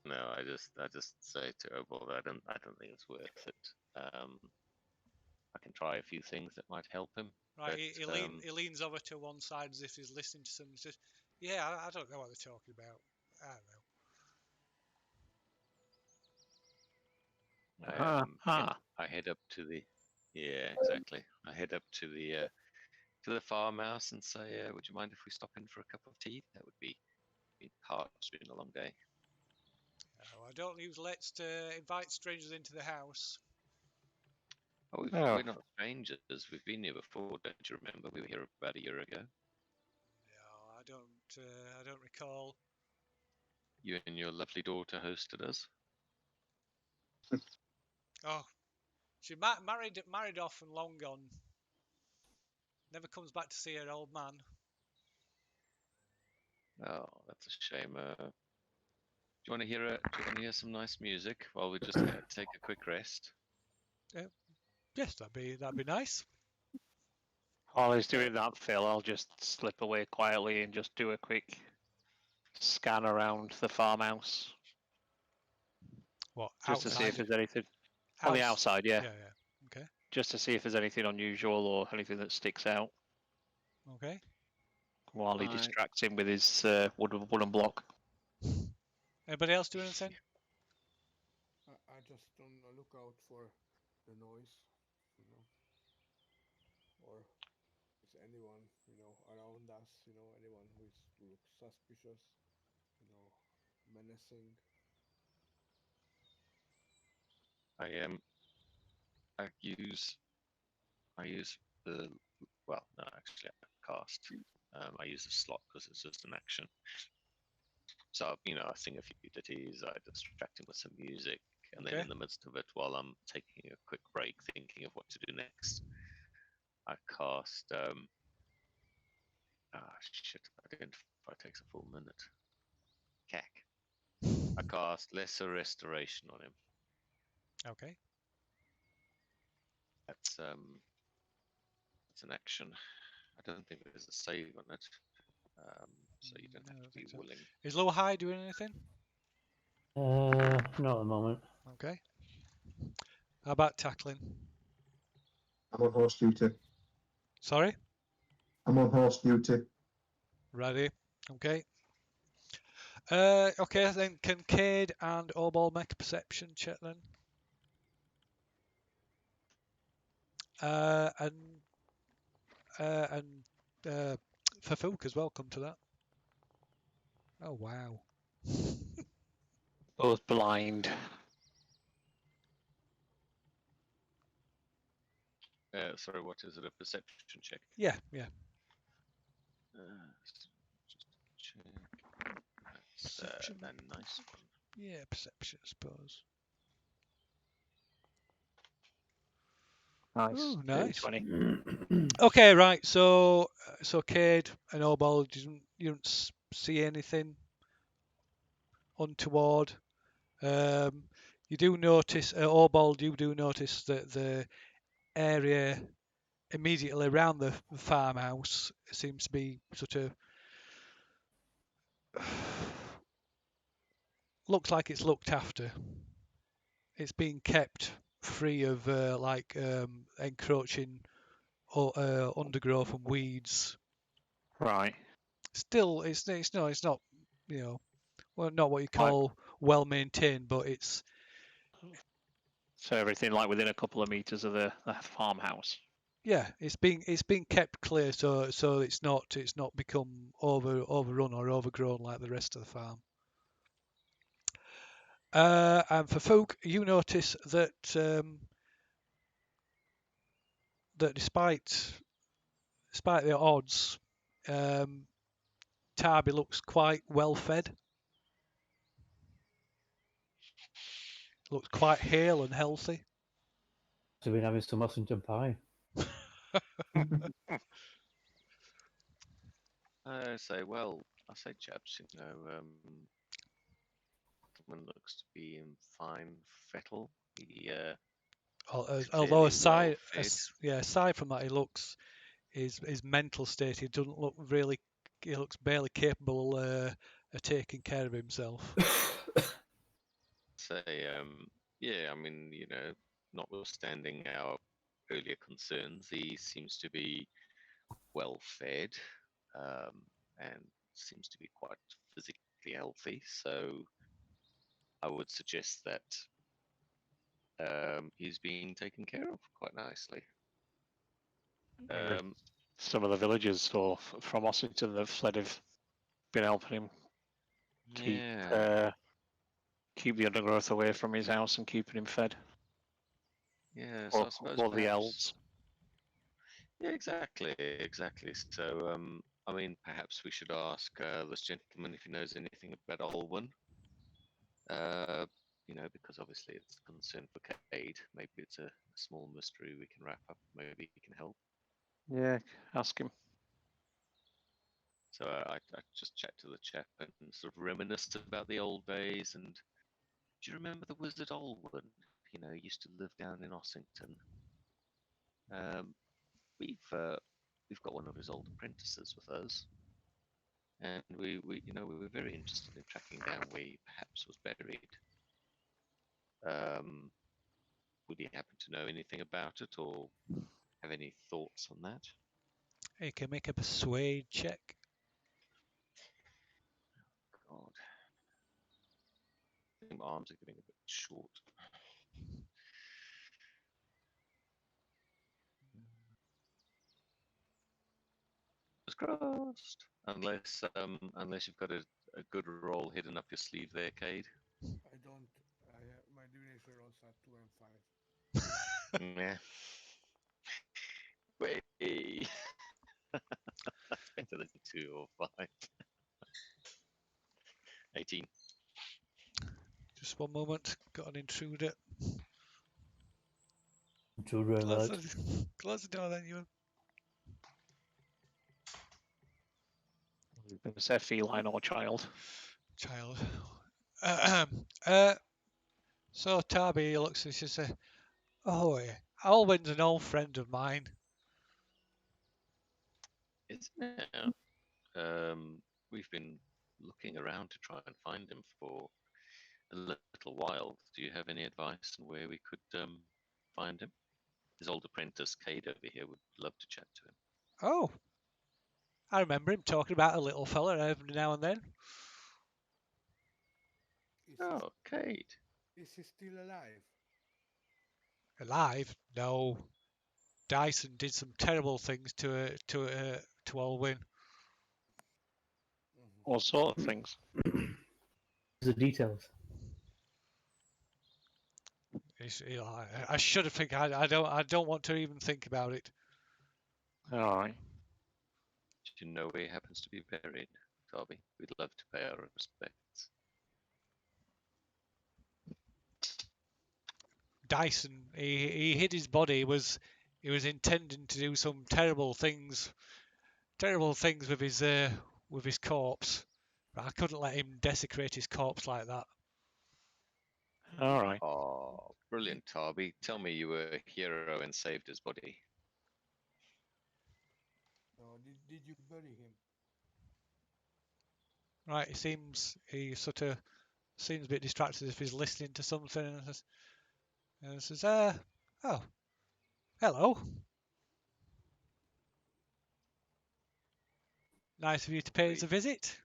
No, I just say to Obol, I don't think it's worth it. I can try a few things that might help him. Right, But, he leans over to one side as if he's listening to something. He says, "Yeah, I don't know what they're talking about. I don't know." I head up to the. Yeah, exactly. I head up to the farmhouse and say, "Would you mind if we stop in for a cup of tea? That would be hard. It's been a long day." I don't use lets to invite strangers into the house. Oh, we're not strangers. We've been here before, don't you remember? We were here about a year ago. No, I don't recall. You and your lovely daughter hosted us. Oh, she married off and long gone. Never comes back to see her old man. Oh, that's a shame. Do you want to hear some nice music while we just take a quick rest? Yes, that'd be nice. While he's doing that, Phil, I'll just slip away quietly and just do a quick scan around the farmhouse. What? Just outside? To see if there's anything on the outside, yeah. Yeah. Okay. Just to see if there's anything unusual or anything that sticks out. Okay. While he distracts him with his wooden block. Anybody else doing anything? I just on a lookout for the noise, or is anyone, around us, anyone who looks suspicious, menacing. I use the no, actually I cast. I use the slot because it's just an action. So I sing a few ditties, I distract him with some music, and then in the midst of it, while I'm taking a quick break, thinking of what to do next, I cast. Shit! Identify takes a full minute. Cack. I cast Lesser Restoration on him. Okay. That's an action. I don't think there's a save on it, so you don't have to be willing. Is Low High doing anything? Not at the moment. Okay. How about tackling? I'm on horse duty. Sorry? I'm on horse duty. Ready. Okay. Okay, then can Cade and Obol make a perception check then? And Fafouk as well, come to that. Oh, wow. Both blind. Sorry, what is it? A perception check? Yeah. Just check. That's a nice one. Yeah, perception, I suppose. Nice. Ooh, Dirty nice. 20. Okay, right. So Cade and Obal, you don't see anything untoward. You do notice, Obal, you do notice that the area immediately around the farmhouse seems to be sort of looks like it's looked after. It's being kept free of encroaching undergrowth and weeds. Right. Still, it's not not what you Right. call well maintained, but it's So everything like within a couple of meters of the farmhouse. yeah, it's being kept clear so it's not become overrun or overgrown like the rest of the farm. And for Fook, you notice that that despite the odds, Tarby looks quite well fed. Looks quite hale and healthy. So we're having some Ossington pie. I say, chaps, someone looks to be in fine fettle. He Although clearly well fed. aside from that, he looks his mental state. He doesn't look really. He looks barely capable of taking care of himself. Notwithstanding our earlier concerns, he seems to be well fed, and seems to be quite physically healthy. So I would suggest that he's being taken care of quite nicely. Some of the villagers from Ossington that fled have been helping him keep the undergrowth away from his house and keeping him fed. Yes, or, I suppose or the perhaps- elves. Yeah, exactly. So, perhaps we should ask this gentleman if he knows anything about Olwen. Because obviously it's a concern for Cade. Maybe it's a small mystery we can wrap up. Maybe he can help. Yeah, ask him. So I just chat to the chap and sort of reminisce about the old days. And do you remember the wizard Olwen? He used to live down in Ossington. We've got one of his old apprentices with us, and we were very interested in tracking down where he perhaps was buried. Would he happen to know anything about it, or have any thoughts on that? You can make a persuade check. God, I think my arms are getting a bit short. Crossed. Unless you've got a good roll hidden up your sleeve there, Cade. I don't. My divination rolls are 2 and 5. Yeah. Wait. That's better than 2 or 5. 18. Just one moment. Got an intruder. Intruder alert. Close the door then, you. You can say feline or child. Child. So Tarby looks and she says, "Oh, yeah, Alwyn's an old friend of mine." Isn't it? We've been looking around to try and find him for a little while. Do you have any advice on where we could find him? His old apprentice, Cade, over here, would love to chat to him. Oh, I remember him talking about a little fella every now and then. Cade. Is he still alive? Alive? No. Dyson did some terrible things to Alwyn. All sort of things. The details. I should have think. I don't want to even think about it. All right. Do you know where he happens to be buried, Darby? We'd love to pay our respects. Dyson, he hid his body. he was intending to do some terrible things with his corpse, but I couldn't let him desecrate his corpse like that. All right. Oh, brilliant, Tarby. Tell me you were a hero and saved his body. No, did you bury him? Right, he sort of seems a bit distracted if he's listening to something, and says, oh, hello. Nice of you to pay us a visit.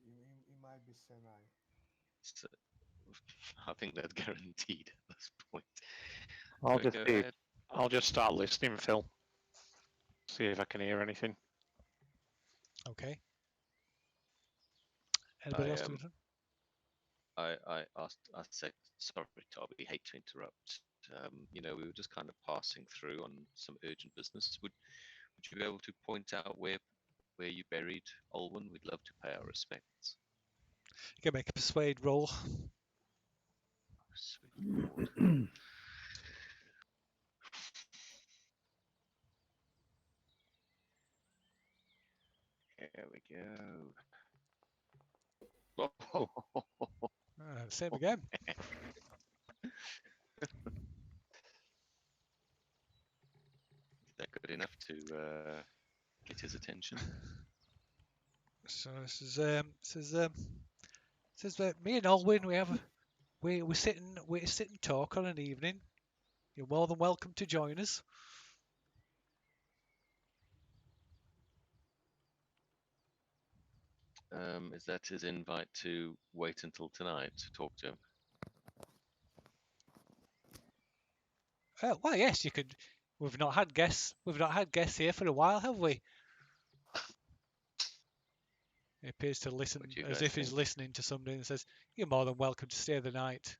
He might be senile. So, I think that's guaranteed at this point. I'll Go ahead. I'll just start listening, Phil. See if I can hear anything. Okay. Anybody else do it? I said, sorry, Toby, hate to interrupt. You know, we were just kind of passing through on some urgent business. Would you be able to point out where you buried Olwen? We'd love to pay our respects. You can make a persuade roll. Oh, sweet Lord. Here we go. Oh, Same again. is that good enough to get his attention? So this is me and Olwyn, we sit and talk on an evening. You're more than welcome to join us. Is that his invite to wait until tonight to talk to him? Well, yes, you could. We've not had guests here for a while, have we? He appears to listen What do you as guys if he's think? listening to somebody and says, "You're more than welcome to stay the night."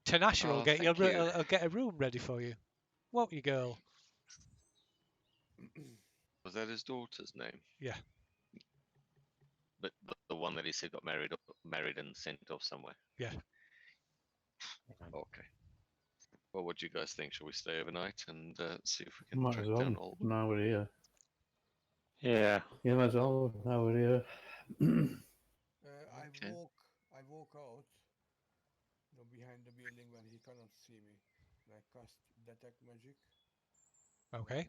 Tanasha will Oh, get thank you. I'll get a room ready for you. Won't you, girl? Was that his daughter's name? Yeah. But the one that he said got married and sent off somewhere. Yeah. Okay. Well, what do you guys think? Shall we stay overnight and see if we can Might track as well. down Olwen? Now we're here. Yeah. Yeah, might as well. Now we're here. Okay. I walk out, behind the building where he cannot see me, and I cast detect magic. Okay.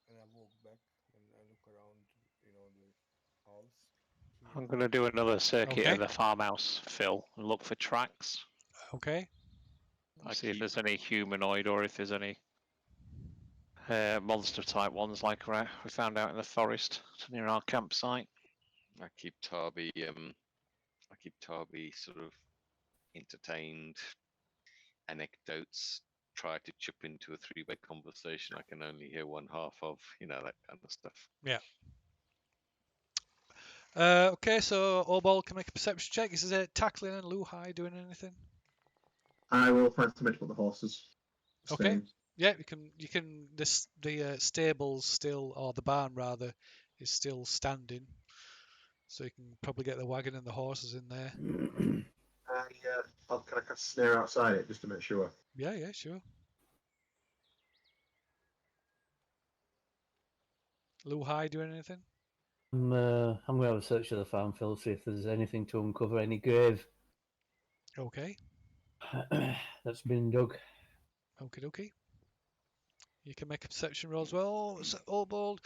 And I walk back and I look around, the house. I'm going to do another circuit Okay. of the farmhouse, Phil, and look for tracks. Okay. See if there's any humanoid or if there's any monster type ones like we found out in the forest near our campsite. I keep Tarby sort of entertained. Anecdotes. Try to chip into a three-way conversation I can only hear one half of. That kind of stuff. Yeah. Okay, so Obol can make a perception check. Is it Tackling and Luhai doing anything? I will try to mention the horses. Okay. Staying. Yeah, you can. The stables still, or the barn rather, is still standing, so you can probably get the wagon and the horses in there. Can I cast snare outside it just to make sure? Yeah, sure. Luhai doing anything? I'm going to have a search of the farm, Phil, see if there's anything to uncover, any grave Okay. that's been dug. Okie dokie. You can make a perception roll as well. So, Obald.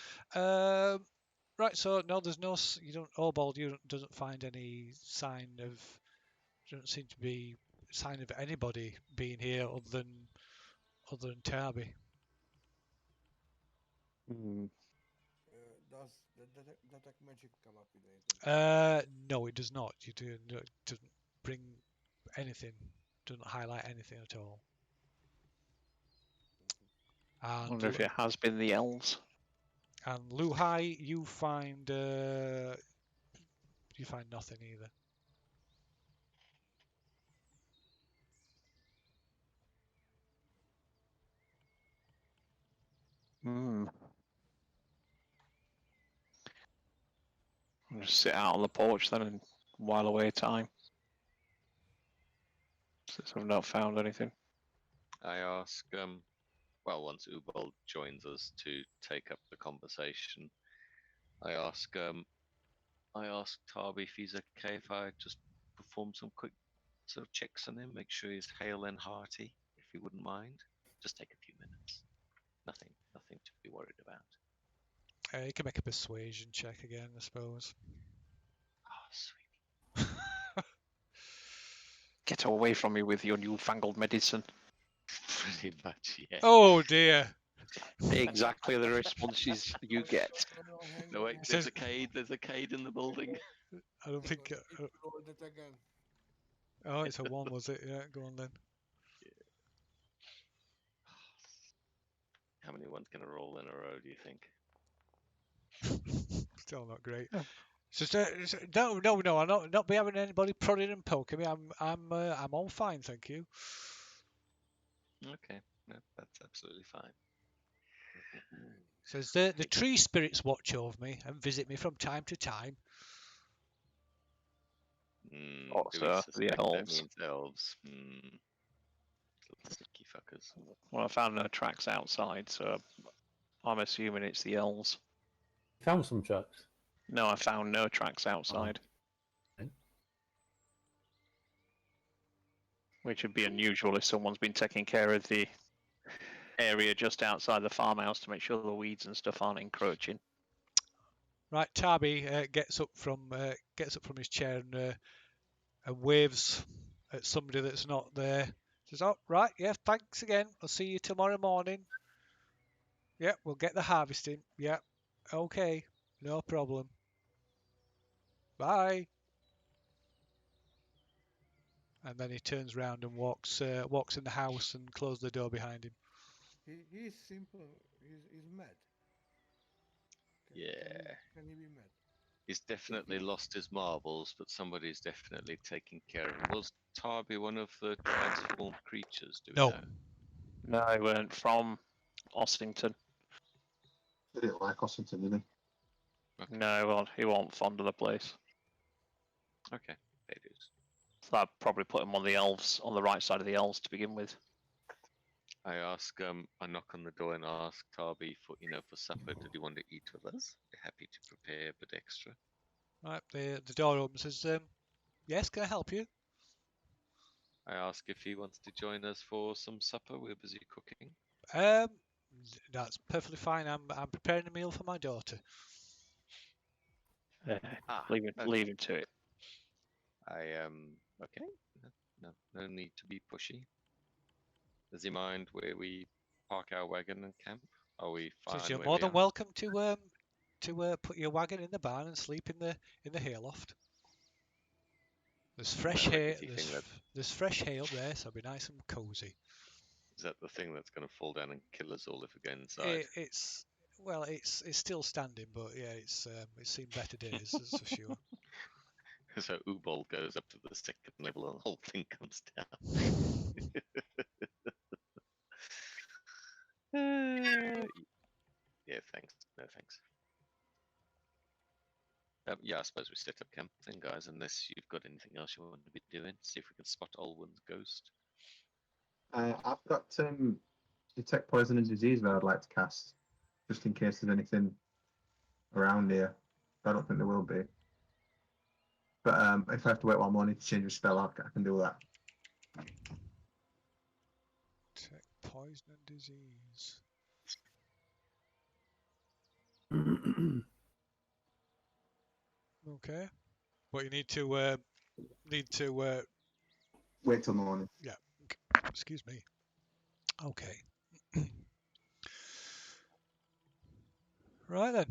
Right. So no, there's no. You don't. Obald. Doesn't find any sign of. Doesn't seem to be sign of anybody being here other than Tarby. Does the detect magic come up with anything? No, it does not. It doesn't bring anything. Doesn't highlight anything at all. I And wonder if it has been the elves. And Luhai, you find nothing either. I'll just sit out on the porch then and while away time. Since I've not found anything. I ask, well, once Ubald joins us to take up the conversation, I ask Tarby if he's okay if I just perform some quick sort of checks on him, make sure he's hale and hearty, if he wouldn't mind. Just take a few minutes. Nothing to be worried about. You can make a persuasion check again, I suppose. Oh, sweet. Get away from me with your newfangled medicine. Pretty much, yeah. Oh dear. Exactly the responses you get. No, wait, It there's says- a Cade. There's a Cade in the building. I don't think. Rolled it again. Oh, it's a 1, was it? Yeah, go on then. How many ones can I roll in a row, do you think? Still not great. Oh. No. I'm not be having anybody prodding and poking me. I'm all fine, thank you. Okay, no, that's absolutely fine. Says the tree spirits watch over me and visit me from time to time. Do we Also, suspect the that elves. means elves? Little sneaky fuckers. Well, I found no tracks outside, so I'm assuming it's the elves. Found some tracks. No, I found no tracks outside. Okay. Which would be unusual if someone's been taking care of the area just outside the farmhouse to make sure the weeds and stuff aren't encroaching. Right, Tarby gets up from his chair and waves at somebody that's not there. Says, "Oh, right, yeah, thanks again. I'll see you tomorrow morning. Yeah, we'll get the harvesting. Yeah, okay, no problem. Bye." And then he turns round and walks in the house and closes the door behind him. He's simple. He's mad. Yeah. Can he be mad? He's definitely lost his marbles, but somebody's definitely taking care of him. Was Tarby one of the transformed creatures? Do we No. know? No, I weren't from Ossington. He didn't like Ossington, did he? Okay. No, well, he wasn't fond of the place. Okay, they do. So I'd probably put him on the elves, on the right side of the elves to begin with. I ask, I knock on the door and ask Tarby for supper. Did he want to eat with us? We're happy to prepare a bit extra. Right, the door opens. Says, "Yes, can I help you?" I ask if he wants to join us for some supper. We're busy cooking. That's perfectly fine. I'm preparing a meal for my daughter. Leave him to it. Okay. No need to be pushy. Does he mind where we park our wagon and camp? Are we fine? Says, "You're where more we than are? welcome to put your wagon in the barn and sleep in the hayloft. There's fresh Sound like a hay. key thing There's fresh hay up there, so it'll be nice and cosy." Is that the thing that's going to fall down and kill us all if we go inside? It's still standing, but yeah, it's seen better days, that's for sure. So Ubol goes up to the second level and the whole thing comes down. Yeah, thanks. No thanks. Yeah, I suppose we set up camp then, guys, unless you've got anything else you want to be doing. See if we can spot Olwen's ghost. I've got detect poison and disease that I'd like to cast, just in case there's anything around here. I don't think there will be. But if I have to wait one morning to change a spell, I can do that. Detect poison and disease. Okay, but you need to Wait till morning. yeah. Excuse me. Okay. Right then.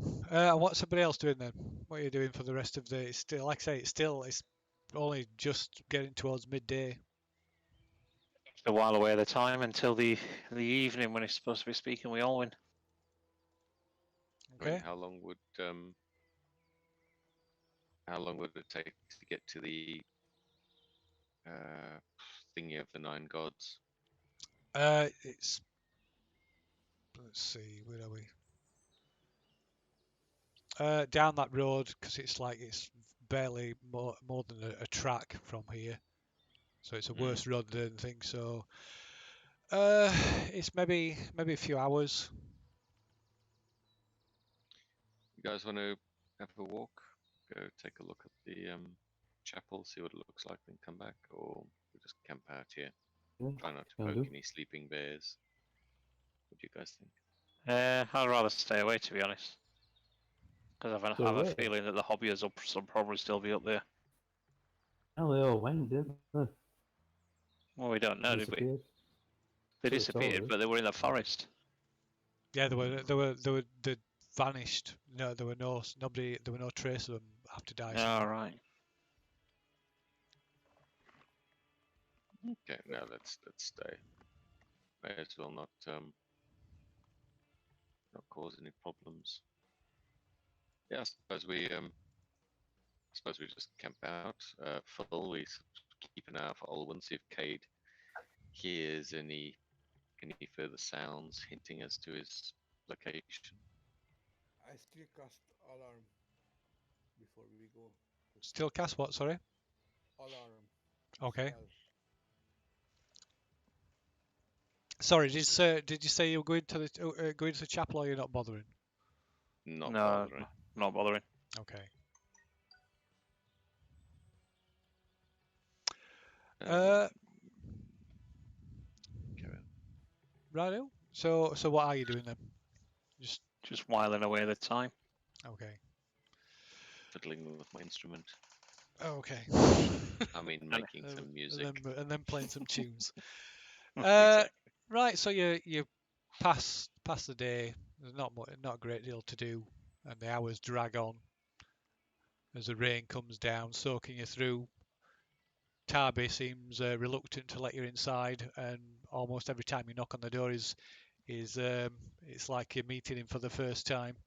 What's somebody else doing then? What are you doing for the rest of the day? It's still, like I say, it's only just getting towards midday. A while away at a time until the evening when he's supposed to be speaking with Olwen. I mean, Okay. how long would it take to get to the thingy of the 9 gods? It's let's see, where are we? Down that road, because it's barely more than a track from here. so it's a worse run than thing. So it's maybe a few hours. You guys want to have a walk? Go take a look at the chapel, see what it looks like, then come back, or we just camp out here. Yeah, Try not to can poke do. any sleeping bears. What do you guys think? I'd rather stay away, to be honest, because I Stay have a away? feeling that the hobbies will probably still be up there. Oh, they all went, didn't they? Well, we don't know, did we? Disappeared. They So it's all disappeared, of but they were in the forest. Yeah, they vanished. No, there were no trace of them after dying. All right. Okay, now let's stay. May as well not cause any problems. Yeah, I suppose we just camp out. Phil, we keep an eye out for Olwen, see if Cade hears any further sounds hinting as to his location. I still cast alarm before we go. Still cast what? Sorry. Alarm. Okay. Spell. Sorry. Did you say you were going to the chapel, or you're not bothering? Not No, bothering. not bothering. Okay. Carry on. Righto. So what are you doing then? Just whiling away the time. Okay. Fiddling with my instrument. Okay. I mean, making some music. And then playing some tunes. Exactly. Right. So you pass the day. There's not a great deal to do, and the hours drag on as the rain comes down, soaking you through. Tarby seems reluctant to let you inside, and almost every time you knock on the door is it's like you're meeting him for the first time.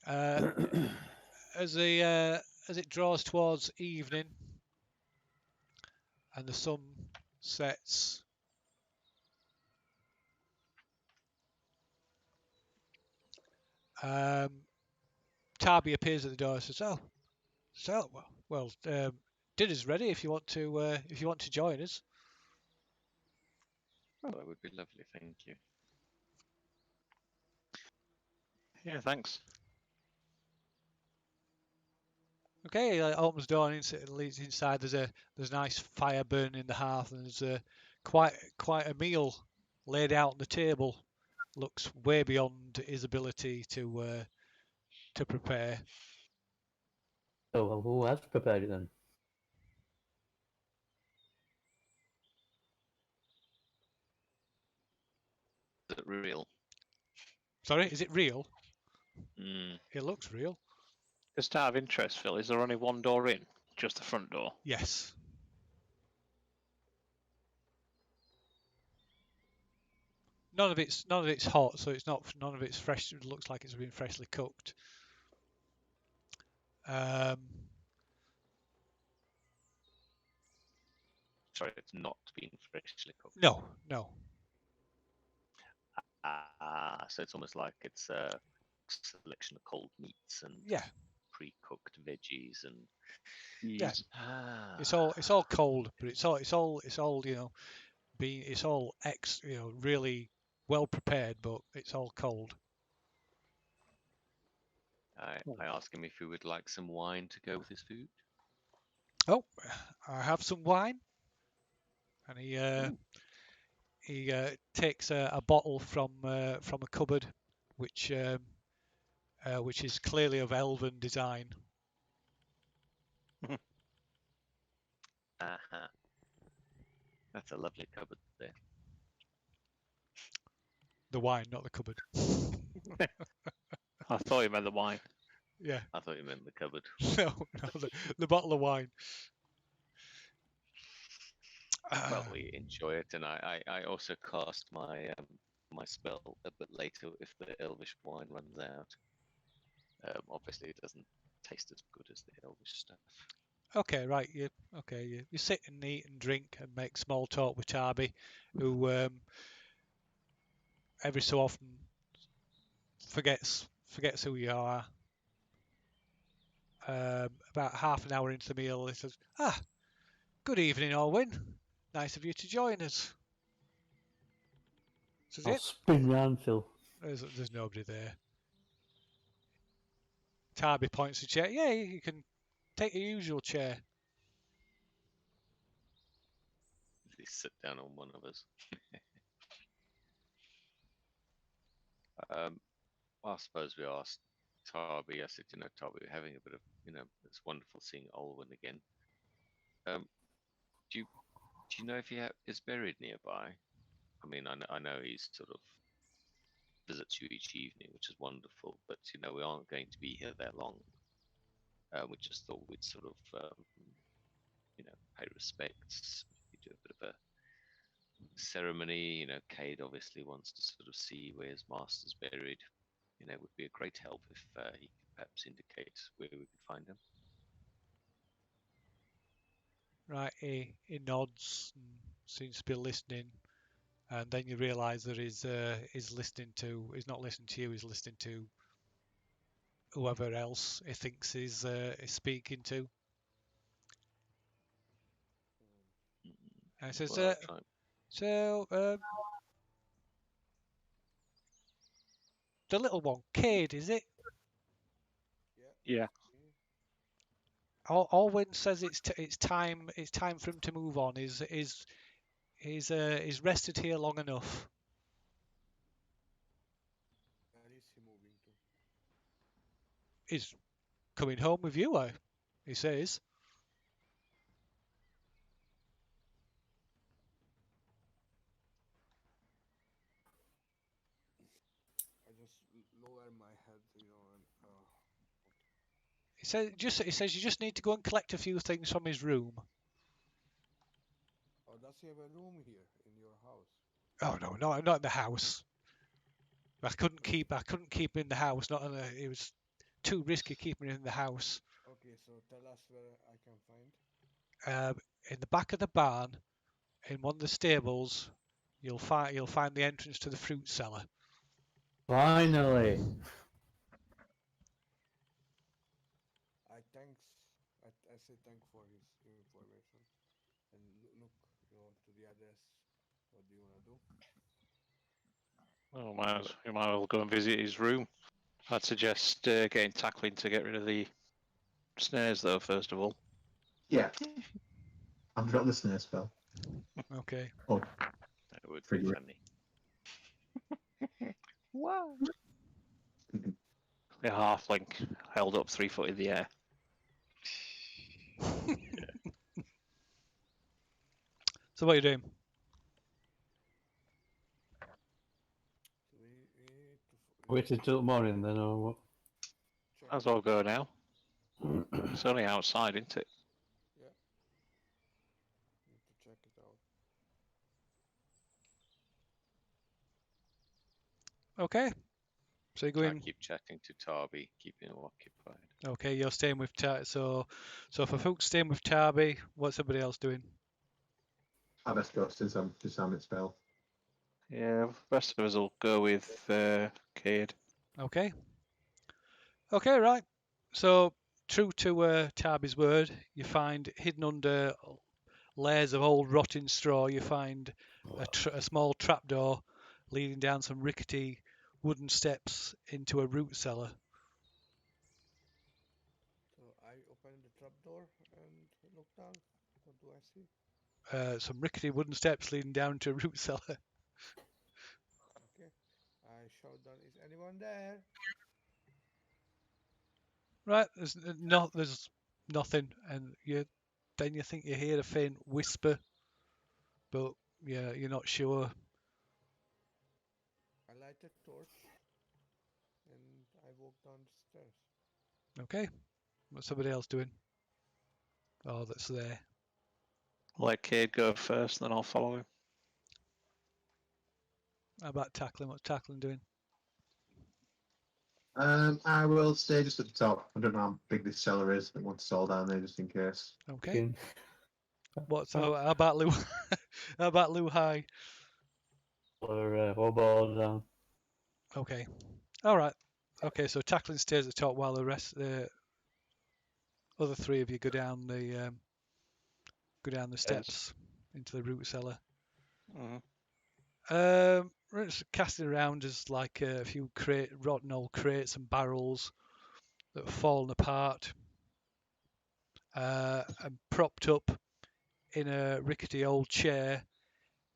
As it draws towards evening and the sun sets, Tarby appears at the door and says, "Oh, so well, dinner's ready if you want to join us." Oh, that would be lovely, thank you. Yeah, thanks. Okay, he opens the door and leads inside. There's a nice fire burning in the hearth, and there's quite a meal laid out on the table. Looks way beyond his ability to prepare. Oh, well, who has prepared it then? Is it real? Sorry, is it real? Mm. It looks real. Just out of interest, Phil, is there only one door in? Just the front door? Yes. None of it's hot, so none of it's fresh. It looks like it's been freshly cooked. Sorry, it's not been freshly cooked. No. So it's almost like it's a selection of cold meats and Yeah. pre-cooked veggies and Yeah. It's all cold, but it's all it's all really well prepared, but it's all cold. I ask him if he would like some wine to go with his food. Oh, I have some wine, and he takes a bottle from a cupboard, which is clearly of elven design. Uh-huh. That's a lovely cupboard there. The wine, not the cupboard. I thought you meant the wine. Yeah. I thought you meant the cupboard. No, the bottle of wine. Well, we enjoy it, and I also cast my my spell a bit later if the elvish wine runs out. Obviously, it doesn't taste as good as the elvish stuff. Okay, right. You sit and eat and drink and make small talk with Tarby, who every so often forgets who you are. About half an hour into the meal, he says, Good evening, Orwin. Nice of you to join us. This is I'll it. spin round, Phil. There's nobody there. Tarby points to the chair. Yeah, you can take your usual chair. They sit down on one of us. I suppose we asked Tarby. I said, Tarby, we're having a bit of, it's wonderful seeing Olwen again. Do you know if he is buried nearby? I mean, I know he's sort of visits you each evening, which is wonderful, but we aren't going to be here that long. We just thought we'd sort of, pay respects, maybe do a bit of a ceremony. Cade obviously wants to sort of see where his master's buried. It would be a great help if he could perhaps indicate where we could find him. Right, he nods and seems to be listening, and then you realise that he's not listening to you, he's listening to whoever else he thinks is speaking to. And he says, Well, I'll try. so the little one, Cade, is it? Yeah. Alwyn says it's time for him to move on. He's rested here long enough. Where is he moving to? He's coming home with you, he says. I just lower my head, and He says you just need to go and collect a few things from his room. oh, does he have a room here in your house? Oh no, not in the house. I couldn't keep him in the house. It was too risky keeping him in the house. Okay, so tell us where I can find. In the back of the barn, in one of the stables, you'll find the entrance to the fruit cellar. Finally. I say thanks for his information, and look, to the address. What do you want to do? Well, you might well go and visit his room. I'd suggest getting tackling to get rid of the snares, though, first of all. Yeah. I've got the snare spell. Okay. Oh, That would be Figure it. funny. What? The halfling held up 3 foot in the air. So what are you doing? So we need to Wait until the morning then, or what? check. Might as well go now. It's only outside, isn't it? Yeah. Need to check it out. Okay. So you're Try going. and keep chatting to Tarby, keeping him occupied. Okay, you're staying with So for folks staying with Tarby, what's everybody else doing? I best go since I'm disarming spell. Yeah, the rest of us will go with Cade. Okay. Okay, right. So true to Tarby's word, you find hidden under layers of old rotting straw, you find a small trapdoor leading down some rickety wooden steps into a root cellar. So I open the trapdoor and look down. What do I see? Some rickety wooden steps leading down to a root cellar. Okay. I shout down. Is anyone there? Right, there's nothing, and then you think you hear a faint whisper, but yeah, you're not sure. I light a torch and I walk down the stairs. Okay, what's somebody else doing? Oh, that's there. Let Cade go first, then I'll follow him. How about tackling? What's tackling doing? I will stay just at the top. I don't know how big this cellar is. I want to all down there just in case. Okay. How about Lou? How about Lou High? Or ball down. Okay. All right. Okay, so tackling stays at the top while the other three of you go down Go down the steps into the root cellar. Mhm. It's casting around as like a few rotten old crates and barrels that have fallen apart. And propped up in a rickety old chair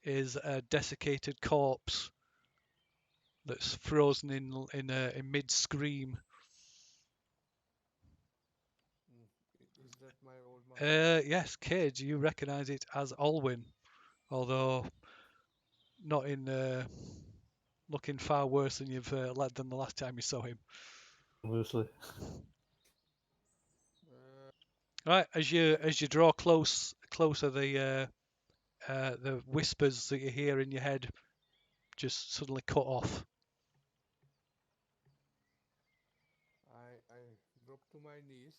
is a desiccated corpse that's frozen in mid scream. Is that my old master? Yes, Cade, you recognise it as Olwyn, although not in looking far worse than you've led than the last time you saw him. Obviously. Right, as you draw closer, the whispers that you hear in your head just suddenly cut off. I drop to my knees.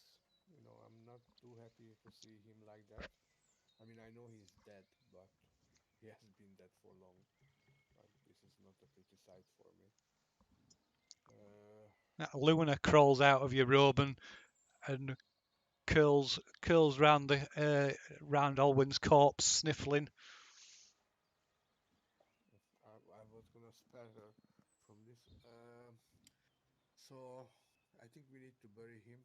You know, I'm not too happy to see him like that. I mean, I know he's dead, but he has been dead for long. Like, this is not a pretty sight for me. Luna crawls out of your robe and curls round round Olwyn's corpse, sniffling. I was gonna spare her from this. So I think we need to bury him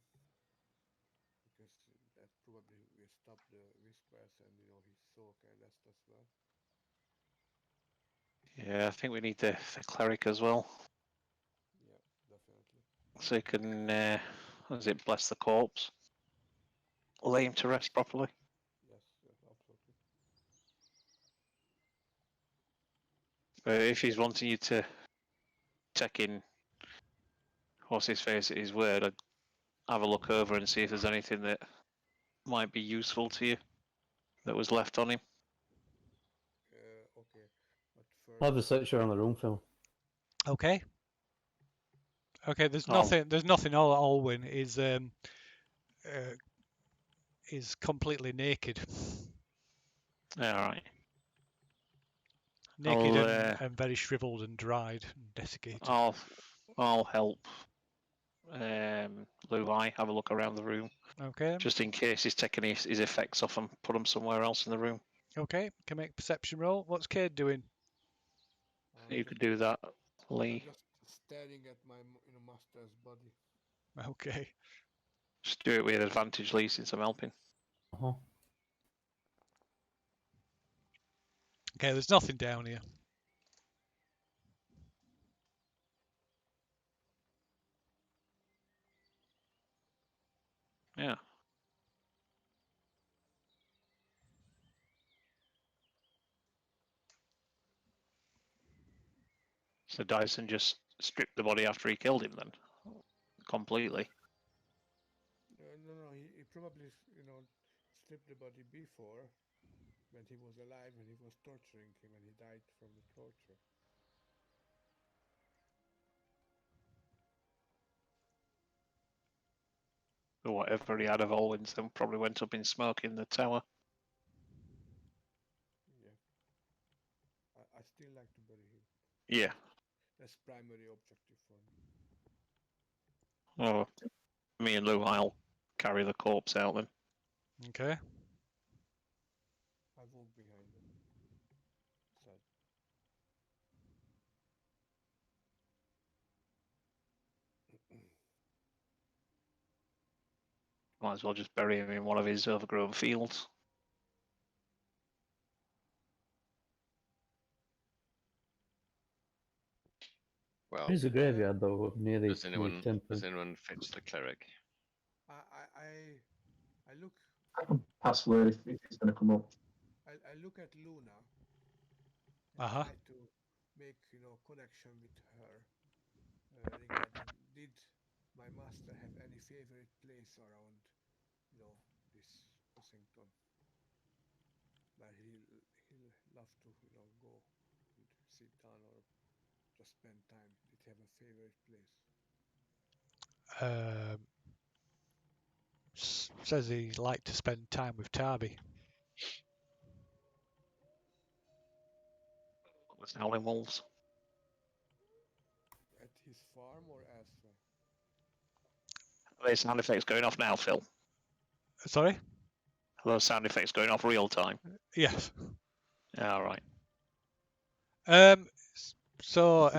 because that probably will stop the whispers, and you know he's so careless as well. Yeah, I think we need the cleric as well, Yeah, definitely. so he can, as it bless the corpse, lay him to rest properly. Yes, absolutely. But if he's wanting you to check in, what's his face at his word, I'd have a look over and see if there's anything that might be useful to you that was left on him. Okay, but I'll have a first, search around the room, Phil. Okay. Okay. There's Oh. nothing. There's nothing. Olwyn is completely naked. All right. Naked I'll, and very shriveled and dried and desiccated. I'll help Luai have a look around the room, Okay. just in case he's taking his effects off and put them somewhere else in the room. Okay. Can make a perception roll. What's Cade doing? You could do that, I'm Lee. just staring at my master's body. Okay. Just do it with advantage, Lee, since I'm helping. Uh-huh. Okay. There's nothing down here. Yeah. So Dyson just stripped the body after he killed him, then completely. No, he probably stripped the body before when he was alive and he was torturing him and he died from the torture. Or whatever he had of Olwyn's, then probably went up in smoke in the tower. Yeah. I still like to bury him. Yeah. That's primary objective for me. Oh, me and Lou, I'll carry the corpse out then. Okay. I walk behind them. Sad. Might as well just bury him in one of his overgrown fields. Well, There's a graveyard though near the temple. does anyone fetch the cleric? I look. I can pass word if he's going to come up. I look at Luna. Uh-huh. Try to make connection with her regarding did my master have any favorite place around this Washington where he'll love to go and sit down or just spend time. Did he have a favorite place? Says he liked to spend time with Tarby. With howling wolves. At his farm or elsewhere? Are these sound effects going off now, Phil? Sorry? Are those sound effects going off real time? Yes. All right. So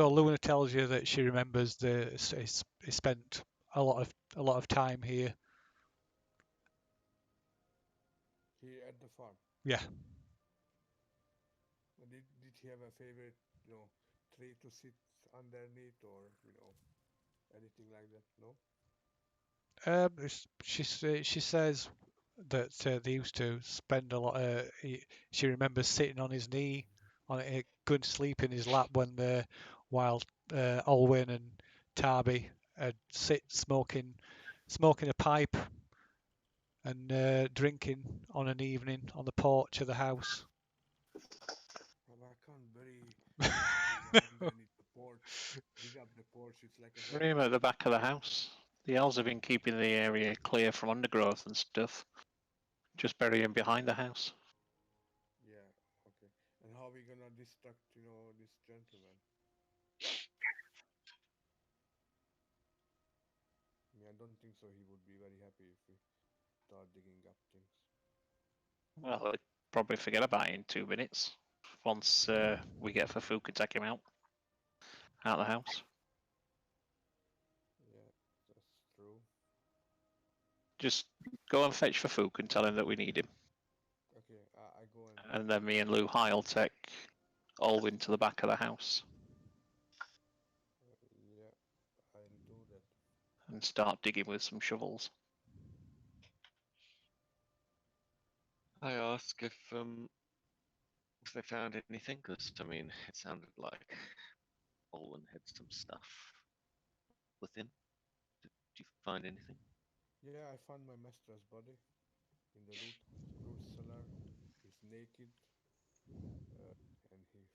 Luna tells you that she remembers he spent a lot of time here. Here at the farm. Yeah. Did he have a favorite, tree to sit underneath, or anything like that? No. She says that they used to spend a lot. She remembers sitting on his knee, going to sleep in his lap while Olwyn and Tarby sit smoking a pipe and drinking on an evening on the porch of the house. I can't bury underneath the porch. Dig up the porch. It's like a Put him at the back of the house. The elves have been keeping the area clear from undergrowth and stuff. Just bury him behind the house. Yeah. Okay. And how are we gonna distract, this gentleman? I don't think so. He would be very happy if we start digging up things. Well, they'd probably forget about it in 2 minutes. Once we get Fafuk and take him out of the house. Yeah, that's true. Just go and fetch Fafuk and tell him that we need him. Okay, I go and. And then me and Lou High will take Olwyn to the back of the house. Yeah, I'll do that. And start digging with some shovels. I ask if they found anything, because it sounded like Olin had some stuff with him. Did you find anything? Yeah, I found my master's body in the root cellar. He's naked, and his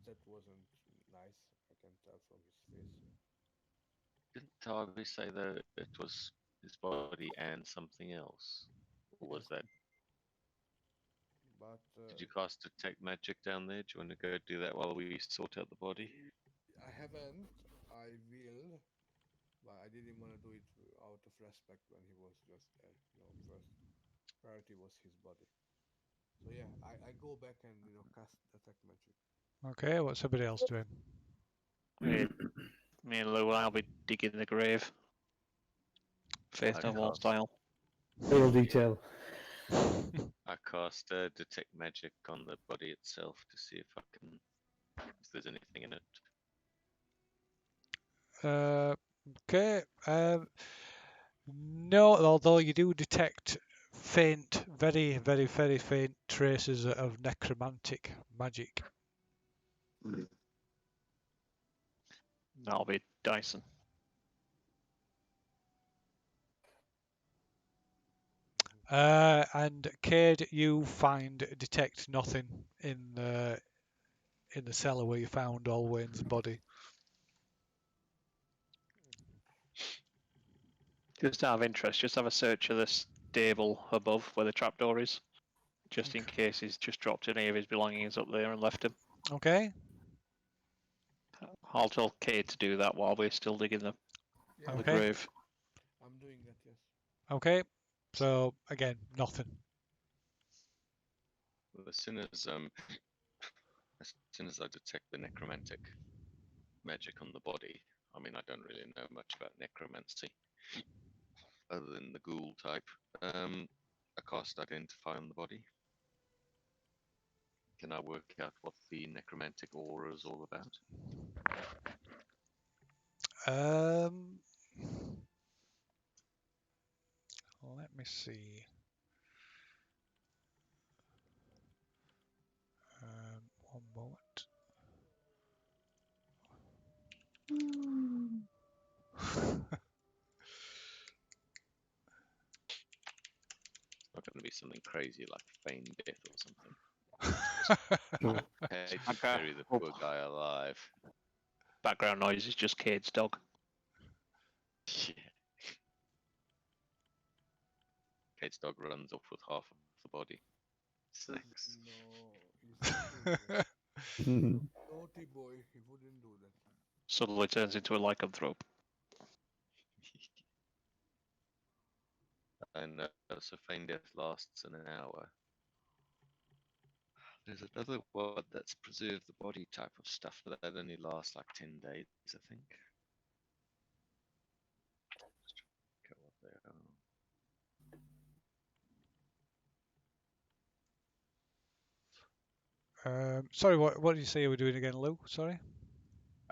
death wasn't nice. I can tell from his face. Didn't Tarby say that it was his body and something else? Or was that? But Did you cast detect magic down there? Do you want to go do that while we sort out the body? I haven't. I will, but I didn't want to do it out of respect when he was just there. First priority was his body. So yeah, I go back and cast detect magic. Okay, what's everybody else doing? Me and Lou I'll be digging the grave. Faith No More style. Real detail. I cast detect magic on the body itself to see if there's anything in it. Okay. No, although you do detect faint, very, very, very faint traces of necromantic magic. That'll be Dyson. And Cade, you detect nothing in the cellar where you found Olwayn's body. Just out of interest, just have a search of the stable above where the trapdoor is. Just in case he's just dropped any of his belongings up there and left them. Okay. I'll tell Cade to do that while we're still digging the grave. I'm doing that, yes. Okay. So again, nothing. Well, as soon as I detect the necromantic magic on the body, I don't really know much about necromancy other than the ghoul type. I cast identify on the body. Can I work out what the necromantic aura is all about? Let me see. One moment. It's not going to be something crazy like feigned death or something. Hey, to bury the poor guy alive. Background noise is just Cade's dog. Yeah. Cade's dog runs off with half of the body. Snacks. No, he's naughty boy. He wouldn't do that. Suddenly turns into a lycanthrope. And so feign death lasts an hour. There's another one that's preserve the body type of stuff, but that only lasts like 10 days, I think. Okay, what they are. Sorry, what did you say you were doing again, Lou? Sorry.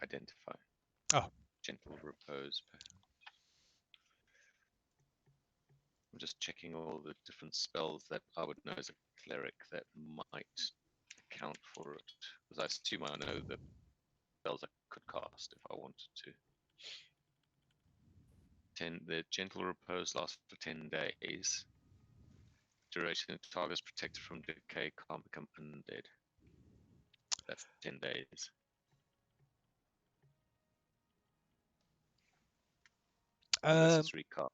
Identify. Oh. Gentle repose. I'm just checking all the different spells that I would know as a cleric that might account for it, because I assume I know the spells I could cast if I wanted to. The gentle repose lasts for 10 days. Duration, the target is protected from decay, can't become undead. That's 10 days. Unless it's recast.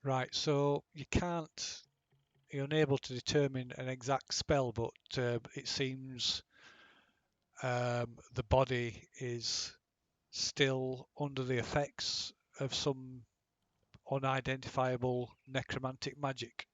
Right, so you're unable to determine an exact spell, but it seems the body is still under the effects of some unidentifiable necromantic magic.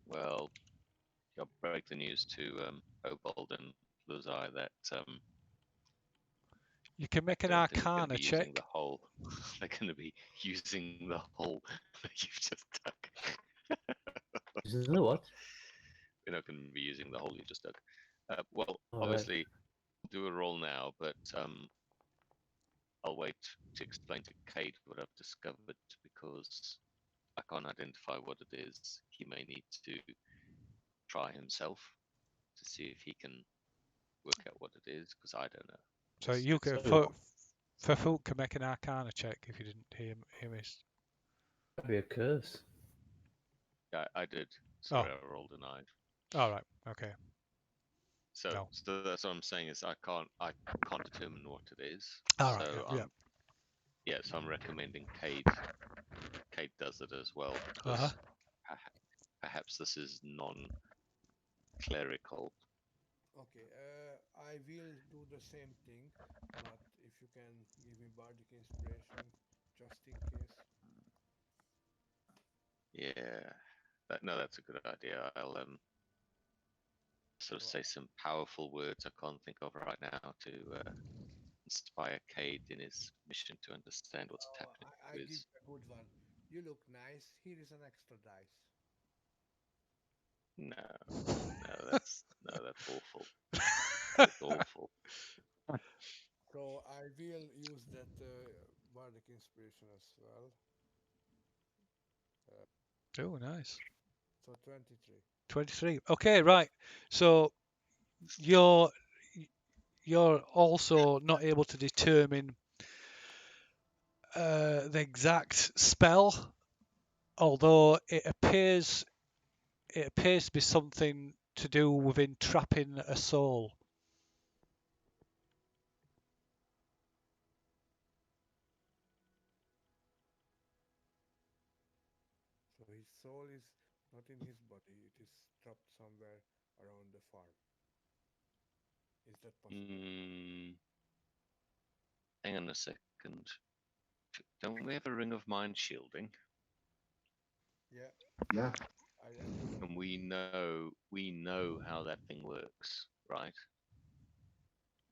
Well, I'll break the news to Obold and Luzai that You can make an don't think they're Arcana going to be using check. the hole. They're going to be using the hole that you've just dug. Using the what? They're not going to be using the hole you just dug. Well, All obviously, do a roll now, but I'll wait to explain to Cade what I've discovered because I can't identify what it is. He may need to try himself to see if he can work out what it is because I don't know. So It's- you it's can, a- for Fook can make an Arcana check if you didn't hear me. That'd be a curse. Yeah, I did. Sorry, I rolled a 9. All right. Okay. So, No. so that's what I'm saying is I can't determine what it is. All so right. yeah, so I'm recommending Cade does it as well Yeah. because perhaps this is non-clerical. Okay, I will do the same thing, but if you can give me bardic inspiration, just in case. Yeah, that's a good idea. I'll sort of say some powerful words I can't think of right now to inspire Cade in his mission to understand what's happening. I give you a good one. You look nice. Here is an extra dice. That's awful. That's awful. So I will use that bardic inspiration as well. Oh, nice. So 23. 23. Okay, right. So you're also not able to determine the exact spell, although it appears to be something to do with entrapping a soul. So his soul is not in his body, it is trapped somewhere around the farm. Is that possible? Hang on a second. Don't we have a ring of mind shielding? Yeah. Yeah. And we know how that thing works, right?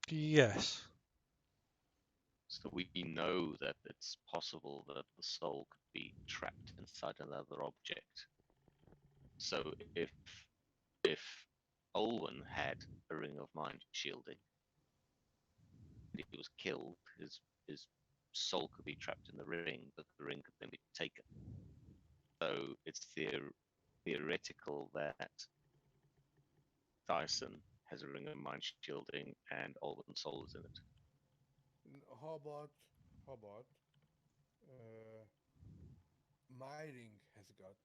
Yes. So we know that it's possible that the soul could be trapped inside another object. So if Olwen had a ring of mind shielding, if he was killed, his soul could be trapped in the ring, but the ring could then be taken. So it's theoretical that Dyson has a ring of mind shielding and Olwen's soul is in it. How about my ring has got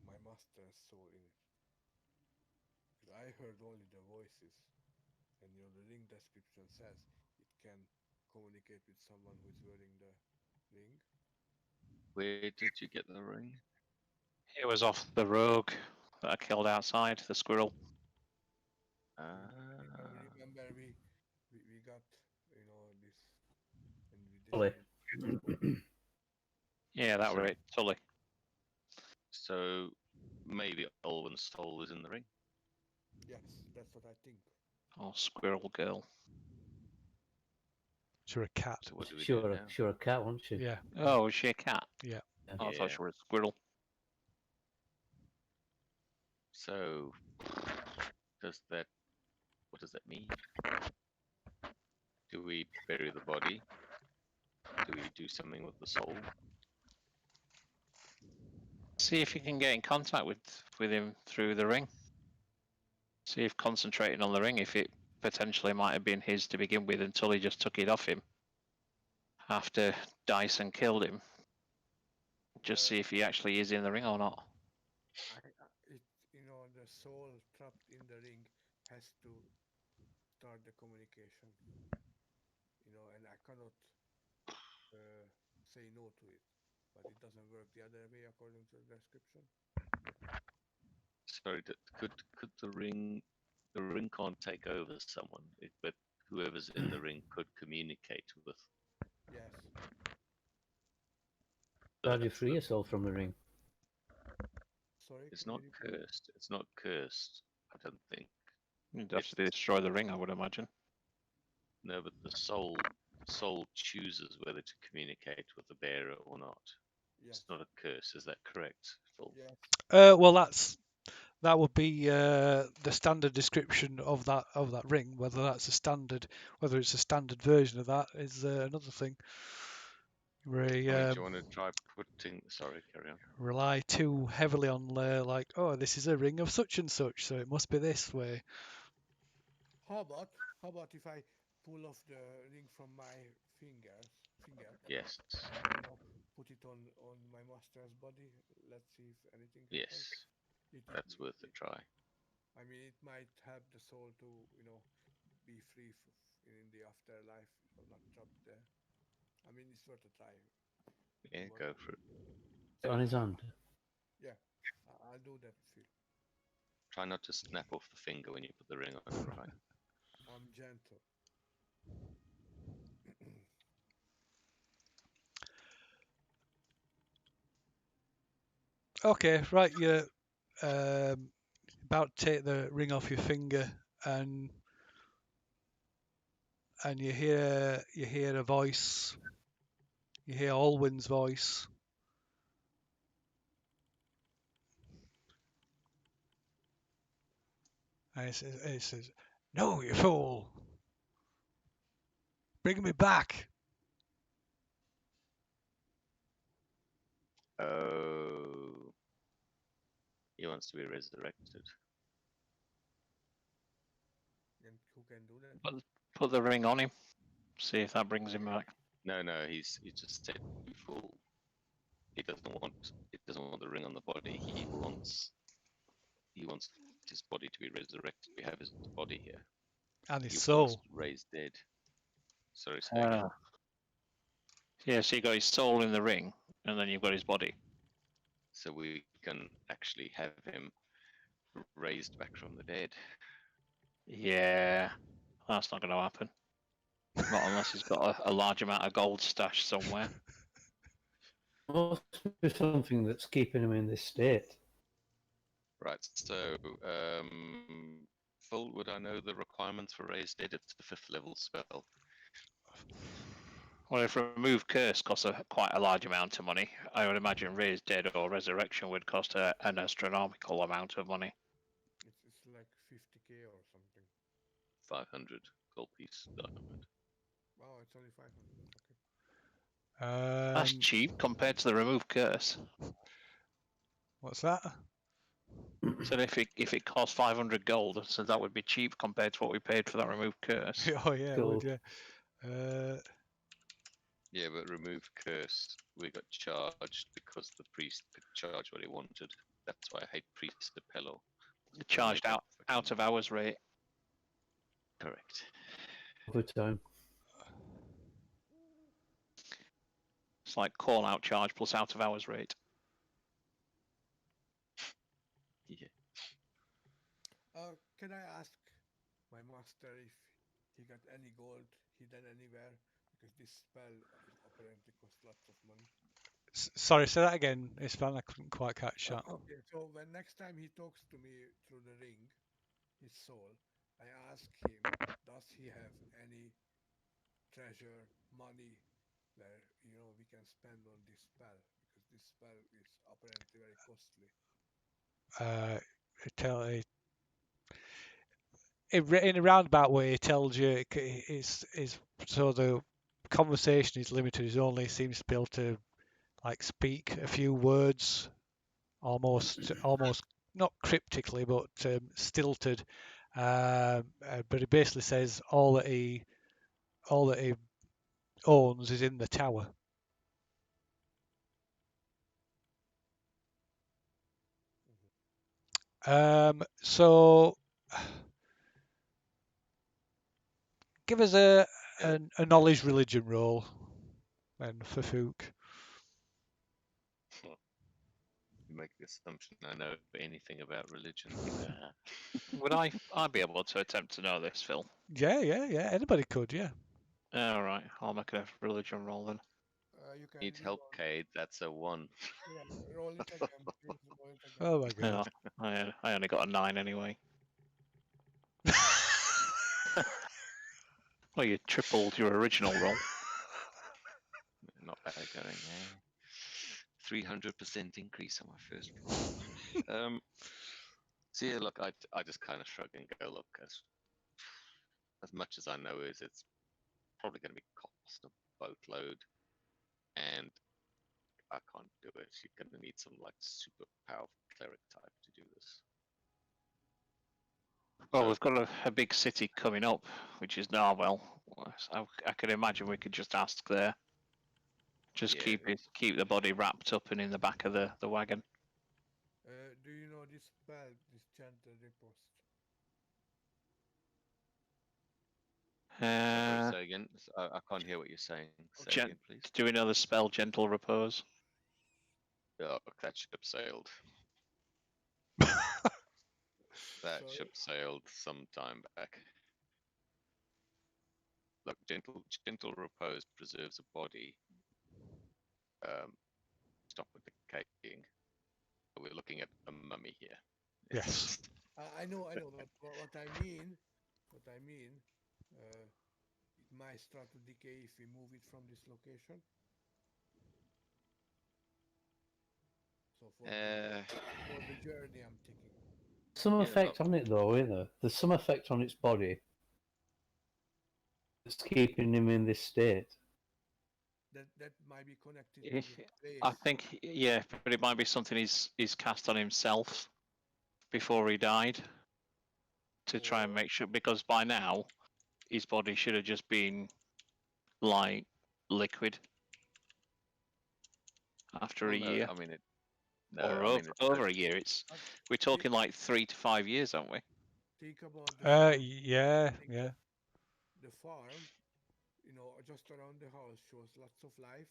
my master's soul in it. Because I heard only the voices, and the ring description says it can communicate with someone who is wearing the ring. Where did you get the ring? It was off the rogue that I killed outside, the squirrel. Remember we got this and we Fully. decided Yeah, that Sorry. was it, Tully. So maybe Olwen's soul is in the ring. yes, that's what I think. Or squirrel girl. Sure, a cat. So what do we do Sure, now? sure, a cat, won't she? Yeah. Oh, was she a cat? Yeah. Oh, I Yeah. thought she was a squirrel. So what does that mean? Do we bury the body? Do we do something with the soul? See if you can get in contact with him through the ring. See if concentrating on the ring, if it potentially might have been his to begin with until he just took it off him after Dyson killed him. Just see if he actually is in the ring or not. The soul trapped in the ring has to start the communication. And I cannot say no to it, but it doesn't work the other way according to the description. Sorry, could the ring can't take over someone, but whoever's in the ring could communicate with. Yes. How do you free yourself from the ring? Sorry. It's not cursed. It's not cursed. I don't think. You'd have to destroy the ring, I would imagine. No, but the soul chooses whether to communicate with the bearer or not. Yes. It's not a curse. Is that correct, Phil? Yes. Well, that would be the standard description of that ring. Whether it's a standard version of that is another thing. Do you want to try putting? Sorry, carry on. Rely too heavily on like, oh, this is a ring of such and such, so it must be this way. How about if I pull off the ring from my finger? Yes. Put it on my master's body. Let's see if anything Yes. happens. That's worth a try. I mean, it might help the soul to be free in the afterlife, not trapped there. I mean, it's worth a try. Yeah, go for it. On his hand. Yeah, I'll do that, Phil. Try not to snap off the finger when you put the ring on it, right? I'm gentle. Okay, right. You're about to take the ring off your finger, and you hear a voice. You hear Olwen's voice. And it says, "No, you fool! Bring me back!" Oh, he wants to be resurrected. And who can do that? Put the ring on him. See if that brings him back. No, he just said before. He doesn't want the ring on the body. He wants his body to be resurrected. We have his body here. And his He soul. wants raised dead. Sorry, say again. Yeah, so you got his soul in the ring, and then you've got his body. So we can actually have him raised back from the dead. Yeah, that's not going to happen. Not unless he's got a large amount of gold stashed somewhere. Must be something that's keeping him in this state. Right, so Phil, would I know the requirements for raised dead? It's the 5th level spell. Well, if remove curse costs quite a large amount of money, I would imagine raise dead or resurrection would cost an astronomical amount of money. It's like 50k or something. 500 gold piece diamond. Oh, it's only 500. Okay. That's cheap compared to the remove curse. What's that? So if it costs 500 gold, so that would be cheap compared to what we paid for that remove curse. Oh yeah, Cool. it would, yeah. Yeah, but remove curse, we got charged because the priest could charge what he wanted. That's why I hate priest Apello. Charged out of hours rate. Correct. Overtime. It's like call out charge plus out of hours rate. Yeah. Can I ask my master if he got any gold hidden anywhere? Because this spell apparently costs lots of money. Sorry, say that again, Istvan. I couldn't quite catch that. Okay, so when next time he talks to me through the ring, his soul, I ask him, does he have any treasure, money, where we can spend on this spell? Because this spell is apparently very costly. In a roundabout way, it tells you it's so the conversation is limited. He only seems to be able to like speak a few words, almost not cryptically, but stilted. But he basically says all that he owns is in the tower. So give us a knowledge religion roll then for Fook. You make the assumption I know anything about religion. Would I'd be able to attempt to know this, Phil? Yeah. Anybody could, yeah. All right, I'll make a religion roll then. You can Need help, Cade. That's a 1. Yeah, roll it again. Please roll it again. Oh my god. No, I only got a 9 anyway. Well, you tripled your original roll. Not bad going, eh? 300% increase on my first roll. So yeah, look, I just kind of shrug and go, look, as much as I know is it's probably going to be cost a boatload, and I can't do it. You're going to need some like super powerful cleric type to do this. Well, So- we've got a big city coming up, which is Narwhal. I can imagine we could just ask there. Just Yeah. keep the body wrapped up and in the back of the wagon. Do you know this spell, this gentle riposte? Uh, Say again. I can't hear what you're saying. Say Gen- again, please. do we know the spell Gentle Repose? Oh, that ship sailed. That So- ship sailed some time back. Look, gentle repose preserves a body. Stop with decaying. We're looking at a mummy here. Yes. I know. What I mean, it might start to decay if we move it from this location. So for the journey, I'm thinking. Some Yeah, effect on it though, isn't there? There's some effect on its body that's keeping him in this state. That might be connected to the place. I think, yeah, but it might be something he's cast on himself before he died to try and make sure, because by now his body should have just been like liquid after a year. I mean, Over a year. We're talking like 3 to 5 years, aren't we? Think about the yeah. The farm, just around the house shows lots of life,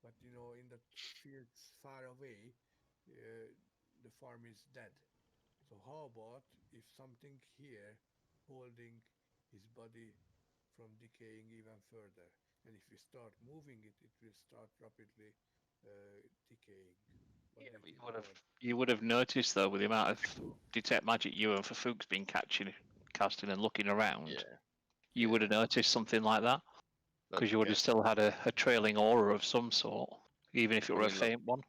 but in the fields far away, the farm is dead. So how about if something here holding his body from decaying even further, and if we start moving it, it will start rapidly decaying. Yeah, but you would have noticed though, with the amount of detect magic you and Fafook's been casting and looking around, you would have noticed something like that, because you would have still had a trailing aura of some sort, even if it were a faint one.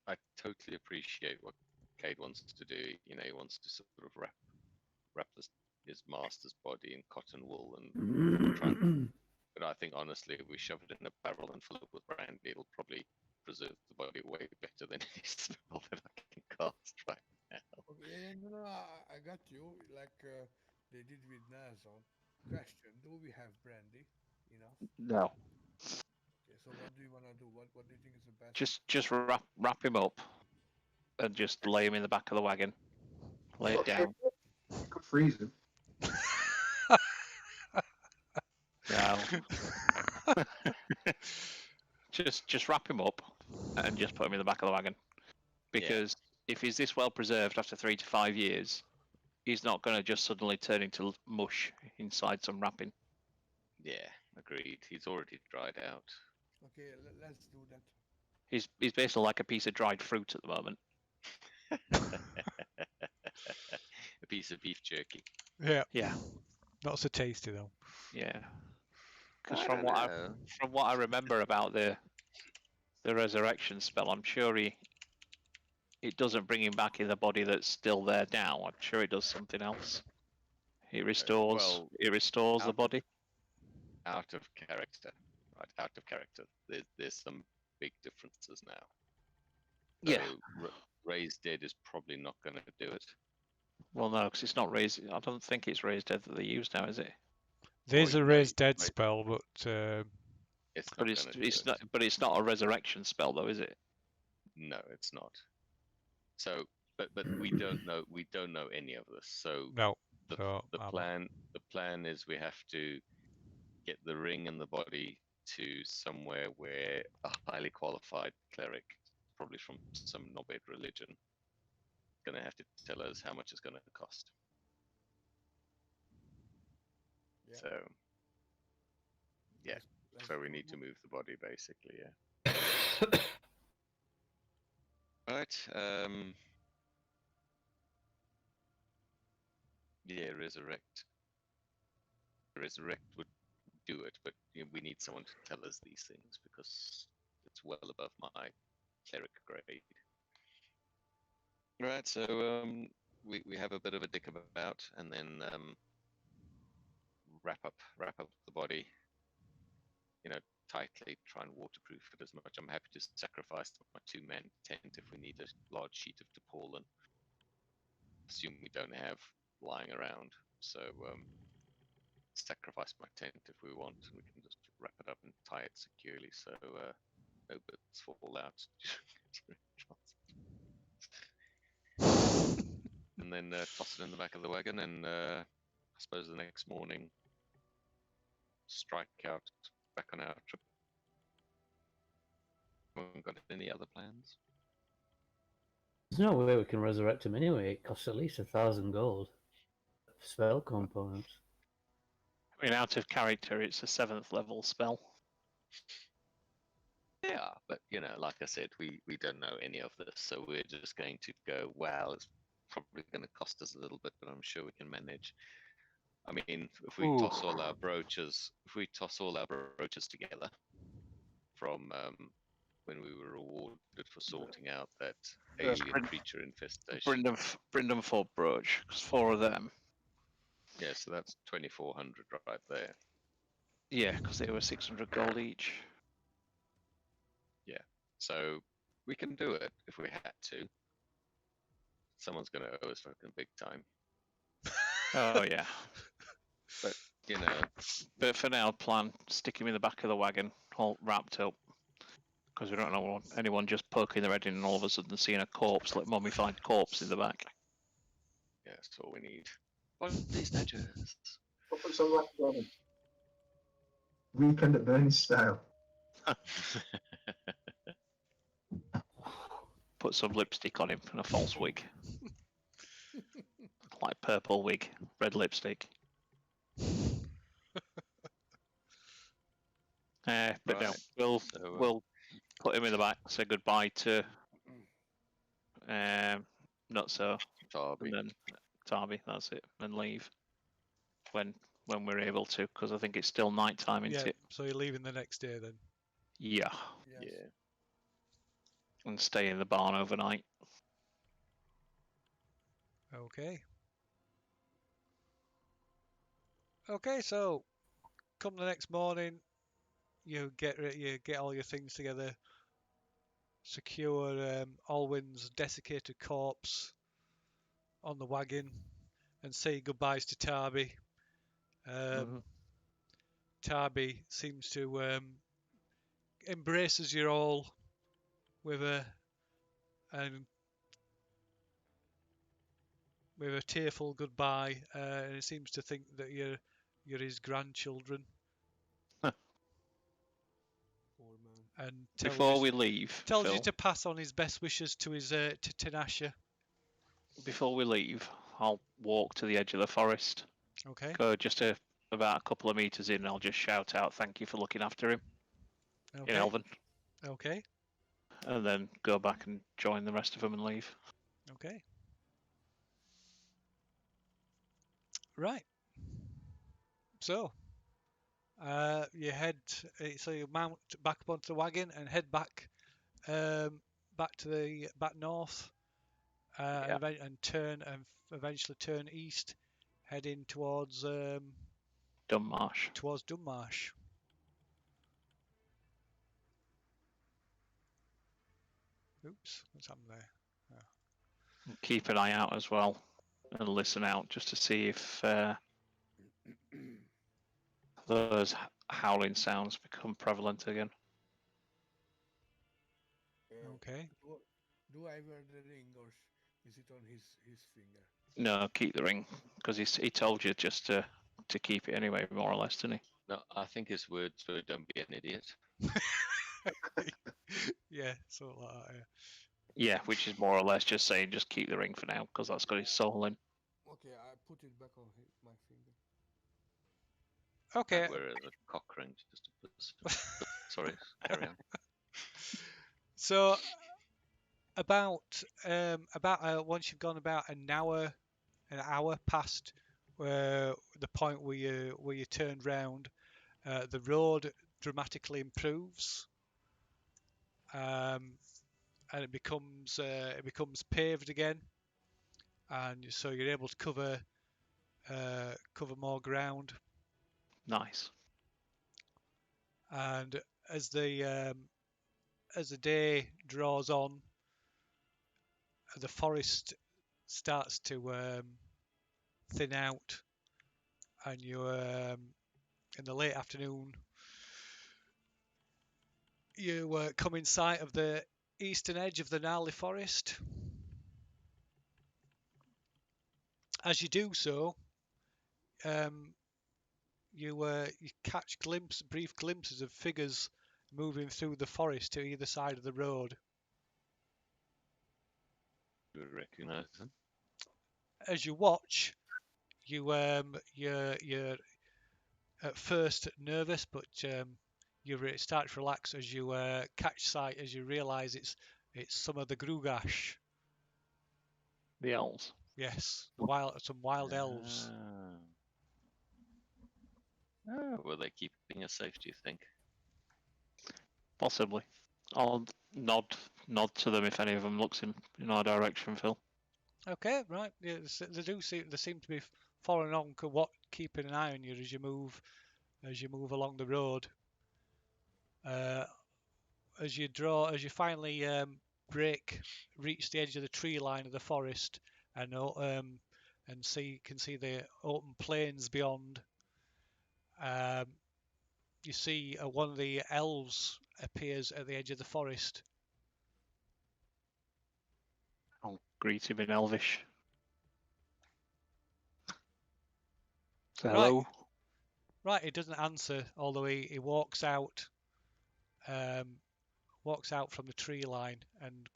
I totally appreciate what Cade wants to do. He wants to sort of wrap his master's body in cotton wool and try and. But I think honestly, if we shove it in a barrel and fill it with brandy, it'll probably preserve the body way better than any spell that I can cast right now. Okay, no, I got you. Like they did with Nazon. Question: do we have brandy enough? No. Okay, so what do you want to do? What do you think is the best? Just wrap him up and just lay him in the back of the wagon. Lay it down. You could freeze him. No. Just wrap him up and just put him in the back of the wagon. Because if he's this well preserved after 3 to 5 years, he's not going to just suddenly turn into mush inside some wrapping. Yeah, agreed. He's already dried out. Okay, let's do that. He's basically like a piece of dried fruit at the moment. A piece of beef jerky. Yeah. Yeah. Not so tasty though. Yeah. Because I from don't what know. from what I remember about the resurrection spell, I'm sure it doesn't bring him back in the body that's still there now. I'm sure it does something else. It restores. Well, it restores the out- body. Out of character. Right, out of character. There's some big differences now. So Yeah. Raised Dead is probably not going to do it. Well, no, because it's not raised. I don't think it's raised dead that they use now, is it? There's a no, raised dead right. spell, but It's not But it's going to do it. not. But it's not a resurrection spell, though, is it? No, it's not. So, but we don't know. We don't know any of this. So no. the So, the plan is we have to get the ring and the body to somewhere where a highly qualified cleric, probably from some knobhead religion, going to have to tell us how much it's going to cost. Yeah. So yeah, Let's so we do need it. to move the body basically. Yeah. Right. Yeah, resurrect. Resurrect would do it, but we need someone to tell us these things because it's well above my cleric grade. Right, so we have a bit of a dick about, and then wrap up the body, tightly, try and waterproof it as much. I'm happy to sacrifice my 2-man tent if we need a large sheet of tarpaulin. Assume we don't have lying around, so sacrifice my tent if we want, and we can just wrap it up and tie it securely so no bits fall out. And then toss it in the back of the wagon, and I suppose the next morning strike out back on our trip. Haven't got any other plans? There's no way we can resurrect him anyway. It costs at least 1,000 gold. Spell components. I mean, out of character, it's a 7th level spell. Yeah, but like I said, we don't know any of this, so we're just going to go, well, it's probably going to cost us a little bit, but I'm sure we can manage. I mean, if we toss all our brooches together from when we were rewarded for sorting out that alien creature infestation. Brindamthorpe brooch, because 4 of them. Yeah, so that's 2,400 right there. Yeah, because they were 600 gold each. Yeah, so we can do it if we had to. Someone's going to owe us fucking big time. Oh yeah. But But for now, stick him in the back of the wagon, all wrapped up, because we don't want anyone just poking their head in and all of a sudden seeing a corpse, like mummified corpse in the back. yeah, that's all we need. Body snatchers. Put some left on him. Weekend at Bernie's style. Put some lipstick on him and a false wig. Like purple wig, red lipstick. But no, we'll put him in the back, say goodbye to Nutso, Darby. and then Darby, that's it, and leave when we're able to, because I think it's still night time, isn't it? So you're leaving the next day then? Yeah. Yes. Yeah. And stay in the barn overnight. Okay. Okay, so come the next morning, you get all your things together, secure Alwyn's desiccated corpse on the wagon, and say goodbyes to Tarby. Tarby seems to embraces you all with a tearful goodbye, and he seems to think that you're his grandchildren. Poor man. and Before we leave, tells Phil, you to pass on his best wishes to his to Tinashe. before we leave, I'll walk to the edge of the forest. Okay. Go just about a couple of meters in, and I'll just shout out, "Thank you for looking after him," in Okay. Elven, Okay. and then go back and join the rest of them and leave. Okay. Right. So, you head. So you mount back up onto the wagon and head back, back to the back north, Yeah. and turn and eventually turn east, heading towards Dunmarsh. Dunmarsh. Oops, what's happened there? Keep an eye out as well, and listen out just to see if those howling sounds become prevalent again. Okay. Do I wear the ring, or is it on his finger? No, keep the ring, because he told you just to keep it anyway, more or less, didn't he? No, I think his words were "Don't be an idiot." Yeah, sort of like that. Yeah. Yeah, which is more or less just saying just keep the ring for now, because that's got his soul in. Okay, I put it back on my finger. Okay. I'd wear it as a cock ring just to put. Sorry, carry on. So about once you've gone about an hour past the point where you turned round, the road dramatically improves, and it becomes paved again, and so you're able to cover more ground. Nice. And as the day draws on, the forest starts to thin out, and you in the late afternoon you come in sight of the eastern edge of the gnarly forest. As you do so, you catch brief glimpses of figures moving through the forest to either side of the road. You would recognise them. As you watch, you're at first nervous, but you start to relax as you catch sight, as you realise it's some of the Grugash. The elves. Yes, some wild elves. Were they keeping us safe, do you think? Possibly. I'll nod to them if any of them looks in our direction, Phil. Okay, right. Yeah, they seem to be following on, keeping an eye on you as you move along the road. As you finally reach the edge of the tree line of the forest, and can see the open plains beyond. You see one of the elves appears at the edge of the forest. I'll greet him in Elvish. Say hello. Right, he doesn't answer, although he walks out from the tree line and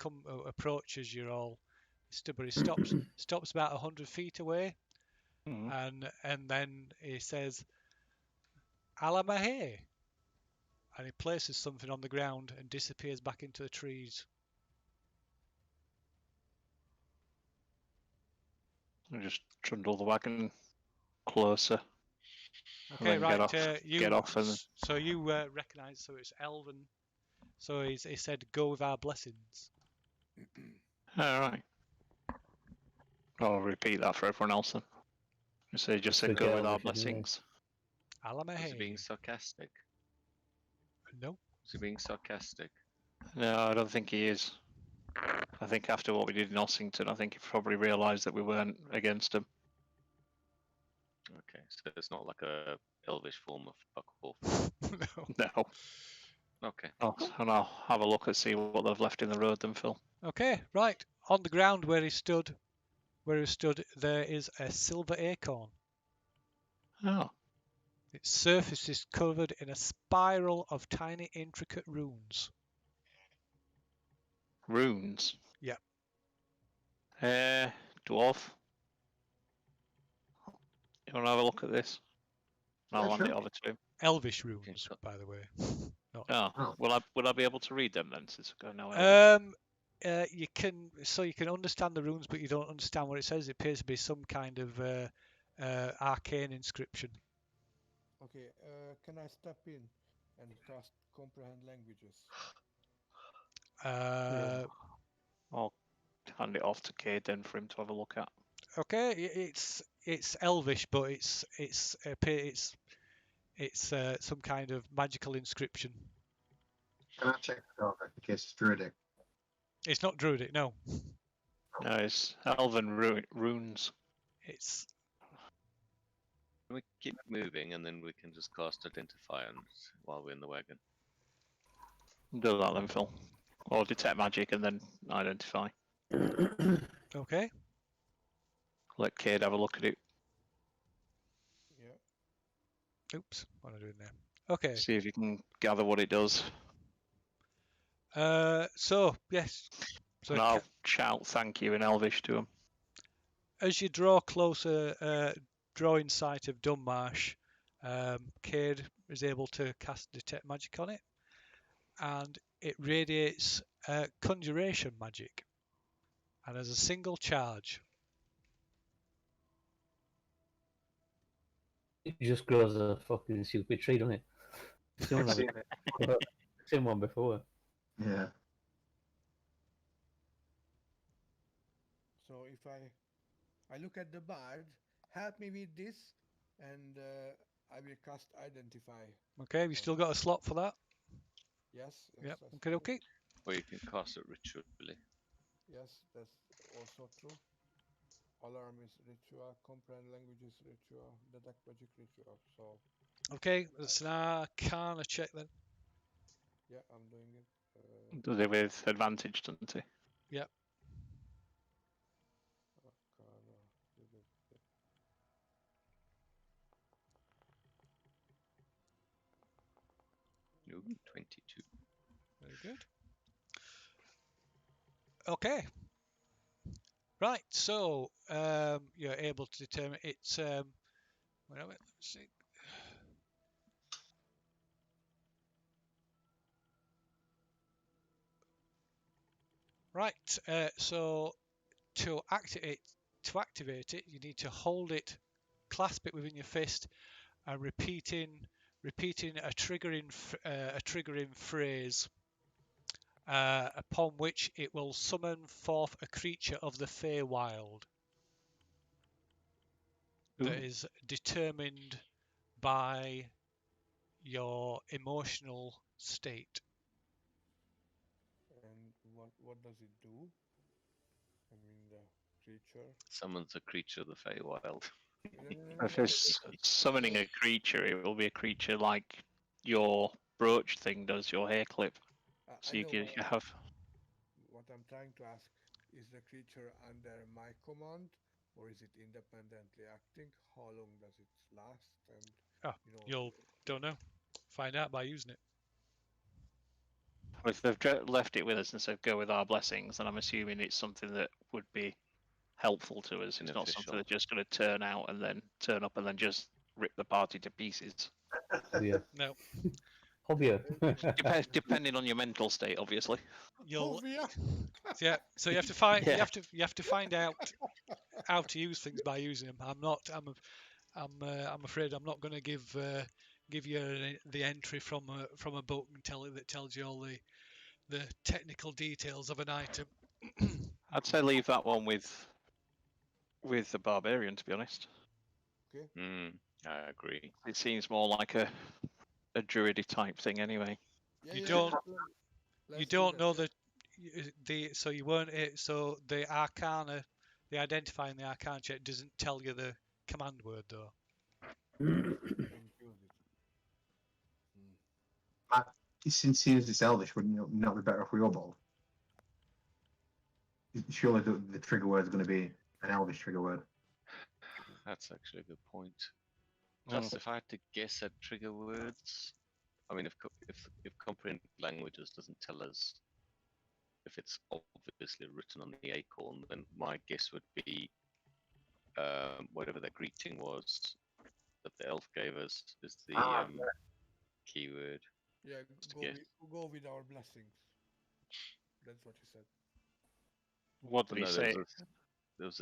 approaches you all. But he stops about 100 feet away, and then he says, "Alamahe," and he places something on the ground and disappears back into the trees. I just trundle the wagon closer. Okay, right. Get off and so you recognise. So it's Elven. So he said, "Go with our blessings." all right. I'll repeat that for everyone else then. So he just said go with our blessings. Alamahe. Was he being sarcastic? No. Was he being sarcastic? No, I don't think he is. I think after what we did in Ossington, I think he probably realised that we weren't against him. Okay, so it's not like a elvish form of fuck off. No. Okay. And I'll have a look and see what they've left in the road then, Phil. Okay, right. On the ground where he stood, there is a silver acorn. Oh. Its surface is covered in a spiral of tiny, intricate runes. Runes. Yep. Dwarf. You want to have a look at this? I'll Yeah, hand sure. it over to him. Elvish runes, by the way. Oh, Oh. will I be able to read them then? Since I know Elvish? You can understand the runes, but you don't understand what it says. It appears to be some kind of arcane inscription. Okay, can I step in and cast comprehend languages? I'll hand it off to Cade then for him to have a look at. Okay, it's Elvish, but it's some kind of magical inscription. Can I check it out in case it's druidic? It's not druidic, no. No, it's Elven runes. It's Can we keep moving and then we can just cast Identify on it while we're in the wagon? Do that then, Phil. Or detect magic and then identify. okay. Let Cade have a look at it. Yeah. Oops, what am I doing there? Okay. See if you can gather what it does. So yes. So And I'll shout thank you in Elvish to him. as you draw closer, draw in sight of Dunmarsh, Cade is able to cast detect magic on it, and it radiates conjuration magic, and has a single charge. It just grows a fucking stupid tree, doesn't it? Seen one before. Yeah. So if I look at the bard, help me with this, and I will cast Identify. Okay, have you still got a slot for that? Yes. Yep. That's Okay. true. Okay. Or you can cast it ritually. Yes, that's also true. Alarm is ritual, comprehend languages ritual, detect magic ritual. So Okay. It's an Arcana check then. yeah, I'm doing it. Does it with advantage, doesn't he? Yep. Arcana. Ooh, 22. Very good. Okay. Right. So you're able to determine it's. Where are we? Let's see. Right. So to activate it, you need to hold it, clasp it within your fist, and repeating a triggering phrase, upon which it will summon forth a creature of the Feywild that is determined by your emotional state. And what does it do? I mean the creature. Summons a creature of the Feywild. If it's summoning a creature, it will be a creature like your brooch thing does, your hair clip. So I you know, can but have. what I'm trying to ask is the creature under my command, or is it independently acting? How long does it last? And You'll don't know. Find out by using it. If they've left it with us and said go with our blessings, then I'm assuming it's something that would be helpful to us. It's not something that's just going to turn up and then just rip the party to pieces. Yeah. No. Hobby. Depending on your mental state, obviously. Yeah. So you have to find. Yeah. You have to find out how to use things by using them. I'm afraid I'm not going to give you the entry from a book and that tells you all the technical details of an item. I'd say leave that one with the barbarian, to be honest. Okay. I agree. It seems more like a druidy type thing, anyway. You don't know so you weren't it. So the Arcana, the identifying the Arcana check doesn't tell you the command word though. Matt, since it's Elvish, wouldn't it not be better if we all bold? Surely the trigger word is going to be an Elvish trigger word. That's actually a good point. Just if I had to guess at trigger words, I mean, if comprehend languages doesn't tell us if it's obviously written on the acorn, then my guess would be whatever the greeting was that the elf gave us is the keyword. Yeah, Just a guess. go with our blessings. That's what he said. What did he No, say? there was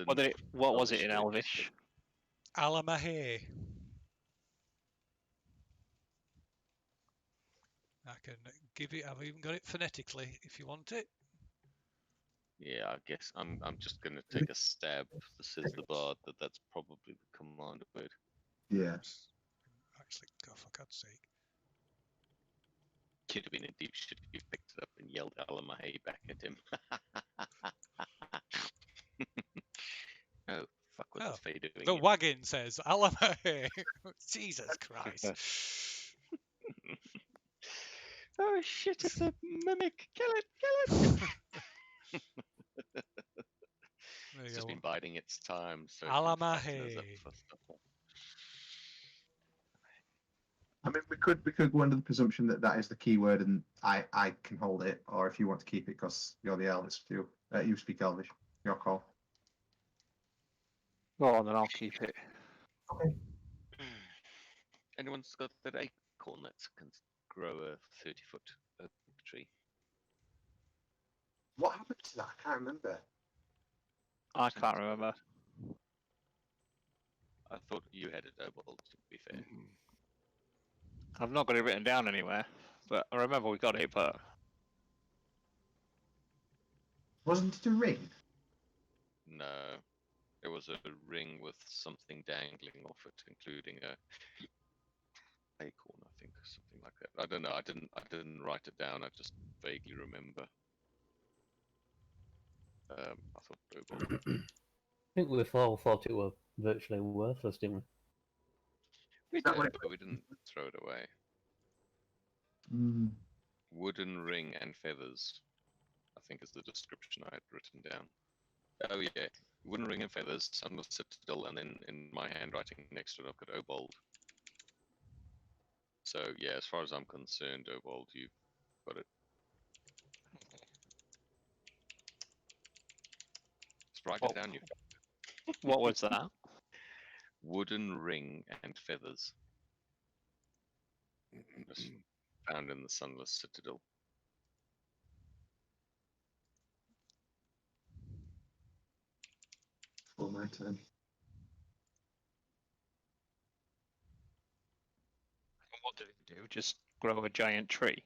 What was it in word. Elvish? Alamahe. I can give it. I've even got it phonetically if you want it. Yeah, I guess I'm just going to take a stab, says the bard, that's probably the command word. Yeah. Actually, go for God's sake. Could have been a deep shit if you picked it up and yelled Alamahe back at him. Oh, fuck, what's Faye doing? The wagon says Alamahe. Jesus Christ. Oh shit, it's a mimic. Kill it. It's just been biding its time, so it's been fattening us up for stuff. I mean, we could go under the presumption that that is the keyword, and I can hold it, or if you want to keep it because you're the Elvis, you speak Elvish. Your call. Well, then I'll keep it. Okay. Anyone's got that acorn that can grow a 30-foot oak tree? What happened to that? I can't remember. I can't remember. I thought you had it, Obald, to be fair. I've not got it written down anywhere, but I remember we got it, but... Wasn't it a ring? No. It was a ring with something dangling off it, including a acorn, I think, something like that. I don't know. I didn't write it down. I just vaguely remember. I thought Obald. I think we all thought it were virtually worthless, didn't we? We that did, what it- but we didn't throw it away. Mm. Wooden ring and feathers, I think, is the description I had written down. Oh yeah, wooden ring and feathers, sunless citadel, and then in my handwriting next to it I've got Obald. So yeah, as far as I'm concerned, Obald, you've got it. Just write it down. You. What was that? Wooden ring and feathers. Just found in the sunless citadel. For my turn. What did it do? Just grow a giant tree?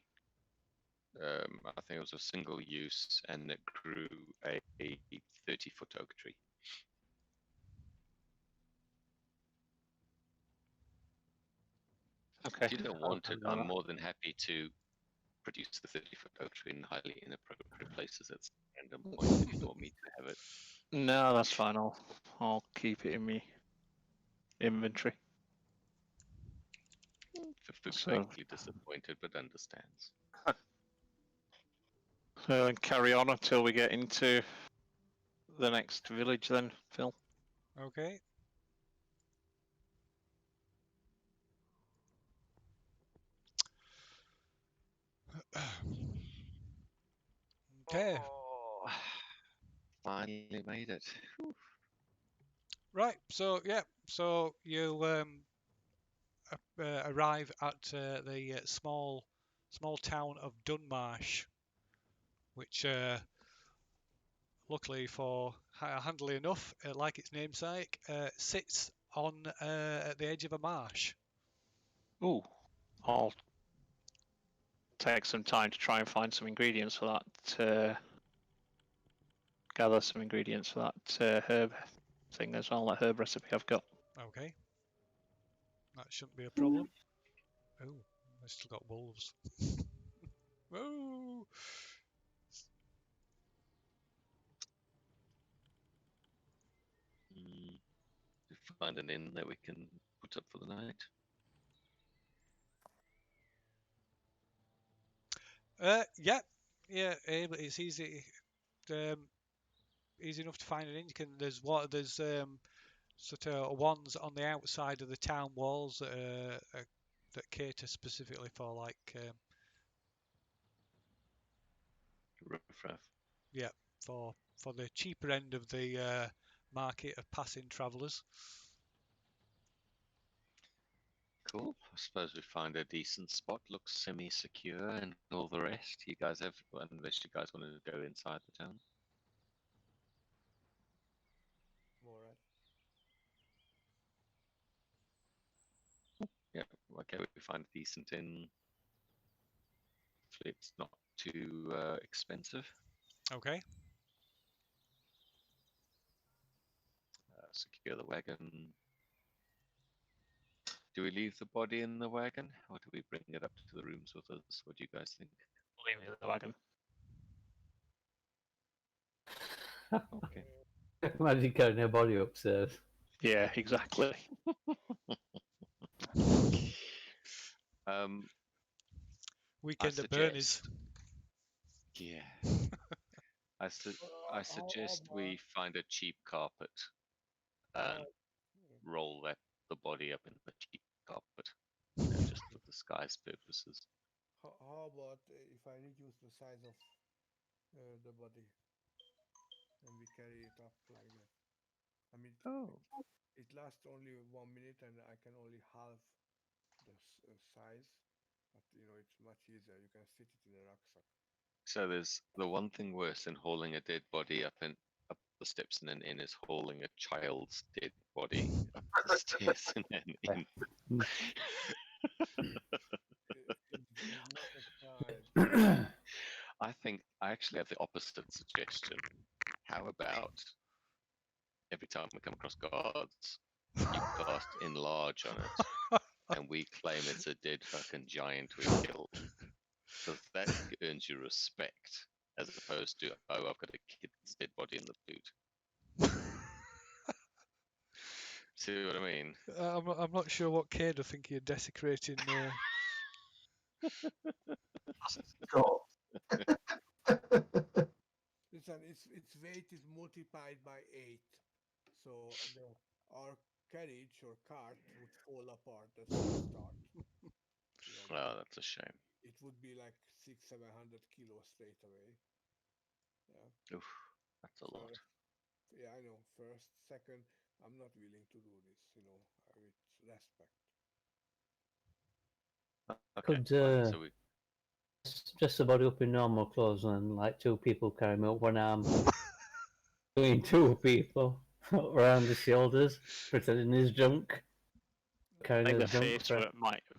I think it was a single use, and it grew a 30-foot oak tree. Okay. If you don't want it, I'm more than happy to produce the 30-foot oak tree in highly inappropriate places at some random point if you want me to have it. No, that's fine. I'll keep it in me inventory. Fuchs So- vaguely disappointed, but understands. So then carry on until we get into the next village then, Phil. Okay. Okay. Oh, finally made it. Right. So yeah. So you arrive at the small town of Dunmarsh, which luckily for handily enough, like its namesake, sits on at the edge of a marsh. Ooh, I'll take some time to try and find some ingredients for that. Gather some ingredients for that herb thing as well, that herb recipe I've got. Okay. That shouldn't be a problem. Oh, I've still got wolves. Oh. To find an inn that we can put up for the night. Yeah, it's easy. Easy enough to find an inn. There's sort of ones on the outside of the town walls that cater specifically for like Riffraff. for the cheaper end of the market of passing travellers. Cool. I suppose we find a decent spot, looks semi-secure, and all the rest. You guys have, unless you guys want to go inside the town. All right. Yeah. Okay. We find a decent inn. Hopefully it's not too expensive. Okay. Secure the wagon. Do we leave the body in the wagon, or do we bring it up to the rooms with us? What do you guys think? Leave it in the wagon. Okay. Imagine carrying a body upstairs. Yeah, exactly. Weekend at Bernie's. Yeah. I suggest we find a cheap carpet and roll the body up in the cheap carpet, just for disguise purposes. How about if I reduce the size of the body and we carry it up like that? I mean, it lasts only 1 minute and I can only halve the size, but it's much easier. You can fit it in a rucksack. So there's the one thing worse than hauling a dead body up the steps in an inn is hauling a child's dead body up the stairs in an inn. It's not a child. I think I actually have the opposite suggestion. How about every time we come across guards, you cast enlarge on it, and we claim it's a dead fucking giant we killed. Because that earns you respect, as opposed to, oh, I've got a kid's dead body in the boot. See what I mean? I'm not sure what Cade are thinking of desecrating. God. Listen, its weight is multiplied by 8, so our carriage or cart would fall apart. That's the start. Oh, that's a shame. It would be like 600-700 kilos straight away. Yeah. Oof, that's a lot. Yeah, I know. First, second, I'm not willing to do this. With respect. Okay, Could so we dress the body up in normal clothes and like two people carry him up one arm between two people around the shoulders, pretending he's drunk. I Carrying think the his drunk face friend.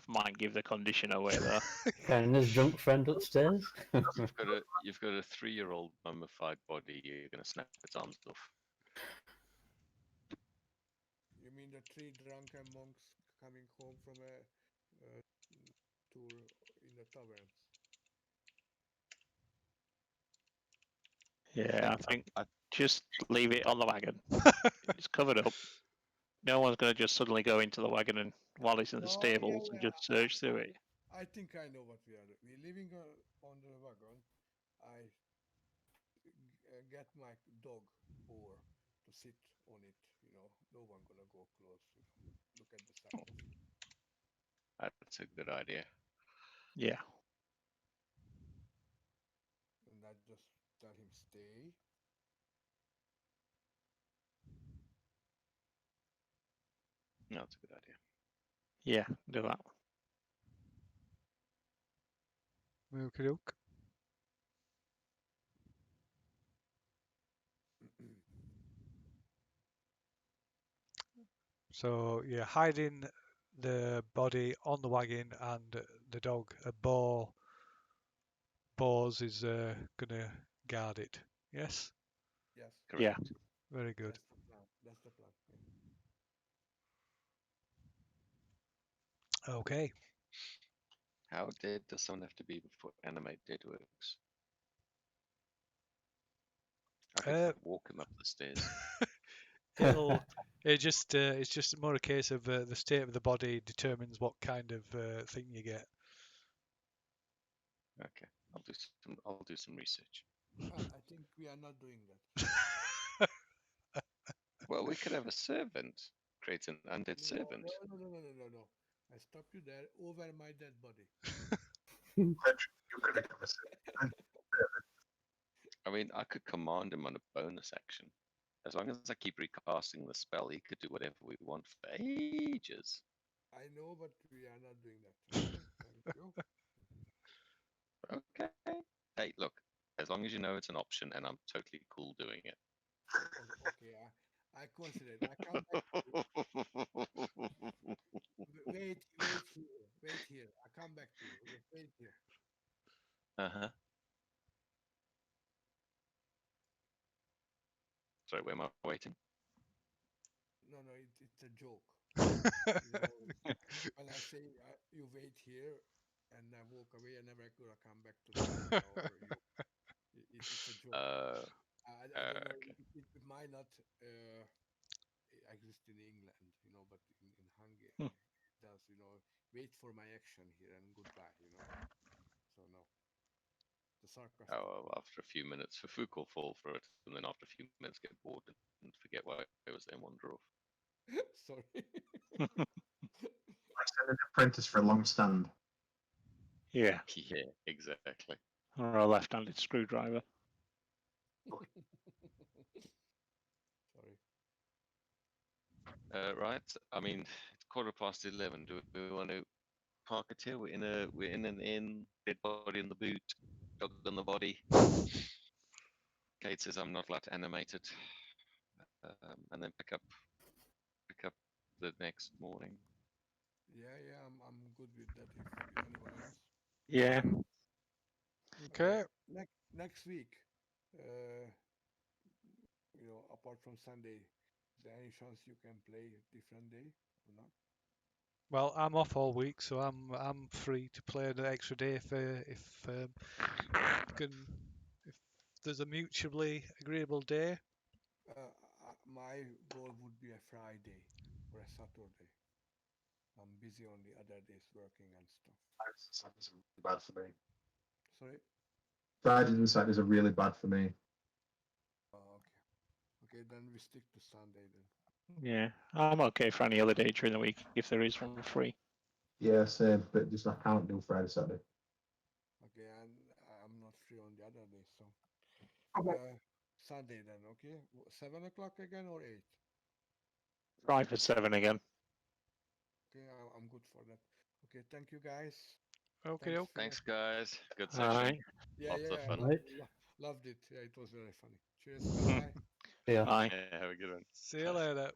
might give the condition away though. Carrying his drunk friend upstairs. you've got a 3-year-old mummified body. You're gonna snap its arms off. You mean the 3 drunken monks coming home from a tour in the taverns? Yeah, I think just leave it on the wagon. It's covered up. No one's going to just suddenly go into the wagon and while it's in the stables and just search through it. I think I know what we are doing. We're living on the wagon. I get my dog over to sit on it. No one gonna go close. Look at the size of it. That's a good idea. Yeah. And I just tell him stay. No, that's a good idea. Yeah, do that. Okie doke. So you're hiding the body on the wagon, and the dog, Bose, is gonna guard it. Yes. Yes. Correct. Yeah. Very good. That's the plan. Okay. How dead does someone have to be before animate dead works? I could walk him up the stairs. It's just more a case of the state of the body determines what kind of thing you get. Okay, I'll do some research. I think we are not doing that. Well, we could have a servant. Create an undead servant. No. I stop you there over my dead body. You could have come and I mean, I could command him on a bonus action. As long as I keep recasting the spell, he could do whatever we want for ages. I know, but we are not doing that. Okay? Thank you. Okay. Hey, look, as long as you know it's an option, and I'm totally cool doing it. Okay, I consider it. I come back. Wait here. I come back to you. Wait here. Uh-huh. Sorry, where am I waiting? No, it's a joke. You know, when I say you wait here and I walk away, I never could come back to the or you. It's a joke. I don't know. Okay. It might not exist in England, you know, but in Hungary Hmm. it does. You know, wait for my action here and goodbye. You know, so no. The sarcastic. Oh, well, after a few minutes, Fufuk will fall for it, and then after a few minutes get bored and forget why it was there and wander off. Sorry. I send an apprentice for a long stand. Yeah, Yeah, exactly. or a left-handed screwdriver. Sorry. Right. I mean, it's 11:15. Do we want to park it here? We're in an inn. Dead body in the boot. Dog on the body. Cade says I'm not allowed to animate it, and then pick up the next morning. Yeah, I'm good with that. If anyone else. Yeah. Okay. Next week, you know, apart from Sunday, is there any chance you can play a different day or not? Well, I'm off all week, so I'm free to play an extra day if there's a mutually agreeable day. My goal would be a Friday or a Saturday. I'm busy on the other days working and stuff. Saturdays are really bad for me. Sorry. Fridays and Saturdays are really bad for me. Oh, okay, then we stick to Sunday then. Yeah, I'm okay for any other day during the week if there is one free. Yeah, same, but just I can't do Friday, Saturday. Okay, and I'm not free on the other day, so Okay. Sunday then. Okay, 7 o'clock again or 8? Try for 7 again. Okay, I'm good for that. Okay, thank you guys. Okay, okay. Thanks, guys. Good All session. right. Yeah, Lots of yeah, fun. Right. loved it. Yeah, it was very funny. Cheers. Bye bye. Yeah. Bye. Yeah, have a good one. See you Bye. later.